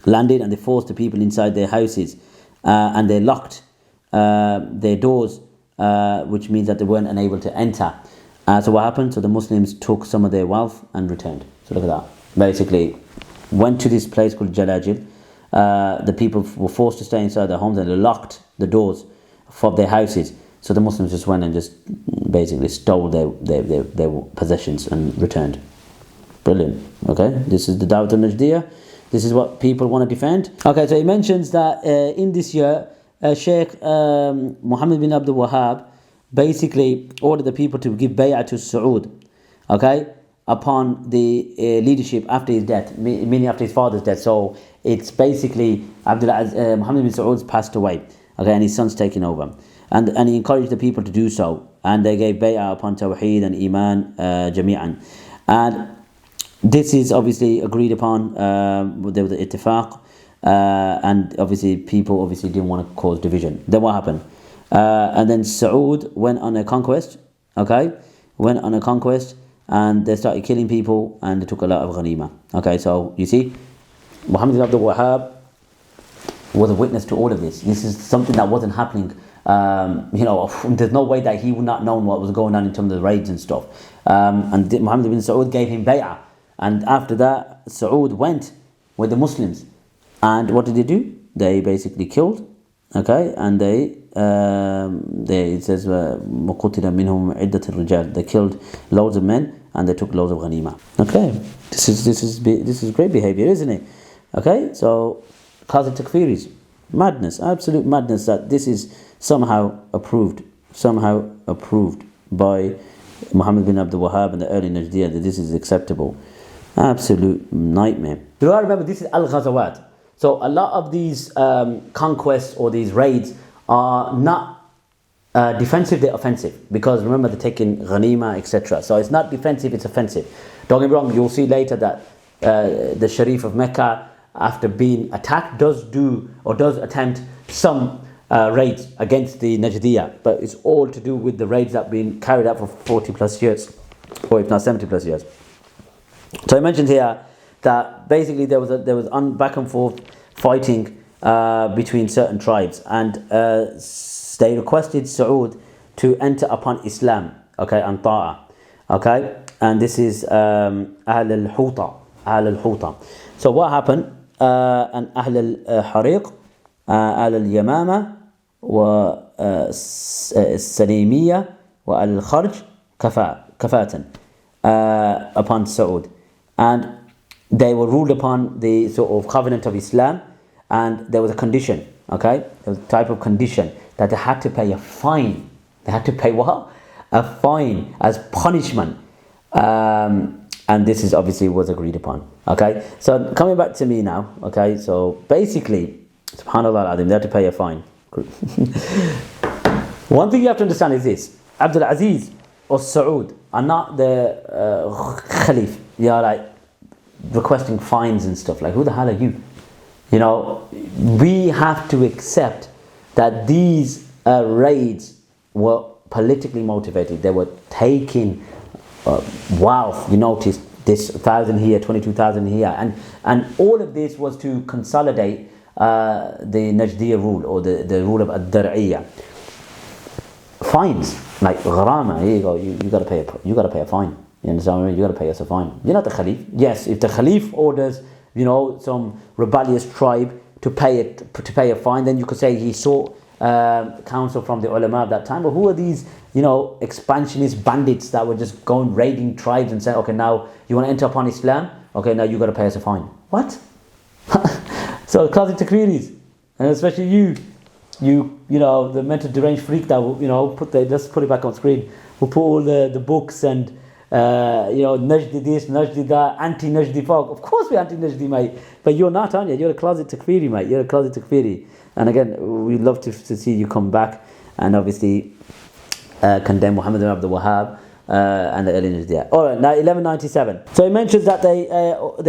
landed and they forced the people inside their houses, and they locked their doors, which means that they weren't unable to enter. So what happened? So the Muslims took some of their wealth and returned. So look at that. Basically, went to this place called Jalajil. The people were forced to stay inside their homes and they locked the doors for their houses. So the Muslims just went and just basically stole their possessions and returned. Brilliant. Okay, this is the Dawah al-Najdiyyah. This is what people want to defend. Okay, so he mentions that in this year, Sheikh Muhammad bin Abdul Wahab basically ordered the people to give bay'ah to Saud, okay, upon the leadership after his death, meaning after his father's death. So it's basically Muhammad bin Saud's passed away, okay, and his son's taking over. And he encouraged the people to do so. And they gave bay'ah upon Tawheed and Iman jami'an. And this is obviously agreed upon. There was the ittifaq. And obviously people didn't want to cause division. Then what happened? And then Saud went on a conquest, okay, went on a conquest and they started killing people and they took a lot of ghanima. Okay, so you see, Muhammad ibn Abdul Wahab was a witness to all of this. This is something that wasn't happening. There's no way that he would not know what was going on in terms of the raids and stuff. And Muhammad ibn Saud gave him bay'ah. And after that, Saud went with the Muslims. And what did they do? They basically killed. Okay, and it says وَقُتِلَ مِنْهُمْ عِدَّةِ الرِّجَالِ. They killed loads of men and they took loads of ghanima. Okay, this is great behavior, isn't it? Okay, so Qazi Takfiris, madness, absolute madness, that this is somehow approved by Muhammad bin Abdul Wahab and the early Najdiya, that this is acceptable. Absolute nightmare. Do I remember this is Al-Ghazawat? So a lot of these conquests or these raids are not defensive, they're offensive. Because remember, they're taking ghanima, etc. So it's not defensive, it's offensive. Don't get me wrong, you'll see later that the Sharif of Mecca, after being attacked, does attempt some raids against the Najdiya. But it's all to do with the raids that have been carried out for 40 plus years, or if not 70 plus years. So I mentioned here that basically there was back and forth fighting between certain tribes, and they requested Saud to enter upon Islam, okay, and Ta'a, okay, and this is Ahl al-Huta. So what happened? And Ahl al-Hariq, Ahl al-Yamama, wa Salimiyya, wa Al Khaj, kafatan upon Saud. And they were ruled upon the sort of covenant of Islam, and there was a condition, okay? There was a type of condition that they had to pay a fine. They had to pay what? A fine as punishment. And this is obviously was agreed upon, okay? So coming back to me now, okay? So basically, subhanAllah al-Azim, they had to pay a fine. One thing you have to understand is this: Abdul Aziz or Saud are not the Khalif. They are like requesting fines and stuff. Like, who the hell are you? You know, we have to accept that these raids were politically motivated. They were taking wealth. You notice this 1,000 here, 22,000 here, and all of this was to consolidate the Najdiya rule, or the rule of dirriya. Fines, like gharama, here you go, you got to pay a fine. You understand what I mean? You got to pay us a fine. You're not the Khalif. Yes, if the Khalif orders, some rebellious tribe to pay a fine, then you could say he sought counsel from the ulama of that time. But who are these, expansionist bandits that were just going raiding tribes and saying, okay, now you want to enter upon Islam? Okay, now you got to pay us a fine. What? So Qazi Takfiris, and especially you, the mental deranged freak that will, let's put it back on screen. We'll put all the books and Najdi this, Najdi that, anti-Najdi folk. Of course we're anti-Najdi, mate. But you're not, aren't you? You're a closet Takfiri, mate. You're a closet Takfiri. And again, we'd love to see you come back and obviously condemn Muhammad ibn Abdul Wahab and the early Najdiyyah. Alright, now 1197. So he mentions that they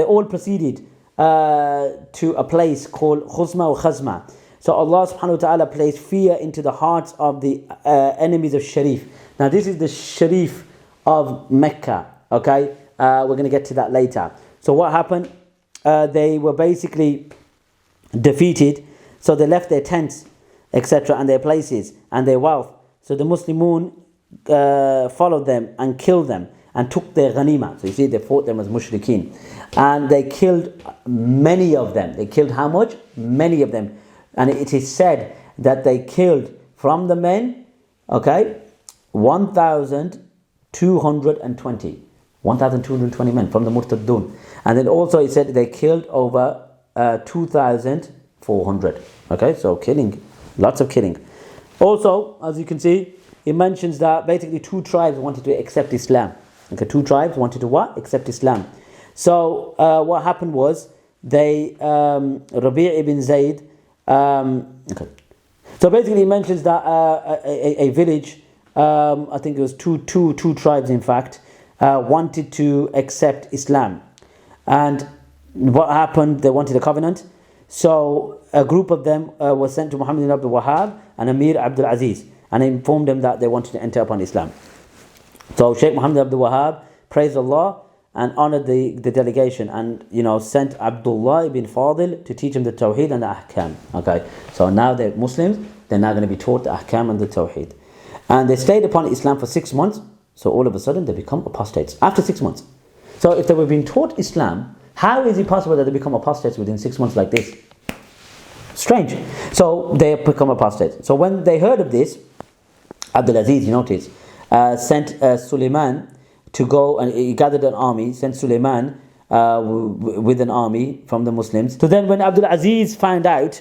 all proceeded to a place called Khuzma or Khazma. So Allah subhanahu wa ta'ala placed fear into the hearts of the enemies of Sharif. Now this is the Sharif of Mecca, okay? We're going to get to that later. So what happened? They were basically defeated, so they left their tents, etc., and their places and their wealth. So the Muslimun followed them and killed them and took their ghanima. So you see, they fought them as mushrikeen, and they killed many of them. They killed how much? Many of them. And it is said that they killed from the men, okay, 1,220 men from the Murtaddun. And then also it said they killed over 2,400. Okay, so killing, lots of killing. Also, as you can see, it mentions that basically two tribes wanted to accept Islam. Okay, two tribes wanted to what? Accept Islam. So what happened was they, Rabi' ibn Zayd, okay. So basically it mentions that a village, I think it was two tribes in fact, wanted to accept Islam. And what happened? They wanted a covenant. So a group of them was sent to Muhammad ibn Abdul Wahab and Amir Abdul Aziz, and informed them that they wanted to enter upon Islam. So Sheikh Muhammad Abdul Wahab praised Allah and honored the delegation, and sent Abdullah ibn Fadil to teach him the Tawheed and the Ahkam. Okay, so now they're Muslims, they're now going to be taught the Ahkam and the Tawheed. And they stayed upon Islam for 6 months, so all of a sudden they become apostates after 6 months. So if they were being taught Islam, how is it possible that they become apostates within 6 months like this? Strange. So they become apostates. So when they heard of this, Abdul Aziz, sent Suleiman to go, and he gathered an army, sent Suleiman with an army from the Muslims. So then when Abdul Aziz found out,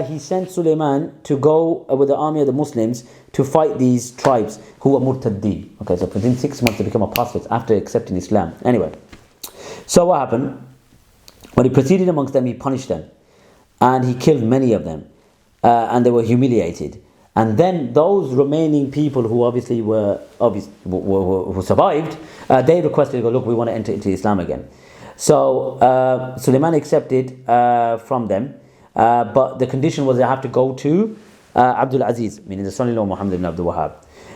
he sent Suleiman to go with the army of the Muslims to fight these tribes who were murtaddeen. Okay, so within 6 months they become apostates after accepting Islam. Anyway, so what happened? When he proceeded amongst them, he punished them, and he killed many of them, and they were humiliated. And then those remaining people who obviously who survived, they requested to go, look, we want to enter into Islam again. So Suleiman accepted from them, but the condition was they have to go to Abdul Aziz, meaning the son-in-law of Muhammad ibn Abdul Wahab.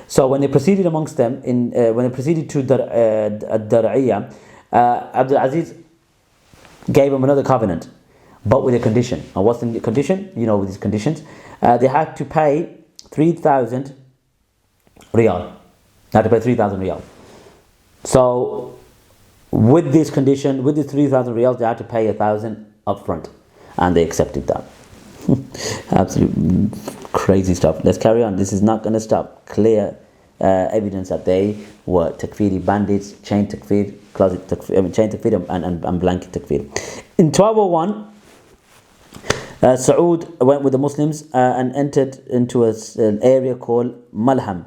So when they proceeded amongst them, when they proceeded to dirriya, Abdul Aziz gave them another covenant, but with a condition. And what's the condition? With these conditions, they had to pay 3,000 riyal. They had to pay 3,000 riyal. So with this condition, with the 3,000 riyals, they had to pay 1,000 up front, and they accepted that. Absolute crazy stuff. Let's carry on. This is not going to stop. Clear evidence that they were takfiri bandits, chain takfir, closet takfir, chain takfir and blanket takfir. In 1201, Saud went with the Muslims and entered into an area called Malham,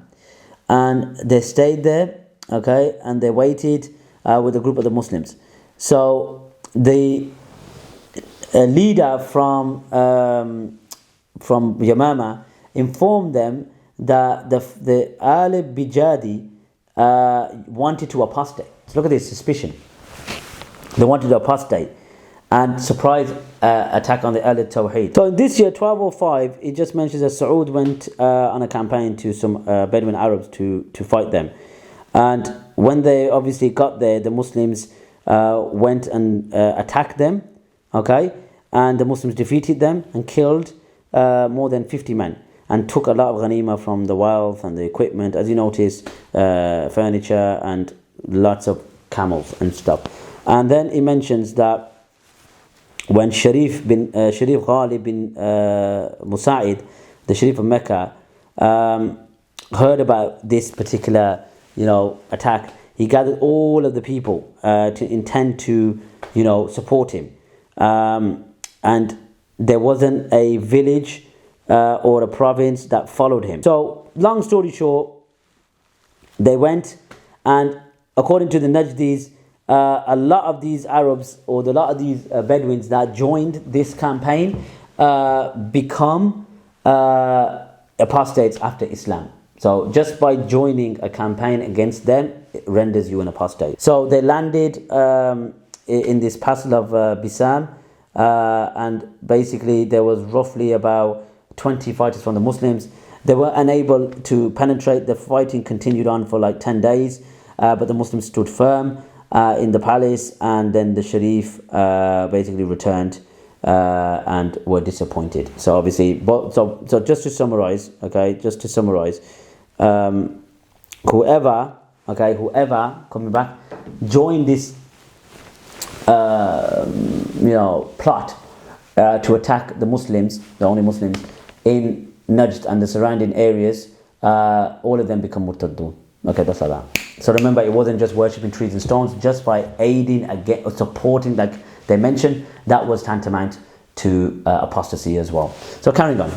and they stayed there. Okay, and they waited with a group of the Muslims. So the leader from Yamama informed them that the Al Bijadi wanted to apostate. So look at this suspicion. They wanted to apostate and surprise attack on the Al Tawheed. So this year, 1205, it just mentions that Saud went on a campaign to some Bedouin Arabs to fight them. And when they obviously got there, the Muslims went and attacked them. Okay, and the Muslims defeated them and killed more than 50 men and took a lot of ghanima from the wealth and the equipment, as you notice, furniture and lots of camels and stuff. And then he mentions that when Sharif Ghalib bin Musa'id, the Sharif of Mecca, heard about this particular attack, he gathered all of the people to intend to support him, and there wasn't a village or a province that followed him. So long story short, they went, and according to the Najdis, a lot of these Arabs or a lot of these Bedouins that joined this campaign become apostates after Islam. So just by joining a campaign against them, it renders you an apostate. So they landed in this castle of Bisam, and basically there was roughly about 20 fighters from the Muslims. They were unable to penetrate. The fighting continued on for like 10 days, but the Muslims stood firm in the palace, and then the Sharif basically returned and were disappointed. So obviously, so just to summarize, whoever coming back joined this plot to attack the Muslims, the only Muslims in Najd and the surrounding areas, all of them become murtaddun. Okay, that's like that. So remember, it wasn't just worshipping trees and stones. Just by aiding again or supporting, like they mentioned, that was tantamount to apostasy as well. So carrying on.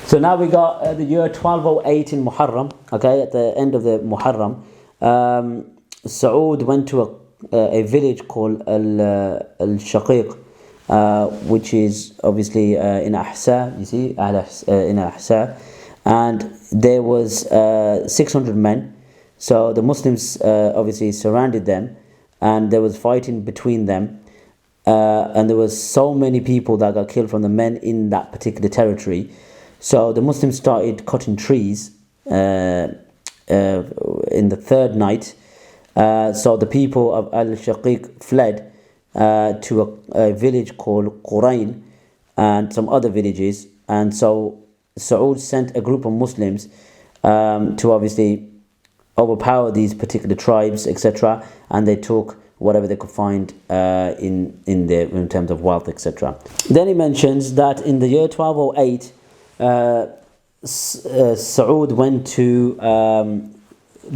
So now we got the year 1208 in Muharram. Okay, at the end of the Muharram, Saud went to a village called Al Shaqiq, which is obviously in Ahsa. You see, in Ahsa, and there was 600 men. So the Muslims obviously surrounded them, and there was fighting between them, and there was so many people that got killed from the men in that particular territory. So the Muslims started cutting trees in the third night, so the people of Al-Shaqiq fled to a village called Qurayn and some other villages, and so Saud sent a group of Muslims to obviously overpower these particular tribes, etc., and they took whatever they could find in terms of wealth, etc. Then he mentions that in the year 1208, Saud went to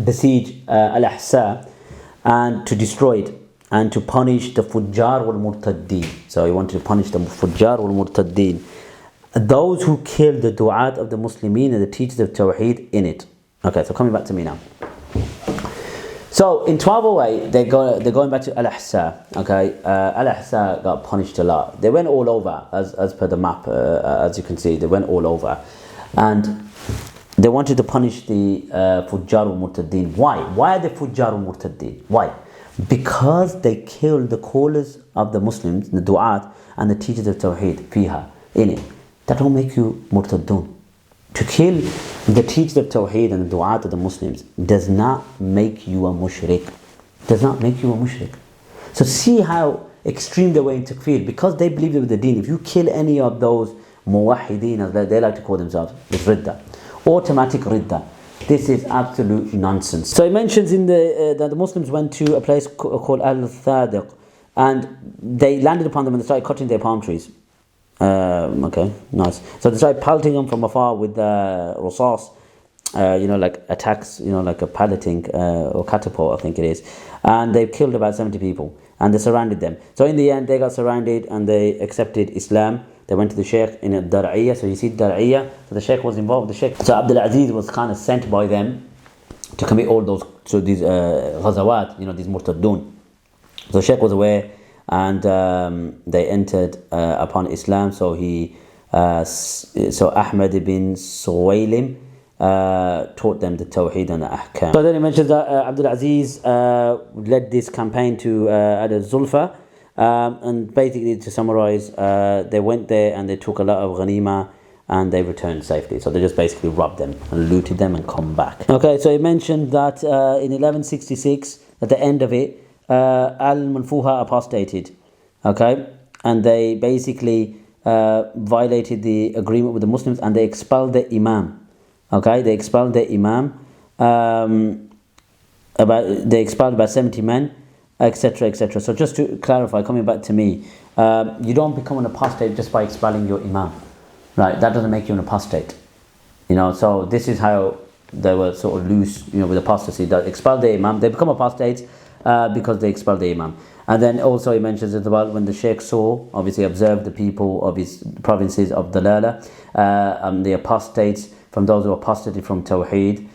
besiege Al-Ahsa and to destroy it and to punish the Fujjar wal Murtaddeen. So he wanted to punish the Fujjar wal Murtaddeen, those who killed the du'at of the Muslimin and the teachers of Tawheed in it. Okay, so coming back to me now. So in 1208, they're going back to Al-Ahsa. Okay, Al-Ahsa got punished a lot. They went all over, as per the map, as you can see, they went all over. And they wanted to punish the Fujjar al-Murtaddeen. Why? Why are they Fujjar al-Murtaddeen? Why? Because they killed the callers of the Muslims, the du'at, and the teachers of Tawheed, fiha, in it. That don't make you Murtaddun. To kill the teachers of Tawheed and the du'at of the Muslims does not make you a mushrik. Does not make you a mushrik. So see how extreme they were in Takfir. Because they believed with the deen, if you kill any of those muwahideen, as they like to call themselves, it's ridda. Automatic ridda. This is absolute nonsense. So he mentions in that the Muslims went to a place called Al-Thadiq, and they landed upon them and they started cutting their palm trees. Okay, nice. So they started pelting them from afar with rasas, like attacks, like a piloting or catapult, I think it is. And they killed about 70 people and they surrounded them. So in the end, they got surrounded and they accepted Islam. They went to the Sheikh in a dirriya. So you see dirriya. So the Sheikh was involved. The Sheikh, so Abdul Aziz was kind of sent by them to commit all these ghazawat, these murtaddun. So Sheikh was aware, and they entered upon Islam. So Ahmad ibn Suwaylim taught them the Tawheed and the Ahkam. So then he mentions that Abdul Aziz led this campaign to Al-Zulfa. And basically, to summarize, they went there and they took a lot of ghanima and they returned safely. So they just basically robbed them and looted them and come back. Okay, so he mentioned that in 1166, at the end of it, Al-Manfuha apostated. Okay, and they basically violated the agreement with the Muslims and they expelled the Imam. Okay, they expelled the Imam. They expelled about 70 men, etc., etc. So just to clarify, coming back to me, you don't become an apostate just by expelling your Imam, right? That doesn't make you an apostate, So this is how they were sort of loose, with apostasy. That expel the Imam, they become apostates because they expel the Imam. And then also he mentions it about when the Sheikh obviously observed the people of his provinces of Dalala, the apostates, from those who apostated from Tawheed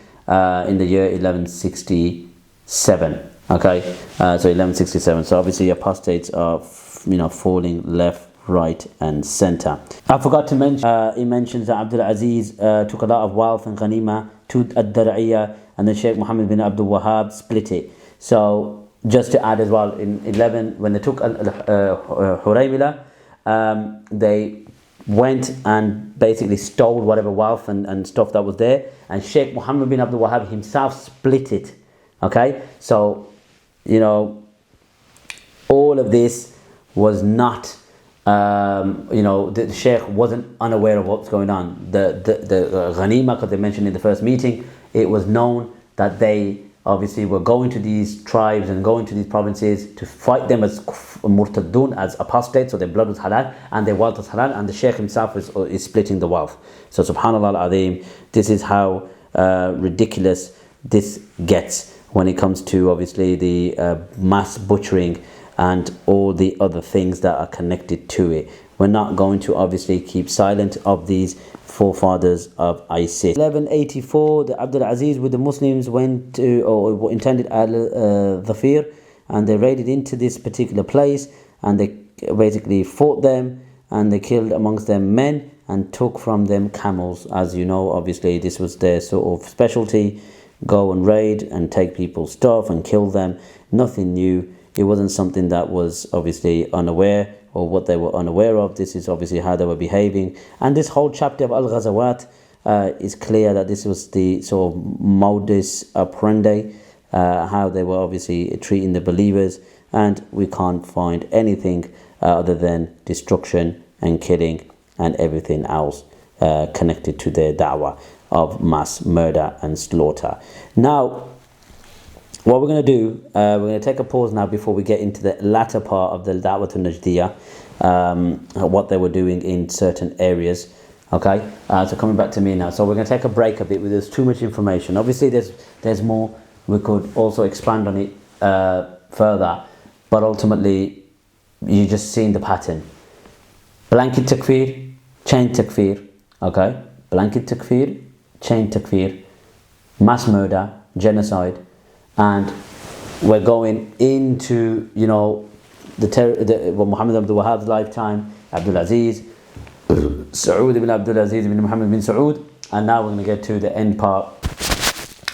in the year 1167. Okay, so 1167. So obviously apostates are, falling left, right, and center. I forgot to mention. He mentions that Abdul Aziz took a lot of wealth and ghanima to ad-dirriya, and then Sheikh Muhammad bin Abdul Wahab split it. So just to add as well, in 11, when they took Huraymila, they went and basically stole whatever wealth and stuff that was there, and Sheikh Muhammad bin Abdul Wahab himself split it. Okay, so all of this was not, the Sheikh wasn't unaware of what's going on. The ghanima, because they mentioned in the first meeting, it was known that they obviously were going to these tribes and going to these provinces to fight them as murtaddun, as apostates, so their blood was halal and their wealth was halal, and the Sheikh himself is splitting the wealth. So subhanallah al-azim, this is how ridiculous this gets when it comes to obviously the mass butchering and all the other things that are connected to it. We're not going to obviously keep silent of these forefathers of ISIS. 1184, the Abdul Aziz with the Muslims went to, or intended Takfir, and they raided into this particular place and they basically fought them and they killed amongst them men and took from them camels. As you know, obviously this was their sort of specialty. Go and raid and take people's stuff and kill them. Nothing new. It wasn't something that was obviously unaware or what they were unaware of. This is obviously how they were behaving. And this whole chapter of Al-Ghazawat it's clear that this was the sort of modus operandi, how they were obviously treating the believers, and we can't find anything other than destruction and killing and everything else connected to their da'wah of mass murder and slaughter. Now, what we're going to do, we're going to take a pause now before we get into the latter part of the da'wah to Najdiyyah, what they were doing in certain areas. Okay, so coming back to me now. So we're going to take a break a bit because there's too much information. Obviously, there's more. We could also expand on it further, but ultimately, you just seen the pattern. Blanket takfir, chain takfir. Okay, blanket takfir, chain takfir, mass murder, genocide, and we're going into Muhammad Abdul Wahab's lifetime, Abdul Aziz, Saud Ibn Abdul Aziz ibn Muhammad bin Saud, and now we're going to get to the end part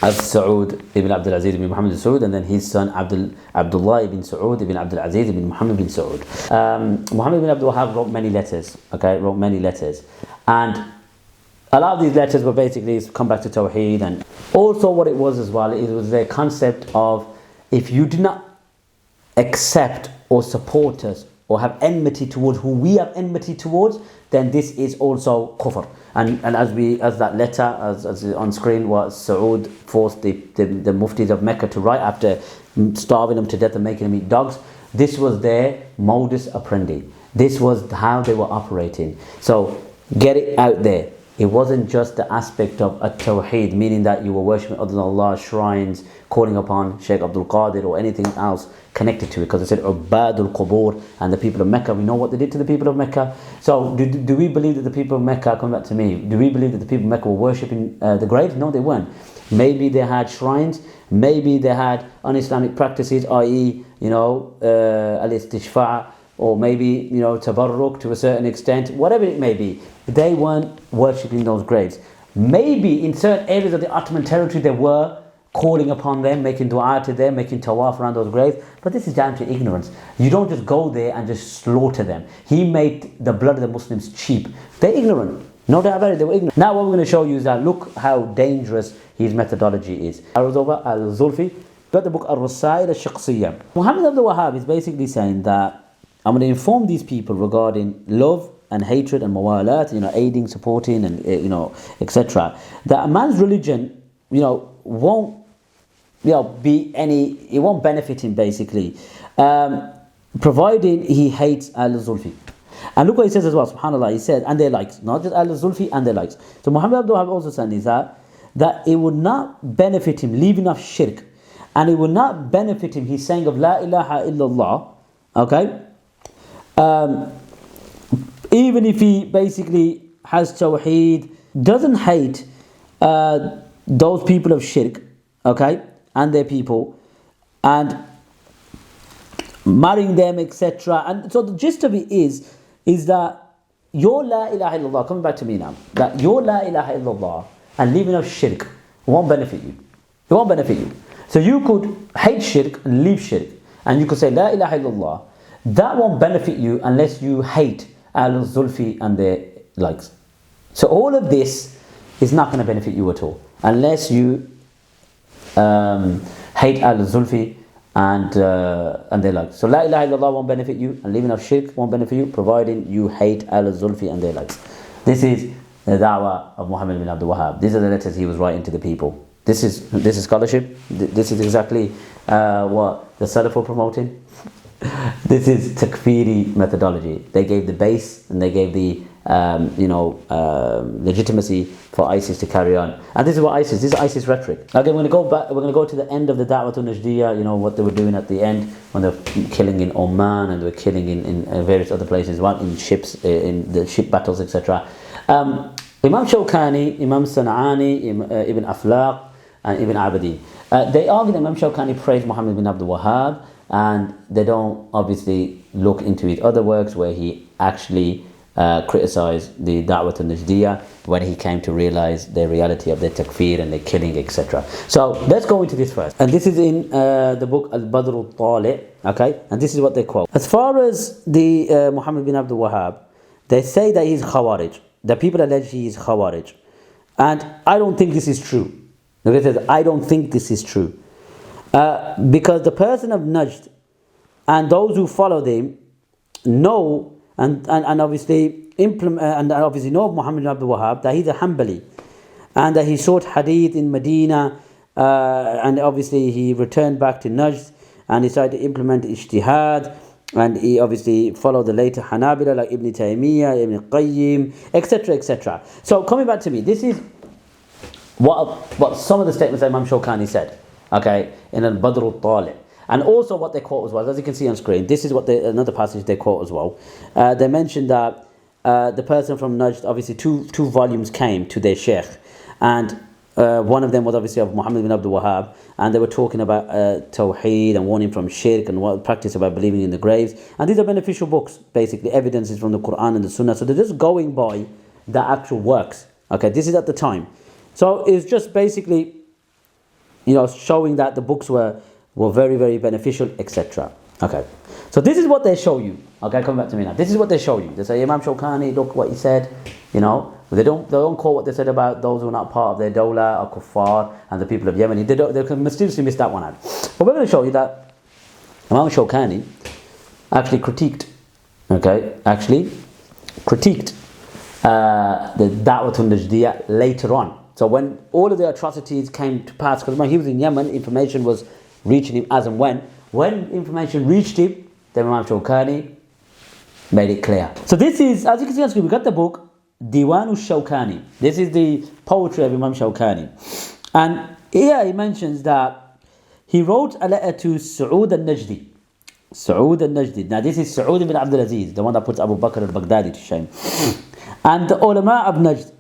of Saud Ibn Abdul Aziz ibn Muhammad bin Saud, and then his son Abdullah ibn Saud ibn Abdul Aziz ibn Muhammad bin Saud. Muhammad ibn Abdul Wahab wrote many letters, and a lot of these letters were basically come back to Tawheed, and also what it was as well, it was their concept of, if you do not accept or support us or have enmity towards who we have enmity towards, then this is also kufr. And as that letter, as on screen, what Saud forced the muftis of Mecca to write after starving them to death and making them eat dogs, this was their modus operandi. This was how they were operating. So get it out there. It wasn't just the aspect of at-tawheed, meaning that you were worshipping other than Allah, shrines, calling upon Sheikh Abdul Qadir or anything else connected to it, because it said Ubadul Qubur, and the people of Mecca, we know what they did to the people of Mecca. So do we believe that the people of Mecca, come back to me, do we believe that the people of Mecca were worshipping the graves? No, they weren't. Maybe they had shrines, maybe they had un-Islamic practices, i.e. al-istishfa', or maybe tabarruk to a certain extent, whatever it may be. They weren't worshipping those graves. Maybe in certain areas of the Ottoman territory they were calling upon them, making dua to them, making tawaf around those graves, but this is down to ignorance. You don't just go there and just slaughter them. He made the blood of the Muslims cheap. They're ignorant. No doubt about it, they were ignorant. Now what we're going to show you is that look how dangerous his methodology is. Al-Zulfi got the book Al-Rasail Al-Shaqsiyya. Muhammad Abdul Wahab is basically saying that I'm going to inform these people regarding love and hatred and mawalat, aiding, supporting, and etc. That a man's religion, won't be any, it won't benefit him basically, providing he hates Al-Zulfi. And look what he says as well, subhanAllah, he said, and their likes, not just Al-Zulfi and their likes. So Muhammad Abdul Wahab also saying is that it would not benefit him leaving off shirk, and it would not benefit him, he's saying of La ilaha illallah, okay, even if he basically has tawheed, doesn't hate those people of shirk, okay, and their people, and marrying them, etc. And so the gist of it is that your La ilaha illallah, coming back to me now, that your La ilaha illallah and leaving of shirk won't benefit you. It won't benefit you. So you could hate shirk and leave shirk, and you could say La ilaha illallah. That won't benefit you unless you hate Al-Zulfi and their likes. So all of this is not going to benefit you at all unless you hate Al-Zulfi and their likes. So La ilaha illallah won't benefit you, and leaving off shirk won't benefit you, providing you hate Al-Zulfi and their likes. This is the da'wah of Muhammad ibn Abdul Wahab. These are the letters he was writing to the people. This is scholarship. This is exactly what the Salaf were promoting. This is Takfeeri methodology. They gave the base and they gave the legitimacy for ISIS to carry on. And this is ISIS rhetoric. Okay, we're going to go back. We're going to go to the end of the da'wah to Najdiyyah. What they were doing at the end when they were killing in Oman and they were killing in various other places, one in ships, in the ship battles, etc. Imam Shawkani, Imam Sana'ani, Ibn Aflaq, and Ibn Abadi. They argue that Imam Shawkani praised Muhammad bin Abdul Wahab, and they don't obviously look into his other works where he actually criticized the Da'wah to Najdiyyah when he came to realize the reality of their takfir and their killing, etc. So let's go into this first. And this is in the book Al-Badr al-Tali', okay? And this is what they quote. As far as the Muhammad bin Abdul Wahab, they say that he's Khawarij. The people allege he is Khawarij. And I don't think this is true. The Prophet says, I don't think this is true. Because the person of Najd and those who follow them know and obviously implement and obviously know of Muhammad ibn Abdul Wahab, that he's a Hanbali and that he sought hadith in Medina, and obviously he returned back to Najd and decided to implement ijtihad, and he obviously followed the later Hanabila like Ibn Taymiyyah, Ibn Qayyim, etc., etc. So coming back to me, this is what some of the statements that Imam Shawkani said, okay, in Al-Badr al-Tali'. And also what they quote as well, as you can see on screen, this is what another passage they quote as well. They mentioned that the person from Najd, obviously two volumes came to their sheikh, and one of them was obviously of Muhammad ibn Abdul Wahab, and they were talking about Tawheed and warning from shirk and what practice about believing in the graves. And these are beneficial books, basically, evidences from the Quran and the Sunnah. So they're just going by the actual works. Okay, this is at the time. So it's just basically, showing that the books were very, very beneficial, etc. Okay, so this is what they show you. Okay, come back to me now. This is what they show you. They say, Imam Shawkani, look what he said. They don't quote what they said about those who are not part of their dawla or kuffar and the people of Yemen. They can mysteriously miss that one out. But we're going to show you that Imam Shawkani actually critiqued the Da'watul Najdiyyah later on. So when all of the atrocities came to pass, because when he was in Yemen, information was reaching him as and when information reached him, then Imam Shawkani made it clear. So this is, as you can see on screen, we got the book Diwan Shawkani. This is the poetry of Imam Shawkani. And here he mentions that he wrote a letter to Saud al-Najdi. Saud al-Najdi. Now this is Saud Ibn Abdul Aziz, the one that puts Abu Bakr al-Baghdadi to shame. And the ulama of Najd,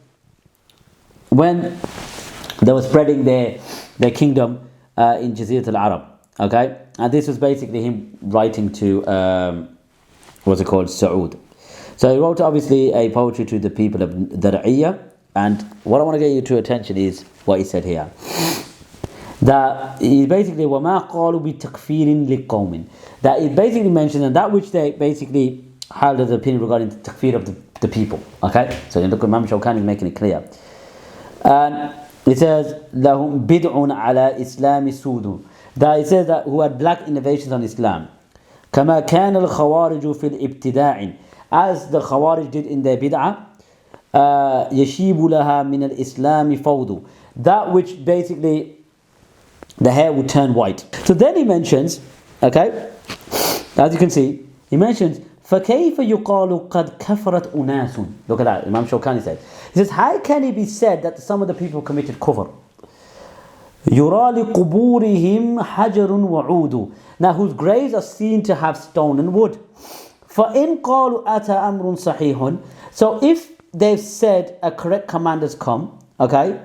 when they were spreading their kingdom in Jazirat al-Arab. Okay? And this was basically him writing to, Saud. So he wrote obviously a poetry to the people of dirriya, and what I want to get you to attention is what he said here. That he basically وَمَا قَالُوا بِتَكْفِيرٍ لِقَوْمٍ. That it basically mentioned and that which they basically held as opinion regarding the takfir of the people. Okay? So look, Imam Shawkani is making it clear. And it says لَهُمْ بِدْعٌ عَلَى إِسْلَامِ سُودٌ. That it says that who had black innovations on Islam. كَمَا كَانَ الْخَوَارِجُ فِي الْإِبْتِدَاعِ. As the Khawarij did in their bid'ah, يَشِيبُ لَهَا مِنَ الْإِسْلَامِ فَوْضُ. That which basically the hair would turn white. So then he mentions, okay, as you can see, he mentions فَكَيْفَ يُقَالُ قَدْ كَفَرَتْ أُنَاسٌ. Look at that, Imam Shawkani said. He says, how can it be said that some of the people committed kufr? يُرَى لِقُبُورِهِمْ حَجَرٌ وَعُودُ. Now whose graves are seen to have stone and wood. فَإِنْ قَالُوا أَتَى أَمْرٌ صَحِيحٌ. So if they've said a correct command has come, okay,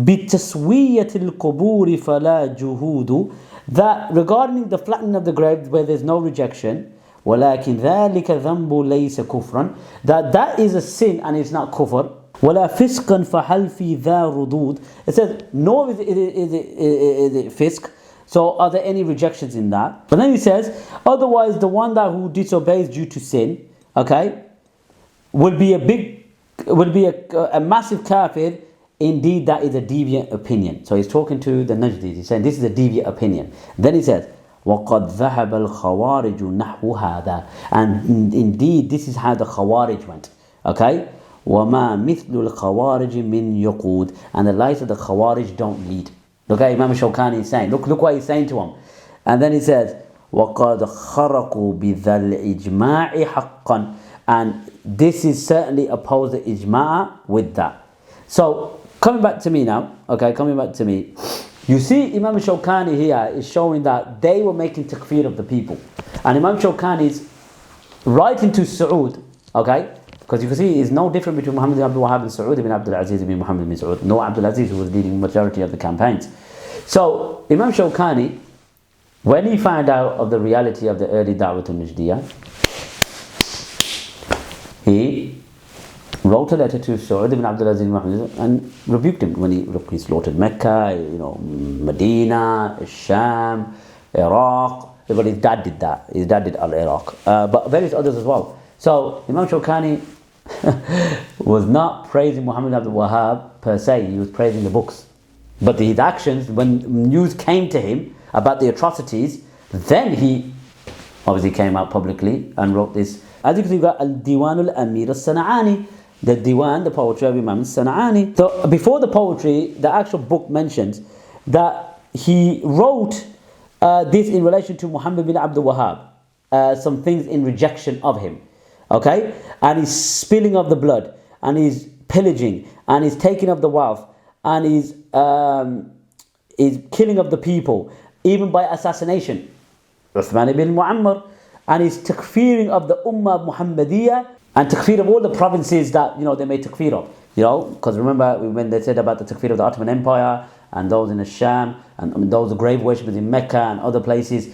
بِتَسْوِيَّةِ الْقُبُورِ فَلَا جُهُودُ. That regarding the flattening of the grave where there's no rejection, وَلَكِنْ ذَلِكَ ذَنْبُ لَيْسَ كُفْرًا. That is a sin and it's not kufr. وَلَا فِسْقًا فَحَلْ فِي ذَا رُدُودٍ. It says, nor is it fisk. So are there any rejections in that? But then he says, otherwise the one that who disobeys due to sin, okay, will be a massive kafir. Indeed, that is a deviant opinion. So he's talking to the Najdis. He's saying this is a deviant opinion. Then he says, وَقَدْ ذَهَبَ الْخَوَارِجُ نَحْوُ هَذَا. And indeed, this is how the Khawarij went. Okay? وَمَا مِثْلُ الْخَوَارِجِ مِنْ يَقُودٍ. And the likes of the Khawarij don't lead. Look at Imam Shawkani is saying. Look what he's saying to him. And then he says, وَقَدْ خَرَقُوا بِذَا الْإِجْمَاعِ حَقًّا. And this is certainly opposed to ijma' with that. So, coming back to me now. Okay, coming back to me. You see Imam Shawkani here is showing that they were making takfir of the people. And Imam Shawkani is writing to Saud. Okay? Because you can see it's no different between Muhammad ibn Abdul Wahab and Saud ibn Abdul Aziz ibn Muhammad ibn Saud. No, Abdul Aziz who was leading the majority of the campaigns. So Imam Shawkani, when he found out of the reality of the early Da'watul Najdiyyah, he wrote a letter to Saud Ibn Abdul Aziz and rebuked him when he slaughtered Mecca, Medina, Sham, Iraq. But his dad did that. His dad did Al-Iraq. But various others as well. So Imam Shawkani was not praising Muhammad Abdul Wahab per se, he was praising the books. But his actions, when news came to him about the atrocities, then he obviously came out publicly and wrote this. As you can see, you've got Al-Diwan al-Amir al-Sana'ani, the Diwan, the poetry of Imam al-Sana'ani. So before the poetry, the actual book mentions that he wrote this in relation to Muhammad bin Abdul Wahab, some things in rejection of him. Okay? And he's spilling of the blood, and he's pillaging, and he's taking of the wealth, and he's killing of the people, even by assassination. Uthman ibn Muammar, and he's takfiring of the Ummah Muhammadiyah, and takfir of all the provinces that, they made takfir of. Because remember when they said about the takfir of the Ottoman Empire, and those in the Sham, and those grave worshippers in Mecca and other places,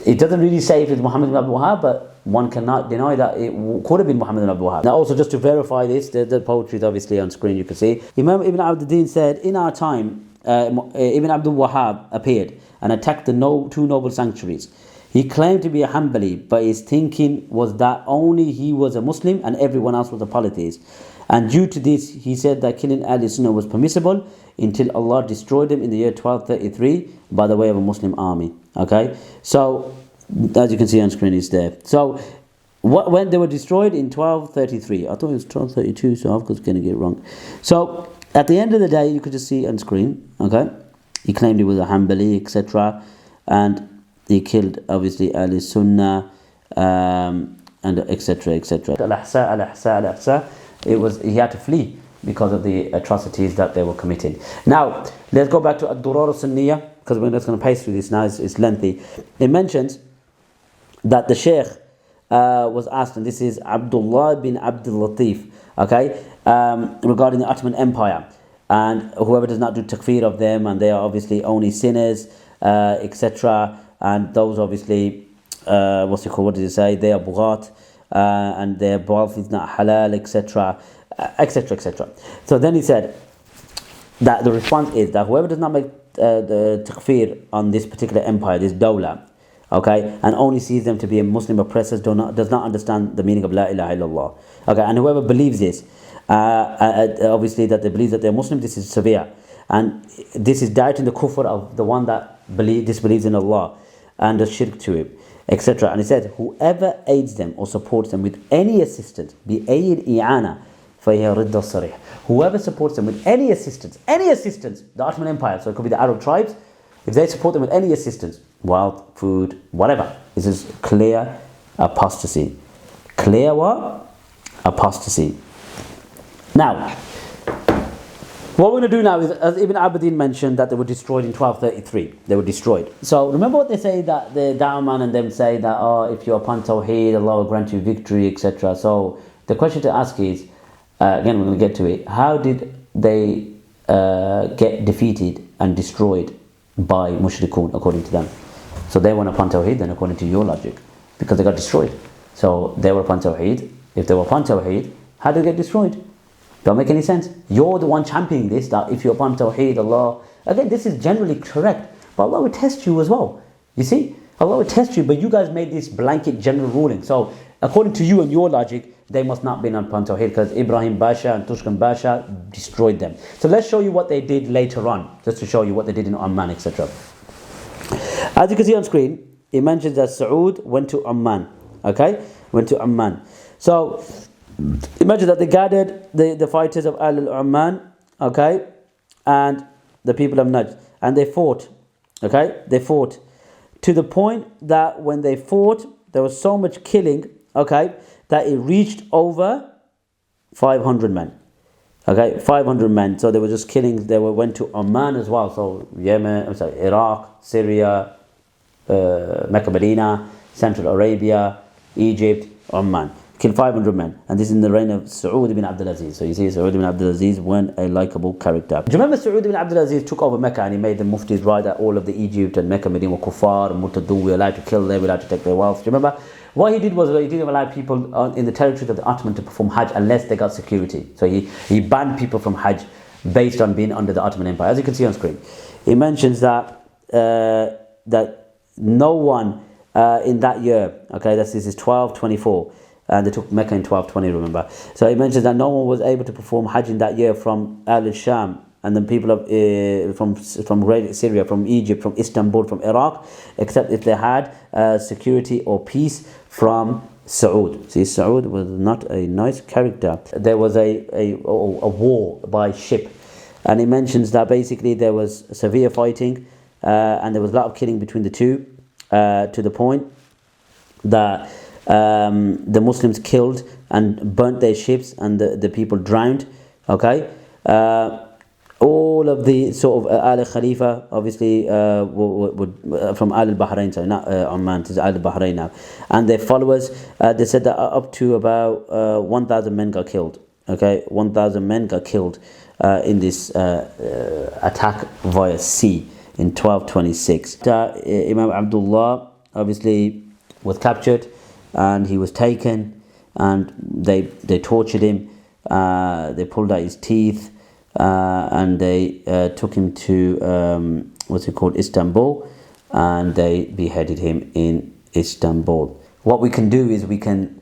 it doesn't really say if it's Muhammad ibn Abdul Wahab, but one cannot deny that it could have been Muhammad ibn Abdul Wahab. Now also, just to verify this, the poetry is obviously on screen, you can see. Imam Ibn Abdul said, in our time, Ibn Abdul Wahab appeared and attacked the two noble sanctuaries. He claimed to be a Hanbali, but his thinking was that only he was a Muslim and everyone else was a polytheist. And due to this, he said that killing Ahl Sunnah was permissible until Allah destroyed them in the year 1233 by the way of a Muslim army. Okay, so as you can see on screen, it's there. So when they were destroyed in 1233, I thought it was 1232, so I was going to get it wrong. So at the end of the day, you could just see on screen. Okay, he claimed he was a Hanbali, etc., and he killed obviously Ahl Sunnah, and etc., etc. Al-Ahsa. He had to flee because of the atrocities that they were committing. Now let's go back to durar saniyya, because we're just going to pace through this now. It's lengthy. It mentions that the Sheikh was asked, and this is Abdullah bin Abdul Latif, okay, regarding the Ottoman Empire, and whoever does not do takfir of them, and they are obviously only sinners, etc., and those obviously, what did he say? They are bughat, and their wealth is not halal, etc., etc., etc. So then he said that the response is that whoever does not make the takfir on this particular empire, this dawla, okay, and only sees them to be a Muslim oppressors, does not understand the meaning of La ilaha illallah. Okay, and whoever believes this, obviously that they believe that they're Muslim, this is severe, and this is directing the kufr of the one that disbelieves in Allah and does shirk to him, etc. And he said, whoever aids them or supports them with any assistance, be aid i'ana, فهي رد الصريح. Whoever supports them with any assistance, the Ottoman Empire, so it could be the Arab tribes, if they support them with any assistance, wealth, food, whatever, this is clear apostasy. Clear what? Apostasy. Now, what we're going to do now is, as Ibn Abdin mentioned, that they were destroyed in 1233. They were destroyed. So remember what they say, that the Da'man and them say that, if you're upon Tawheed, Allah will grant you victory, etc. So the question to ask is, again, we're going to get to it. How did they get defeated and destroyed by mushrikun, according to them? So they weren't upon Tawheed, then, according to your logic, because they got destroyed. So they were upon Tawheed. If they were upon Tawheed, how did they get destroyed? Don't make any sense. You're the one championing this, that if you're upon Tawheed, Allah... Again, this is generally correct, but Allah will test you as well. You see? Allah will test you, but you guys made this blanket general ruling. So, according to you and your logic, they must not be upon Tawheed, because Ibrahim Basha and Tushkan Basha destroyed them. So let's show you what they did later on, just to show you what they did in Amman, etc. As you can see on screen, it mentions that Saud went to Amman. Okay? Went to Amman. So, imagine that they gathered the fighters of Al-Amman, okay, and the people of Najd, and they fought, okay, they fought, to the point that when they fought, there was so much killing, okay, that it reached over 500 men, okay, 500 men, so they were just killing, went to Oman as well, so Yemen, Iraq, Syria, Makkah, Medina, Central Arabia, Egypt, Oman. Killed 500 men, and this is in the reign of Saud Ibn Abdul Aziz. So you see, Saud Ibn Abdul Aziz went a likable character. Do you remember Saud Ibn Abdul Aziz took over Mecca and he made the muftis write that all of the Egypt and Mecca, Medina were kuffar, murtadun, we're allowed to kill them, we're allowed to take their wealth. Do you remember? What he did was he didn't allow people in the territory of the Ottoman to perform Hajj unless they got security. So he banned people from Hajj based on being under the Ottoman Empire. As you can see on screen, he mentions that that no one in that year, okay, this is 1224. and they took Mecca in 1220, remember. So he mentions that no one was able to perform Hajj in that year from al-Sham, and the people of from Great Syria, from Egypt, from Istanbul, from Iraq, except if they had security or peace from Saud. See, Saud was not a nice character. There was a war by ship, and he mentions that basically there was severe fighting, and there was a lot of killing between the two, to the point that the Muslims killed and burnt their ships, and the people drowned. Okay. All of the sort of Al Khalifa, obviously, would from Al Bahrain, sorry, not Oman, it's Al Bahrain now, and their followers. They said that up to about 1,000 men got killed. Okay, 1,000 men got killed in this attack via sea in 1226. Imam Abdullah obviously was captured, and he was taken, and they tortured him. They pulled out his teeth. And they took him to Istanbul, and they beheaded him in Istanbul. What we can do is we can,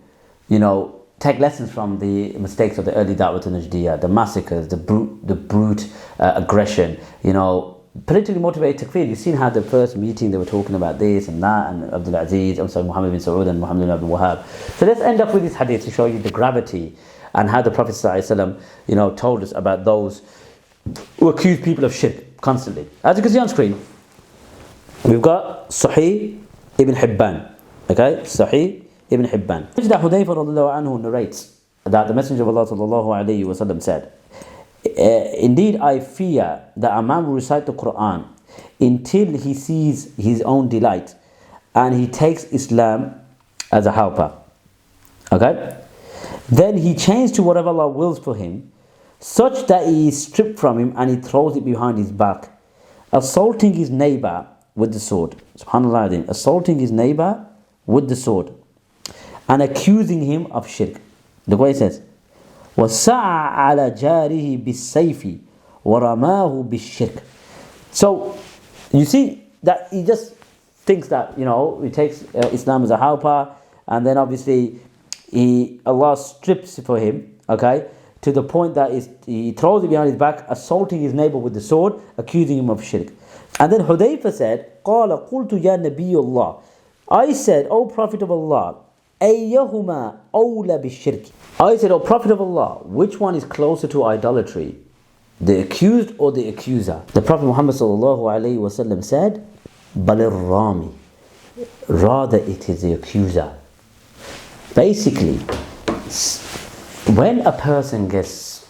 take lessons from the mistakes of the early Da'wah to Najdiyyah, the massacres, the brute aggression. Politically motivated takfir. You've seen how the first meeting they were talking about this and that, and Abdul Aziz, Muhammad bin Saud and Muhammad bin Abdul Wahab. So let's end up with this hadith to show you the gravity and how the Prophet ﷺ, told us about those who accuse people of shirk constantly. As you can see on screen, we've got Sahih Ibn Hibban. Okay, Sahih Ibn Hibban. That Hudayfa radiallahu anhu narrates that the Messenger of Allah ﷺ said, "Indeed, I fear that a man will recite the Quran until he sees his own delight, and he takes Islam as a helper. Okay? Then he changes to whatever Allah wills for him, such that he is stripped from him and he throws it behind his back, assaulting his neighbor with the sword." Subhanallah, assaulting his neighbor with the sword and accusing him of shirk. Look what he says. وَسَعَى عَلَى جَارِهِ بِالسَّيْفِ وَرَمَاهُ بِالشِّرْكِ. So you see that he just thinks that he takes Islam as a helper, and then obviously Allah strips for him, okay, to the point that he throws it behind his back, assaulting his neighbor with the sword, accusing him of shirk. And then Hudayfa said, قَالَ قُلْتُ يَا نَبِيُّ اللَّهِ, I said, O Prophet of Allah, أَيَّهُمَا أَوْلَى بِالشِّرْكِ. I said, O Prophet of Allah, which one is closer to idolatry, the accused or the accuser? The Prophet Muhammad ﷺ said, بَلِ الرَّامِ, rather it is the accuser. Basically, when a person gets,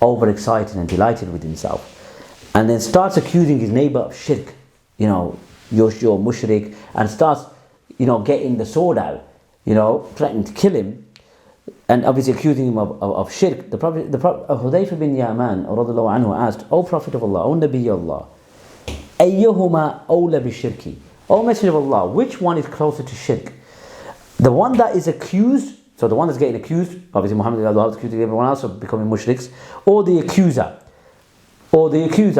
overexcited and delighted with himself, and then starts accusing his neighbor of shirk, you're mushrik, and starts, getting the sword out, threatening to kill him, and obviously accusing him of shirk, the Prophet Hudayfa bin Yaman radhiallahu anhu asked, O Prophet of Allah, O Nabi Allah, ayyuhuma awla bishirki, O Messenger of Allah, which one is closer to shirk? The one that is accused, so the one that's getting accused, obviously Muhammad is accusing everyone else of becoming mushriks, or the accuser,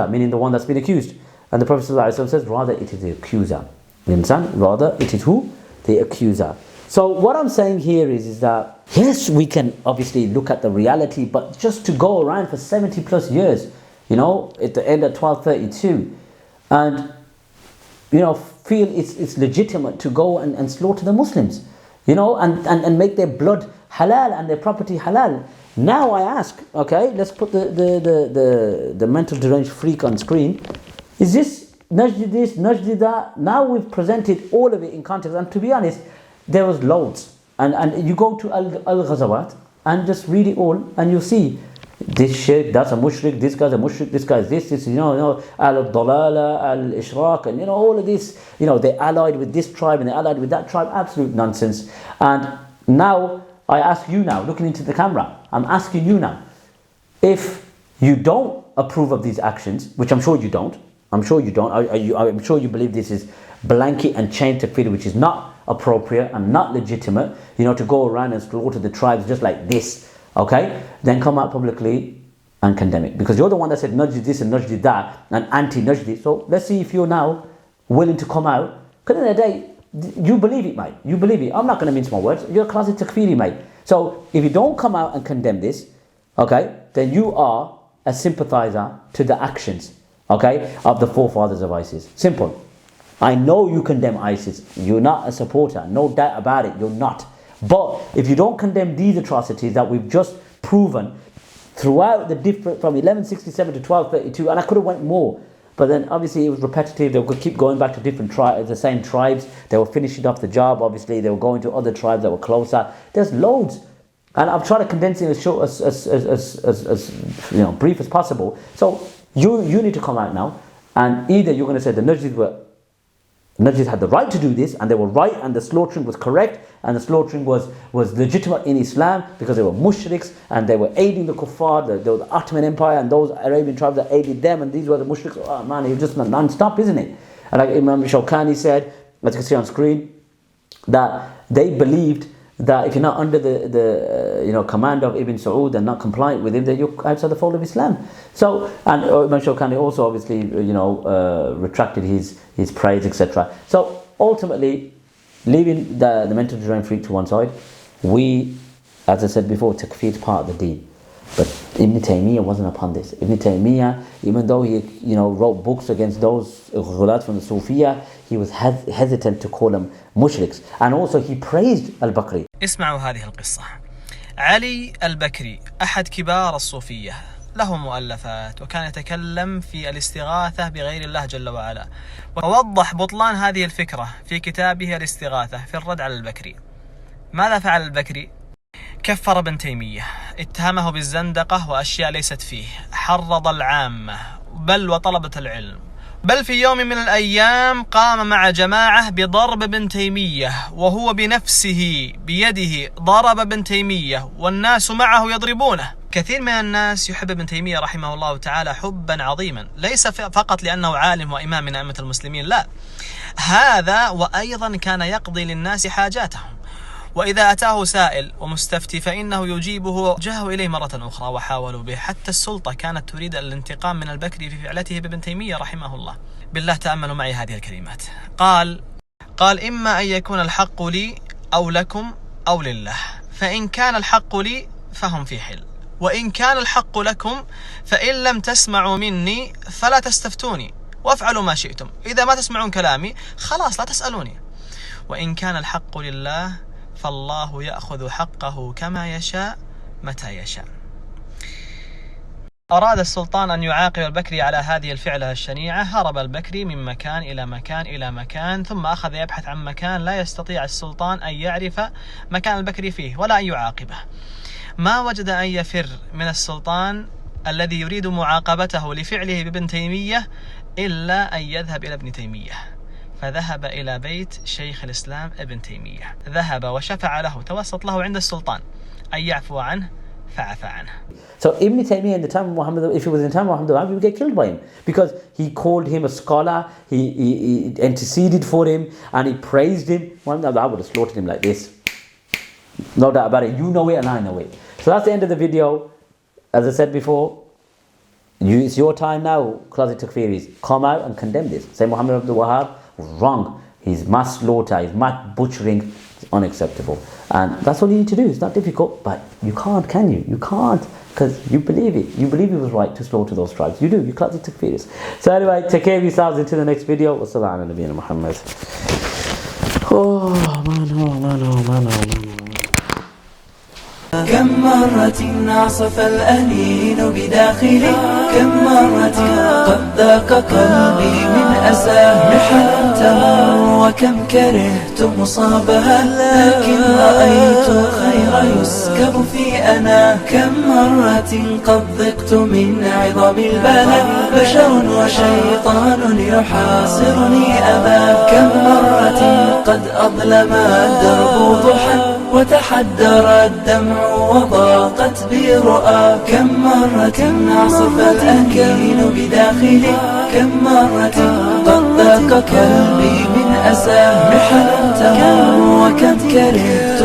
meaning the one that's been accused. And the Prophet ﷺ says, rather it is the accuser. You understand? Rather it is who? The accuser. So what I'm saying here is that, yes, we can obviously look at the reality, but just to go around for 70 plus years, at the end of 1232, and feel it's legitimate to go and slaughter the Muslims, and make their blood halal and their property halal. Now I ask, okay, let's put the mental deranged freak on screen. Is this Najdis, Najdiyyah? Now we've presented all of it in context, and to be honest, there was loads. And you go to Al-Ghazawat and just read it all, and you see this shirk, that's a mushrik, this guy's a mushrik, this guy's this, al-dalala, al-ishraq, and all of this, they allied with this tribe and they allied with that tribe. Absolute nonsense. And now I ask you now, looking into the camera, I'm asking you now, if you don't approve of these actions, which I'm sure you don't, I'm sure you believe this is blanket and chain takfiri, which is not appropriate and not legitimate, to go around and slaughter the tribes just like this, okay, then come out publicly and condemn it, because you're the one that said Najdi this and Najdi that and anti-Najdi. So let's see if you're now willing to come out, because at the end of the day, you believe it, mate. You believe it. I'm not going to mince my words. You're a closet takfiri, mate. So if you don't come out and condemn this, okay, then you are a sympathizer to the actions, okay, of the forefathers of ISIS. Simple. I know you condemn ISIS. You're not a supporter. No doubt about it. You're not. But if you don't condemn these atrocities that we've just proven throughout the different, from 1167 to 1232, and I could have went more, but then obviously it was repetitive. They would keep going back to different tribes, the same tribes. They were finishing off the job. Obviously, they were going to other tribes that were closer. There's loads. And I'm trying to condense it as short as brief as possible. So you need to come out now, and either you're going to say the Najdis had the right to do this, and they were right, and the slaughtering was correct, and the slaughtering was legitimate in Islam because they were mushriks and they were aiding the kuffar, the Ottoman Empire and those Arabian tribes that aided them, and these were the mushriks. Oh man, it was just non-stop, isn't it? And like Imam Shawkanis said, as you can see on screen, that they believed that if you're not under the command of Ibn Saud and not compliant with him, then you're outside the fold of Islam. So, and Imam Shawkani also obviously retracted his praise, etc. So ultimately, leaving the mental deranged freak to one side, we, as I said before, takfir is part of the deen. But Ibn Taymiyyah wasn't upon this. Ibn Taymiyyah, even though he wrote books against those ghulat from the Sufiya, he was hesitant to call them mushriks. And also he praised al-Bakri. اسمعوا هذه القصة. علي البكري أحد كبار الصوفية، له مؤلفات وكان يتكلم في الاستغاثة بغير الله جل وعلا، ووضح بطلان هذه الفكرة في كتابه الاستغاثة في الرد على البكري. ماذا فعل البكري؟ كفر ابن تيمية، اتهمه بالزندقة وأشياء ليست فيه، حرض العامة بل وطلبة العلم، بل في يوم من الأيام قام مع جماعة بضرب ابن تيمية، وهو بنفسه بيده ضرب ابن تيمية والناس معه يضربونه. كثير من الناس يحب ابن تيمية رحمه الله تعالى حبا عظيما، ليس فقط لأنه عالم وإمام من أئمة المسلمين، لا، هذا وأيضا كان يقضي للناس حاجاتهم، وإذا أتاه سائل ومستفتي فإنه يجيبه. وجاءوا إليه مرة أخرى وحاولوا به، حتى السلطة كانت تريد الانتقام من البكري في فعلته بابن تيمية رحمه الله. بالله تأملوا معي هذه الكلمات. قال إما أن يكون الحق لي أو لكم أو لله، فإن كان الحق لي فهم في حل، وإن كان الحق لكم فإن لم تسمعوا مني فلا تستفتوني وافعلوا ما شئتم. إذا ما تسمعون كلامي خلاص لا تسألوني. وإن كان الحق لله فالله يأخذ حقه كما يشاء متى يشاء. أراد السلطان أن يعاقب البكري على هذه الفعلة الشنيعة. هرب البكري من مكان إلى مكان إلى مكان، ثم أخذ يبحث عن مكان لا يستطيع السلطان أن يعرف مكان البكري فيه ولا أن يعاقبه. ما وجد أن يفر من السلطان الذي يريد معاقبته لفعله بابن تيمية إلا أن يذهب إلى ابن تيمية، فذهب إلى بيت شيخ الإسلام ابن تيمية، ذهب وشفع له، توسط له عند السلطان أن يعفو عنه فعفى عنه. So Ibn Taymiyyah in the time of Muhammad, if it was in the time of Muhammad, he would get killed by him, because he called him a scholar, he interceded for him, and he praised him. Muhammad would have slaughtered him like this. No doubt about it. You know it and I know it. So that's the end of the video. As I said before, it's your time now, closet takfiris. Come out and condemn this. Say Muhammad Abdul Wahab was wrong. His mass slaughter, his mass butchering is unacceptable. And that's all you need to do. It's not difficult, but you can't, can you? You can't, because you believe it. You believe it was right to slaughter those tribes. You do. You closet takfiris. So anyway, take care of yourselves until the next video. Wassalamu ala nabiyyina Muhammad. Oh man, oh man, oh man, oh man. كم مرة عصف الأنين بداخلي، كم مرة قد ذاق قلبي من أساه محن تمر، وكم كرهت مصابها لكن رأيت الخير يسكب في أنا. كم مرة قد ضقت من عظم البلاء، بشر وشيطان يحاصرني أباه. كم مرة قد أظلم الدرب ضحى وتحدر الدمع وضاقت بي رؤى. كم مرة عصف الأنين بداخلي، كم مرة قد ذاق قلبي من أساه محن تمر، وكم كرهت